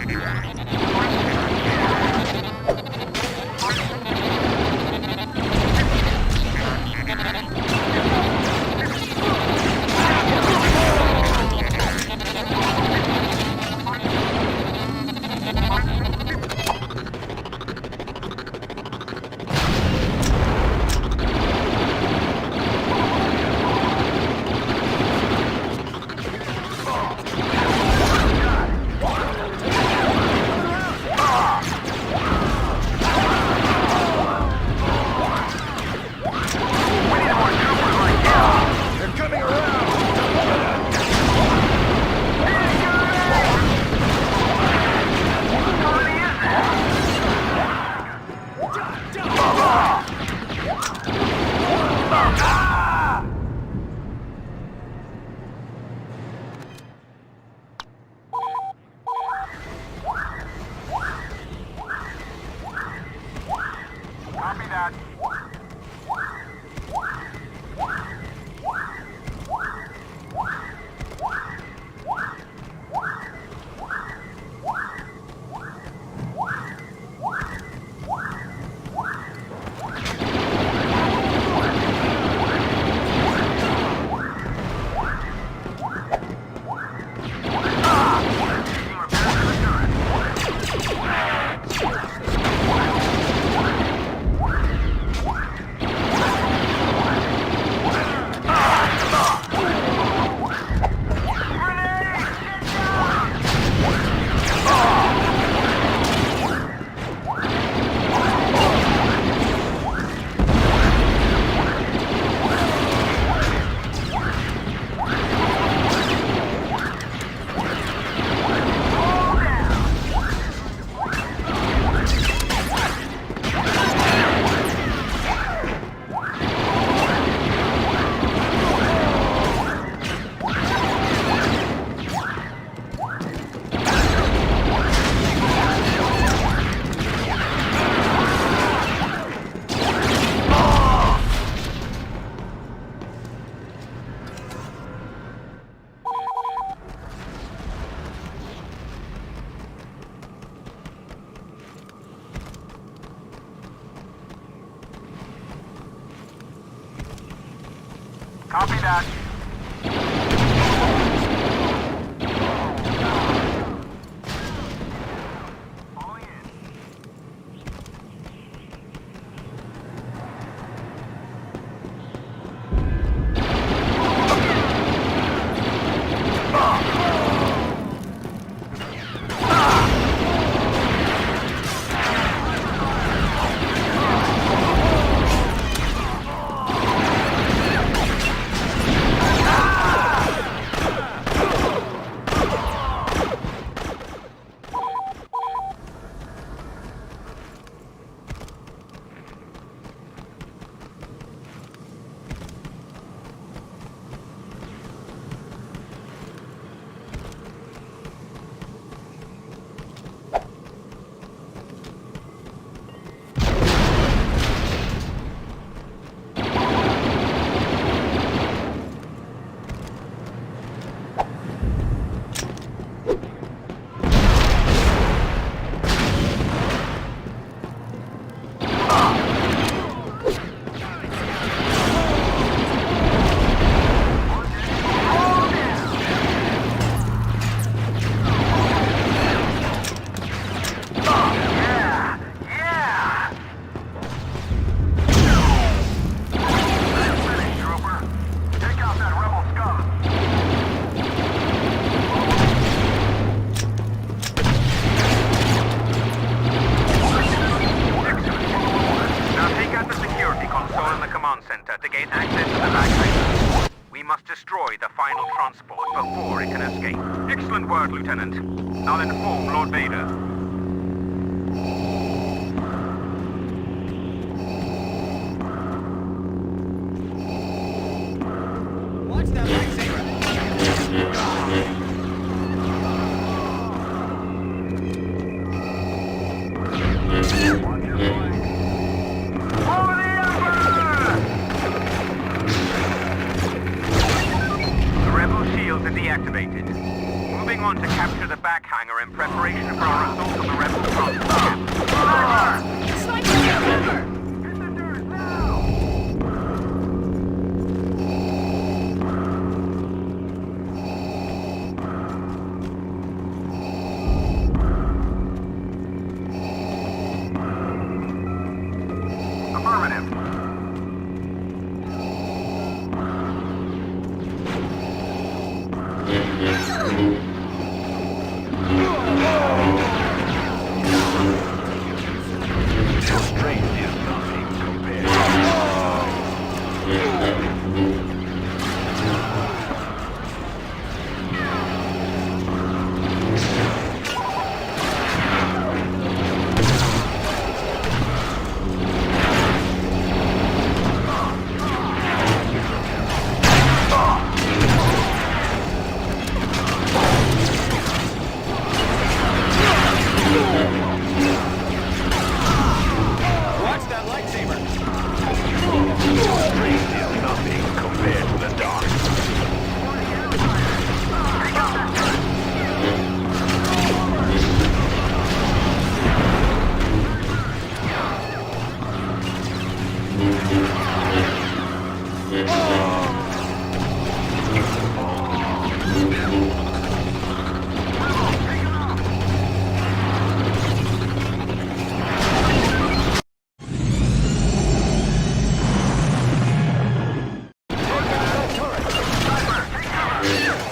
S3: that. Copy that. Falling in. before it can escape. Excellent work, Lieutenant. I'll inform Lord Vader.
S8: Watch that lightsaber!
S3: Deactivated.
S5: moving on to capture the back hangar in preparation for our assault on the rebel front.
S7: Sniper, get cover!
S3: Affirmative.
S4: Your strength is nothing compared.
S8: Watch that lightsaber.
S4: Your strength is nothing compared to the dark.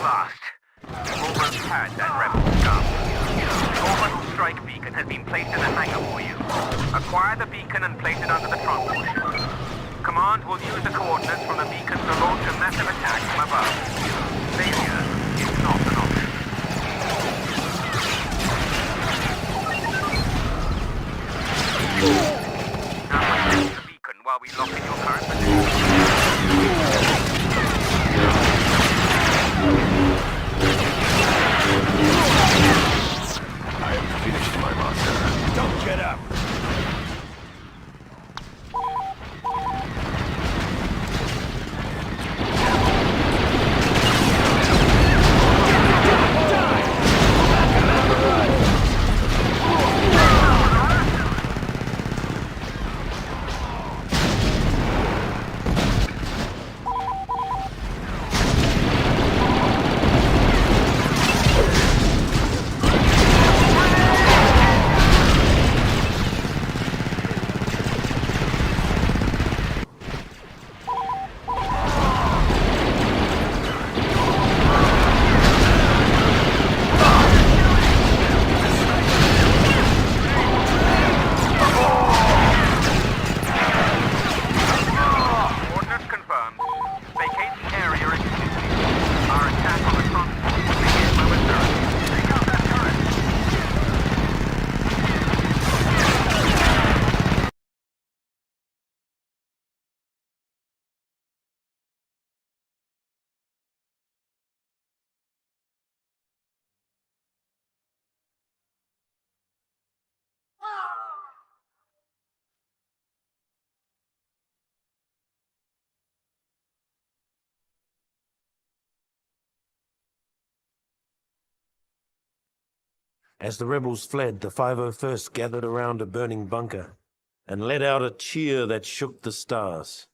S5: Last. We've almost had that rebel scum. The orbital strike beacon has been placed in the hangar for you. Acquire the beacon and place it under the transport ship. Command will use the coordinates from the beacon to launch a massive attack from above. Failure is not an option. Now protect the beacon while we lock in your current position.
S4: I am finished, my master.
S8: Don't get up.
S5: Coordinates confirmed. Vacate the area immediately. Our attack on the transport will begin momentarily. Take out that turret.
S1: As the rebels fled, the 501st gathered around a burning bunker and let out a cheer that shook the stars.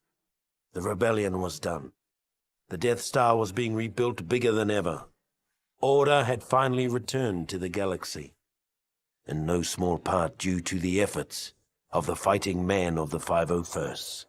S1: The rebellion was done. The Death Star was being rebuilt bigger than ever. Order had finally returned to the galaxy, in no small part due to the efforts of the fighting men of the 501st.